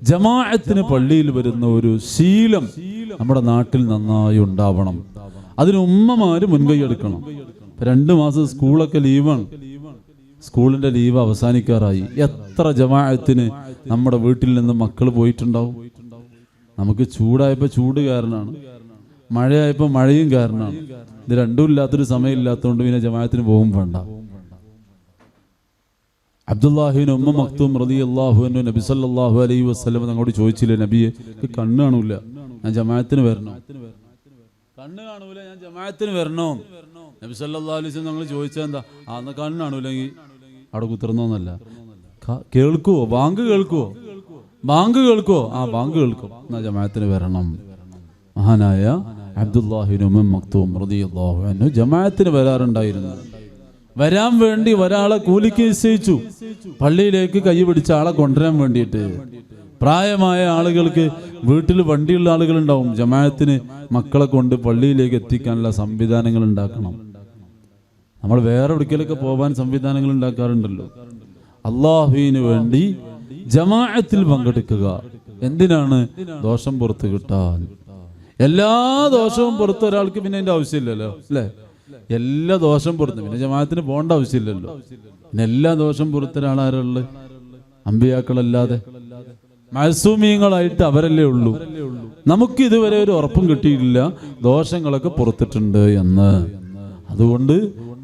ജമാഅത്തിന് പള്ളിയിൽ വരുന്ന ഒരു ശീലം നമ്മുടെ നാട്ടിൽ നന്നായി ഉണ്ടാവണം. അതിന് ഉമ്മമാര് മുൻകൈ എടുക്കണം. 2 മാസം സ്കൂളൊക്കെ ലീവാണ്, സ്കൂളിന്റെ ലീവ് അവസാനിക്കാറായി. എത്ര ജമാഅത്തിന് നമ്മുടെ വീട്ടിൽ നിന്ന് മക്കൾ പോയിട്ടുണ്ടാവും? നമുക്ക് ചൂടായപ്പോൾ ചൂട് കാരണമാണ്, മഴയായപ്പോൾ മഴയും കാരണമാണ്. ഇത് രണ്ടും ഇല്ലാത്തൊരു സമയം ഇല്ലാത്തതുകൊണ്ട് പിന്നെ ജമാഅത്തിന് പോകും വേണ്ട. അബ്ദുല്ലാഹിബ്നു ഉമ്മ മക്തൂം റളിയല്ലാഹു അൻഹു നബി സല്ലല്ലാഹു അലൈഹി വസല്ലം തങ്ങളോട് ചോദിച്ചില്ലേ, നബിയെ കണ്ണ് കാണൂല, ഞാൻ ജമാഅത്തിന് വരണോ? കണ്ണ് കാണൂല, ഞാൻ ജമാഅത്തിന് വരണോ? നബി സല്ലല്ലാഹു അലൈഹി വസല്ലം തങ്ങൾ ചോദിച്ചാൽ എന്താ? എന്നാ കണ്ണ് കാണൂലെങ്കിൽ അവിടെ കുത്തിർന്നോന്നല്ല, കേൾക്കുവോ? ബാങ്ക് കേൾക്കുവോ? ബാങ്ക് കേൾക്കുവോ? ബാങ്ക് കേൾക്കും, എന്നാ ജമാഅത്തിന് വരണം. മഹാനായ അബ്ദുല്ലാഹിബ്നു ഉമ്മ മക്തൂം റളിയല്ലാഹു അൻഹു ജമാഅത്തിന് വരാറുണ്ടായിരുന്നു. വരാൻ വേണ്ടി ഒരാളെ കൂലിക്ക് നിശ്ചയിച്ചു, പള്ളിയിലേക്ക് കൈ പിടിച്ച ആളെ കൊണ്ടുവരാൻ വേണ്ടിയിട്ട്. പ്രായമായ ആളുകൾക്ക് വീട്ടിൽ വണ്ടിയുള്ള ആളുകളുണ്ടാവും, ജമാഅത്തിന് മക്കളെ കൊണ്ട് പള്ളിയിലേക്ക് എത്തിക്കാനുള്ള സംവിധാനങ്ങൾ ഉണ്ടാക്കണം. നമ്മൾ വേറെ എവിടേക്കൊക്കെ പോകാൻ സംവിധാനങ്ങൾ ഉണ്ടാക്കാറുണ്ടല്ലോ. അള്ളാഹുവിന് വേണ്ടി ജമാഅത്തിൽ പങ്കെടുക്കുക. എന്തിനാണ്? ദോഷം പുറത്ത് കിട്ടാൻ. എല്ലാ ദോഷവും പുറത്ത് ഒരാൾക്ക് പിന്നെ അതിന്റെ ആവശ്യമില്ലല്ലോ, അല്ലേ? എല്ലാ ദോഷം പുറത്ത് പിന്നെ ജമാഅത്തിന് പോകേണ്ട ആവശ്യമില്ലല്ലോ. പിന്നെ എല്ലാ ദോഷം പുറത്ത് ഒരാളാരുള്ളത്? അമ്പിയാക്കളല്ലാതെ മഅ്സൂമീങ്ങളായിട്ട് അവരല്ലേ ഉള്ളൂ. നമുക്ക് ഇതുവരെ ഒരു ഉറപ്പും കിട്ടിയിട്ടില്ല ദോഷങ്ങളൊക്കെ പുറത്തിട്ടുണ്ട് എന്ന്. അതുകൊണ്ട്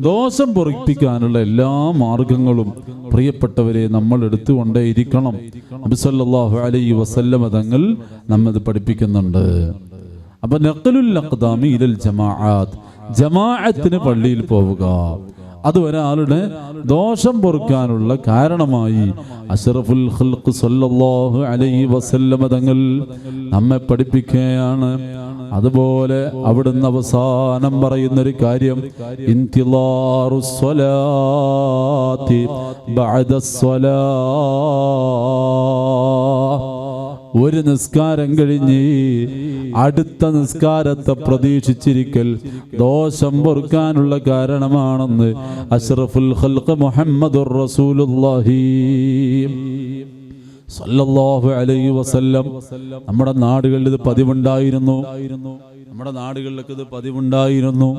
ദോഷം പൊറിപ്പിക്കാനുള്ള എല്ലാ മാർഗങ്ങളും പ്രിയപ്പെട്ടവരെ നമ്മൾ എടുത്തുകൊണ്ടേയിരിക്കണം. നബി സല്ലല്ലാഹു അലൈഹി വസല്ലം തങ്ങൾ നമ്മത് പഠിപ്പിക്കുന്നുണ്ട്. അപ്പൊ നഖ്ലുൽ അഖ്ദാമി ഇലൽ ജമാഅത്ത്, ജമാഅത്തിന് പള്ളിയിൽ പോവുക, അത് ഒരാളുടെ ദോഷം പൊറുക്കാനുള്ള കാരണമായി അഷ്റഫുൽ ഖൽഖ് സല്ലല്ലാഹു അലൈഹി വസല്ലം തങ്ങൾ നമ്മെ പഠിപ്പിക്കുകയാണ്. അതുപോലെ അവിടുന്ന് അവസാനം പറയുന്നൊരു കാര്യം, ഇന്തിളാറുസ് സ്വലാത്തി ബഅദസ്സലാ, ഒരു നിസ്കാരം കഴിഞ്ഞ് അടുത്ത നിസ്കാരത്തെ പ്രതീക്ഷിച്ചിരിക്കൽ ദോഷം പൊറുക്കാനുള്ള കാരണമാണെന്ന് അഷ്റഫുൽ ഖൽഖ് മുഹമ്മദുർ റസൂലുള്ളാഹി സല്ലല്ലാഹു അലൈഹി വസല്ലം. നമ്മുടെ നാടുകളിൽ ഇത് പതിവുണ്ടായിരുന്നു, നമ്മുടെ നാടുകളിലൊക്കെ ഇത് പതിവുണ്ടായിരുന്നു,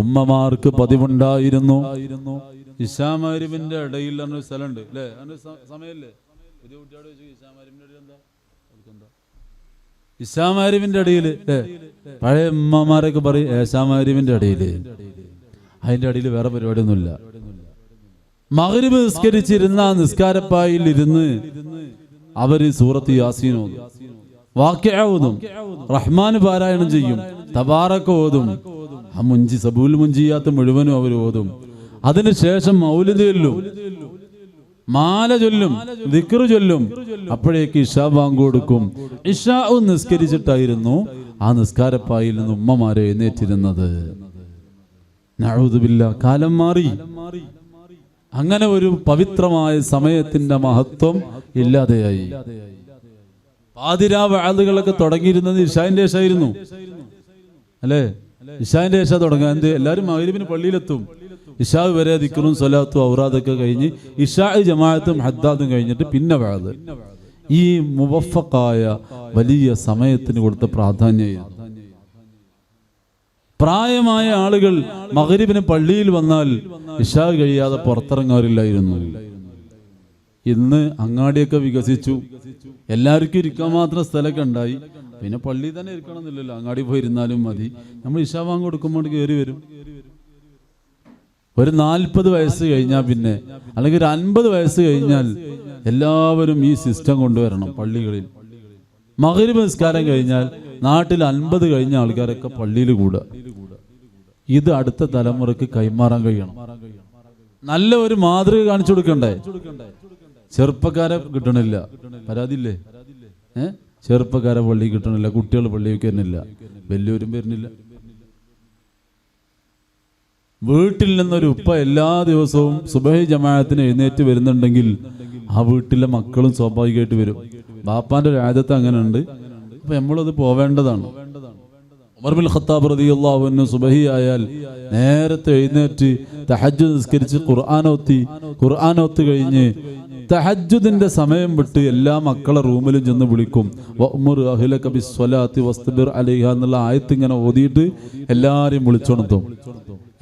ഉമ്മമാർക്ക് പതിവുണ്ടായിരുന്നു. ഇശാ മഗ്‌രിബിന്റെ ഇടയിൽ ഒരു സ്ഥലമുണ്ട് അല്ലേ? സമയല്ലേ? പുതിയ കുട്ടിയോട് ഇശാ മഗ്‌രിബിന്റെ ഇടയിൽ പഴയ ഉമ്മമാരൊക്കെ പറയും ഇശാ മഗ്‌രിബിന്റെ ഇടയിൽ. അതിന്റെ ഇടയിൽ വേറെ പരിപാടിയൊന്നുമില്ല. മഗ്‌രിബ് നിസ്കരിച്ചിരുന്ന നിസ്കാരപ്പായിൽ ഇരുന്ന് അവര് സൂറത്ത് യാസീൻ ഓതും, വാഖിഅ ഓതും, റഹ്മാൻ പാരായണം ചെയ്യും, തബാറക ഓതും, സബൂൽ മുൻജിയാത്ത് മുഴുവനും അവർ ഓതും. അതിനുശേഷം മൗലിദ് ചൊല്ലും, മാല ചൊല്ലും, ദിക്ർ ചൊല്ലും. അപ്പോഴേക്ക് ഇശാ ബാങ്ക് കൊടുക്കും. ഇശാ നിസ്കരിച്ചിട്ടായിരുന്നു ആ നിസ്കാരപ്പായിൽ നിന്ന് ഉമ്മമാരെ എഴുന്നേറ്റിരുന്നത്. നഊദു ബില്ലാഹ്, കാലം മാറി. അങ്ങനെ ഒരു പവിത്രമായ സമയത്തിന്റെ മഹത്വം ഇല്ലാതെയായി. പാതിരാ വഅദുകളൊക്കെ തുടങ്ങിയിരുന്നത് ഇശാന്റെ ശേഷമായിരുന്നു അല്ലേ? ഇശാന്റെ ശേഷം തുടങ്ങാൻ എന്ത്? എല്ലാവരും മഗ്‌രിബിന് പള്ളിയിലെത്തും. ഇശാ വരെ ദിക്റും സ്വലാത്തും ഔറാദൊക്കെ കഴിഞ്ഞ് ഇശാ ജമാഅത്തും ഹദ്ദാദും കഴിഞ്ഞിട്ട് പിന്നെ വഅദ്. ഈ മുവഫഖായ വലിയ സമയത്തിന് കൊടുത്ത പ്രാധാന്യമായിരുന്നു. പ്രായമായ ആളുകൾ മഗ്‌രിബിന് പള്ളിയിൽ വന്നാൽ ഇശാ കഴിയാതെ പുറത്തിറങ്ങാറില്ലായിരുന്നു. ഇന്ന് അങ്ങാടിയൊക്കെ വികസിച്ചു, എല്ലാവർക്കും ഇരിക്കാൻ മാത്രം സ്ഥലമൊക്കെ ഉണ്ടായി. പിന്നെ പള്ളി തന്നെ ഇരിക്കണം എന്നില്ലല്ലോ, അങ്ങാടി പോയി ഇരുന്നാലും മതി. നമ്മൾ ഇശാ ബാങ്ക് കൊടുക്കുമ്പോൾ കയറി വരും. ഒരു 40 വയസ്സ് കഴിഞ്ഞാൽ പിന്നെ, അല്ലെങ്കിൽ ഒരു 50 വയസ്സ് കഴിഞ്ഞാൽ എല്ലാവരും ഈ സിസ്റ്റം കൊണ്ടുവരണം പള്ളികളിൽ. മഗ്‌രിബ് നിസ്കാരം കഴിഞ്ഞാൽ നാട്ടിൽ 50 കഴിഞ്ഞ ആൾക്കാരൊക്കെ പള്ളിയിൽ കൂടുക. ഇത് അടുത്ത തലമുറക്ക് കൈമാറാൻ കഴിയണം. നല്ല ഒരു മാതൃക കാണിച്ചു കൊടുക്കണ്ടേ? ചെറുപ്പക്കാരെ കിട്ടണില്ല, പരാതിയില്ലേ? ചെറുപ്പക്കാരെ പള്ളി കിട്ടണില്ല, കുട്ടികൾ പള്ളിയൊക്കെ വരുന്നില്ല, വലിയവരും വരുന്നില്ല. വീട്ടിൽ നിന്നൊരു ഉപ്പ എല്ലാ ദിവസവും സുബഹി ജമാഅത്തിന് എഴുന്നേറ്റ് വരുന്നുണ്ടെങ്കിൽ ആ വീട്ടിലെ മക്കളും സ്വാഭാവികമായിട്ട് വരും. ബാപ്പാന്റെ ഒരു ആദത്ത് അങ്ങനെ ഉണ്ട്. അപ്പൊ നമ്മളത് പോവേണ്ടതാണ്. ഉമർ ബിൻ ഖത്താബ് റളിയല്ലാഹു അൻഹു സുബഹി ആയാൽ നേരത്തെ എഴുന്നേറ്റ് തഹജ്ജുദ് നിസ്കരിച്ച് ഖുർആനോത്ത് കഴിഞ്ഞ് തഹജ്ജുദിന്റെ സമയം വിട്ട് എല്ലാ മക്കളെ റൂമിലും ചെന്ന് വിളിക്കും. വഅ്മുർ അഹ്ലക ബിസ്സലാത്തി വസ്തബിർ അലൈഹാ എന്നുള്ള ആയത്ത് ഇങ്ങനെ ഓതിയിട്ട് എല്ലാവരെയും വിളിച്ചുണർത്തും.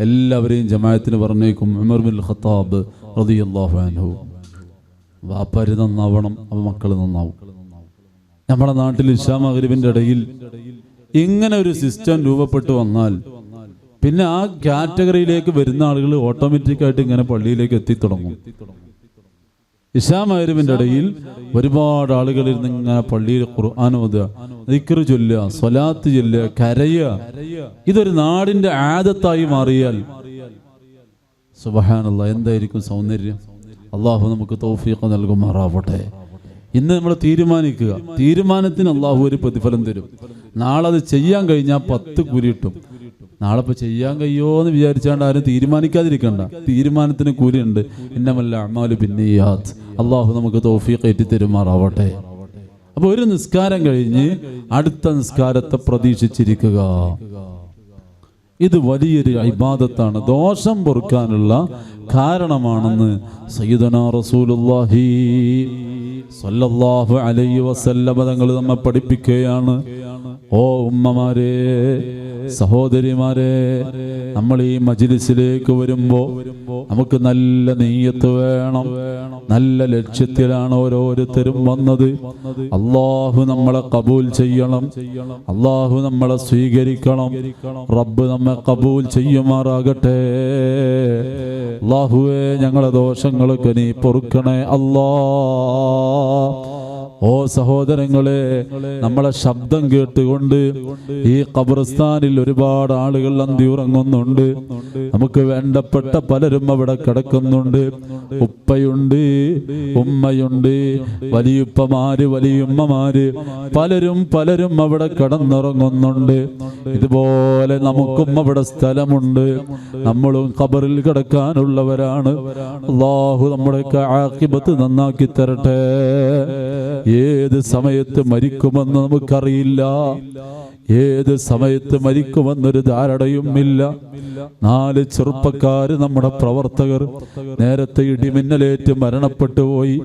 എല്ലാവരെയും ജമാഅത്തിന് പറഞ്ഞേക്കും. ഉമർ ബിൻ ഖത്താബ് റളിയല്ലാഹു അൻഹു. വാപ്പാര് നന്നാവണം, അവ മക്കൾ നന്നാവും. നമ്മുടെ നാട്ടിൽ ഇശാ മഗ്രിബിന്റെ ഇടയിൽ ഇങ്ങനെ ഒരു സിസ്റ്റം രൂപപ്പെട്ടു വന്നാൽ പിന്നെ ആ കാറ്റഗറിയിലേക്ക് വരുന്ന ആളുകൾ ഓട്ടോമാറ്റിക്കായിട്ട് ഇങ്ങനെ പള്ളിയിലേക്ക് എത്തിത്തുടങ്ങും. ഇശാ മഗ്രിബിന്റെ ഇടയിൽ ഒരുപാട് ആളുകൾ ഇരുന്ന് ഇങ്ങനെ പള്ളിയിൽ ഖുർആൻ ഓതുക, ദിക്ർ ചൊല്ലുക, സ്വലാത്ത് ചൊല്ലുക, കരയുക. ഇതൊരു നാടിന്റെ ആദത്തായി മാറിയാൽ സുബ്ഹാനല്ലാഹ് എന്തായിരിക്കും സൗന്ദര്യം. അള്ളാഹു നമുക്ക് തൗഫീഖ് നൽകുമാറാവട്ടെ. ഇന്ന് നമ്മൾ തീരുമാനിക്കുക, തീരുമാനത്തിന് അള്ളാഹു ഒരു പ്രതിഫലം തരും. നാളെ അത് ചെയ്യാൻ കഴിഞ്ഞാൽ 10 കൂലി കിട്ടും. നാളെ ഇപ്പോൾ ചെയ്യാൻ കഴിയുമോ എന്ന് വിചാരിച്ചാണ്ട് ആരും തീരുമാനിക്കാതിരിക്കണ്ട. തീരുമാനത്തിന് കൂലിയുണ്ട്. ഇന്നമൽ അഅ്മാലു ബിന്നിയാത്ത്. അള്ളാഹു നമുക്ക് തൗഫീഖ് ഏറ്റി തരുമാറാവട്ടെ. അപ്പോൾ ഒരു നിസ്കാരം കഴിഞ്ഞ് അടുത്ത നിസ്കാരത്തെ പ്രതീക്ഷിച്ചിരിക്കുക. ഇത് വലിയൊരു ഇബാദത്താണ്, ദോഷം പൊറുക്കാനുള്ള കാരണമാണെന്ന് സയ്യിദുനാ റസൂലുള്ളാഹി സ്വല്ലല്ലാഹു അലൈഹി വസല്ലം തങ്ങൾ നമ്മെ പഠിപ്പിക്കുകയാണ്. ഓ ഉമ്മമാരെ, സഹോദരിമാരെ, നമ്മൾ ഈ മജ്ലിസിലേക്ക് വരുമ്പോൾ നമുക്ക് നല്ല നിയ്യത്ത് വേണം. നല്ല ലക്ഷ്യത്തിലാണ് ഓരോരുത്തരും വന്നത്. അള്ളാഹു നമ്മളെ കബൂൽ ചെയ്യണം, അള്ളാഹു നമ്മളെ സ്വീകരിക്കണം. റബ്ബ് നമ്മെ കബൂൽ ചെയ്യുമാറാകട്ടെ. അള്ളാഹുവേ, ഞങ്ങളെ ദോഷങ്ങളൊക്കെ നീ പൊറുക്കണേ അല്ലാ. ഓ സഹോദരങ്ങളെ, നമ്മളെ ശബ്ദം കേട്ടുകൊണ്ട് ഈ ഖബർസ്ഥാനിൽ ഒരുപാട് ആളുകൾ അന്തി ഉറങ്ങുന്നുണ്ട്. നമുക്ക് വേണ്ടപ്പെട്ട പലരും അവിടെ കിടക്കുന്നുണ്ട്. ഉപ്പയുണ്ട്, ഉമ്മയുണ്ട്, വലിയുപ്പമാര്, വലിയുമ്മമാര്, പലരും അവിടെ കിടന്നുറങ്ങുന്നുണ്ട്. ഇതുപോലെ നമുക്കും അവിടെ സ്ഥലമുണ്ട്. നമ്മളും ഖബറിൽ കിടക്കാനുള്ളവരാണ്. അല്ലാഹു നമ്മുടെയൊക്കെ ആഖിബത്ത് നന്നാക്കി തരട്ടെ. ഏത് സമയത്ത് മരിക്കുമെന്ന് നമുക്കറിയില്ല. ഏത് സമയത്ത് മരിക്കുമെന്നൊരു ധാരണയുമില്ല. 4 ചെറുപ്പക്കാര്, നമ്മുടെ പ്രവർത്തകർ, നേരത്തെ ഇടിമിന്നലേറ്റ് മരണപ്പെട്ടു പോയി.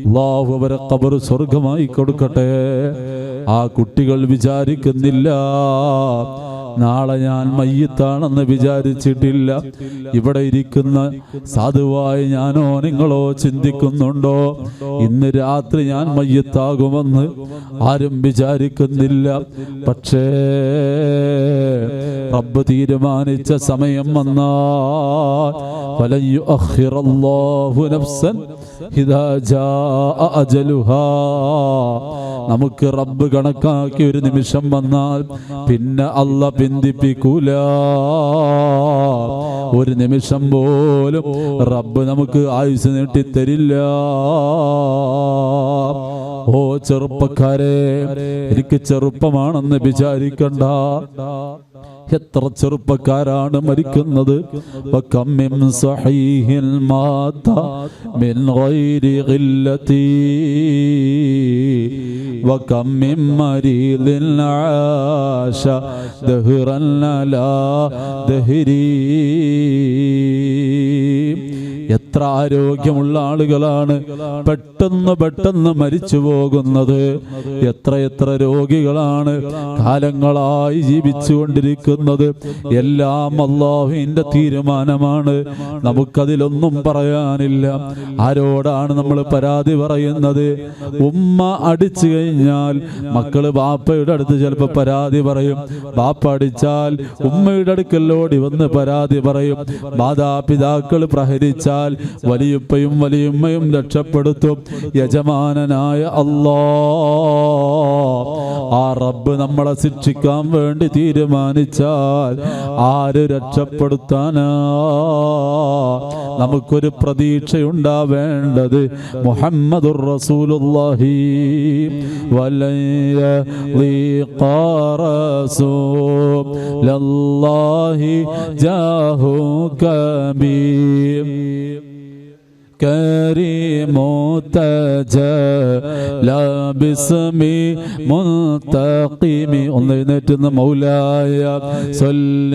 അല്ലാഹു അവരെ ഖബർ സ്വർഗമായി കൊടുക്കട്ടെ. ആ കുട്ടികൾ വിചാരിക്കുന്നില്ല നാളെ ഞാൻ മയ്യിത്താണെന്ന് വിചാരിച്ചിട്ടില്ല. ഇവിടെ ഇരിക്കുന്ന സാധുവായി ഞാനോ നിങ്ങളോ ചിന്തിക്കുന്നുണ്ടോ ഇന്ന് രാത്രി ഞാൻ മയ്യിത്താകുമെന്ന്? ആരും വിചാരിക്കുന്നില്ല. പക്ഷേ റബ്ബ് തീരുമാനിച്ച സമയം വന്നാൽ ഫലൻ യുഅഖിറല്ലാഹു നഫ്സൻ ഇദാ ജാഅ അജലുഹാ. നമുക്ക് റബ്ബ് കണക്കാക്കി ഒരു നിമിഷം വന്നാൽ പിന്നെ അല്ലാഹ് ബന്ധിപ്പിക്കൂല. ഒരു നിമിഷം പോലും റബ്ബ് നമുക്ക് ആയുസ് നീട്ടിത്തരില്ല. ഓ ചെറുപ്പക്കാരെ, എനിക്ക് ചെറുപ്പമാണെന്ന് വിചാരിക്കണ്ട. എത്ര ചെറുപ്പക്കാരാണ് മരിക്കുന്നത്. വകം മിൻ സഹീഹിൽ മാത മിൻ ഗൈരി ഖില്ലതി വകം മിൻ മരീദിൻ ആശ ദഹ്റൻ ലാ ദഹ്രി. എത്ര ആരോഗ്യമുള്ള ആളുകളാണ് പെട്ടെന്ന് മരിച്ചു പോകുന്നത്. എത്ര രോഗികളാണ് കാലങ്ങളായി ജീവിച്ചുകൊണ്ടിരിക്കുന്നത്. എല്ലാം അല്ലാഹുവിന്റെ തീരുമാനമാണ്. നമുക്കതിലൊന്നും പറയാനില്ല. ആരോടാണ് നമ്മൾ പരാതി പറയുന്നത്? ഉമ്മ അടിച്ചു കഴിഞ്ഞാൽ മക്കള് ബാപ്പയുടെ അടുത്ത് ചിലപ്പോൾ പരാതി പറയും. ബാപ്പ അടിച്ചാൽ ഉമ്മയുടെ അടുക്കലോടി വന്ന് പരാതി പറയും. മാതാപിതാക്കൾ പ്രഹരിച്ചാൽ വലിയുപ്പയും വലിയുമ്മയും രക്ഷപ്പെടുത്തും. യജമാനനായ അല്ലാഹ്, ആ റബ്ബ് നമ്മളെ ശിക്ഷിക്കാൻ വേണ്ടി തീരുമാനിച്ചാൽ ആര് രക്ഷപ്പെടുത്താനാ? നമുക്കൊരു പ്രതീക്ഷയുണ്ടാവേണ്ടത് മുഹമ്മദുർ റസൂലുള്ളാഹി വലല്ലാഹി ജാഹു കബീർ. كريم تجلى باسم منتقم ഒന്നെഴുന്നേറ്റുന്ന مولاي صل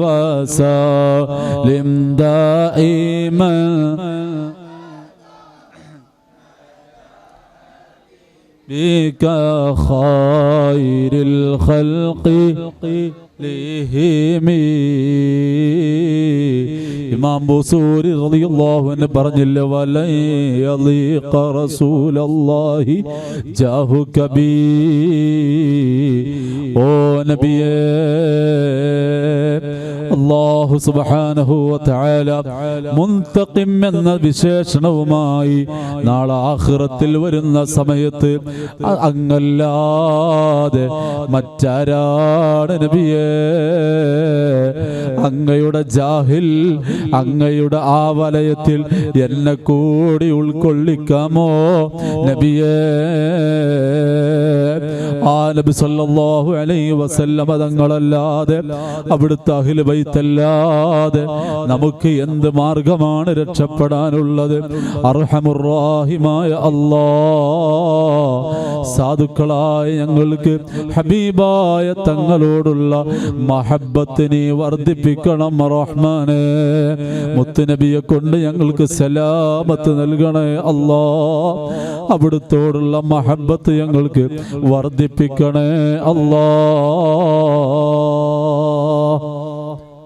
وسلم دائما بك خير الخلق ഇമാം ബുസൂരി റളിയല്ലാഹു അൻഹു പറഞ്ഞില്ല വലൈ യളീഖ റസൂലല്ലാഹി ജാഹു കബീ ഓ നബിയേ അല്ലാഹു സുബ്ഹാനഹു വ തആല മുൻതഖിം എന്ന വിശേഷണവുമായി നാളെ ആഖിറത്തിൽ വരുന്ന സമയത്ത് അങ്ങല്ലാതെ മറ്റാരാണ് നബിയേ അങ്ങയുടെ ജാഹിൽ അങ്ങയുടെ ആ വലയത്തിൽ എന്നെ കൂടി ഉൾക്കൊള്ളിക്കാമോ നബിയേ ആ നബി സല്ലല്ലാഹു അലൈഹി വസല്ലം തങ്ങളല്ലാതെ അവിടുത്തെ അഹ്ലു ബൈത്തല്ലാതെ നമുക്ക് എന്ത് മാർഗമാണ് രക്ഷപ്പെടാനുള്ളത് അർഹമുർ റഹീമായ അല്ലാഹ് സാധുക്കളായ ഞങ്ങൾക്ക് ഹബീബായ തങ്ങളോടുള്ള മഹബ്ബത്തിനെ വർദ്ധിപ്പിക്കണം റഹ്മാനേ മുത്തുനബിയെ കൊണ്ട് ഞങ്ങൾക്ക് സലാമത്ത് നൽകണേ അല്ലാഹ് അവിടുത്തോടുള്ള മഹബ്ബത്ത് ഞങ്ങൾക്ക് വർദ്ധിപ്പിക്കണേ അല്ലാഹ്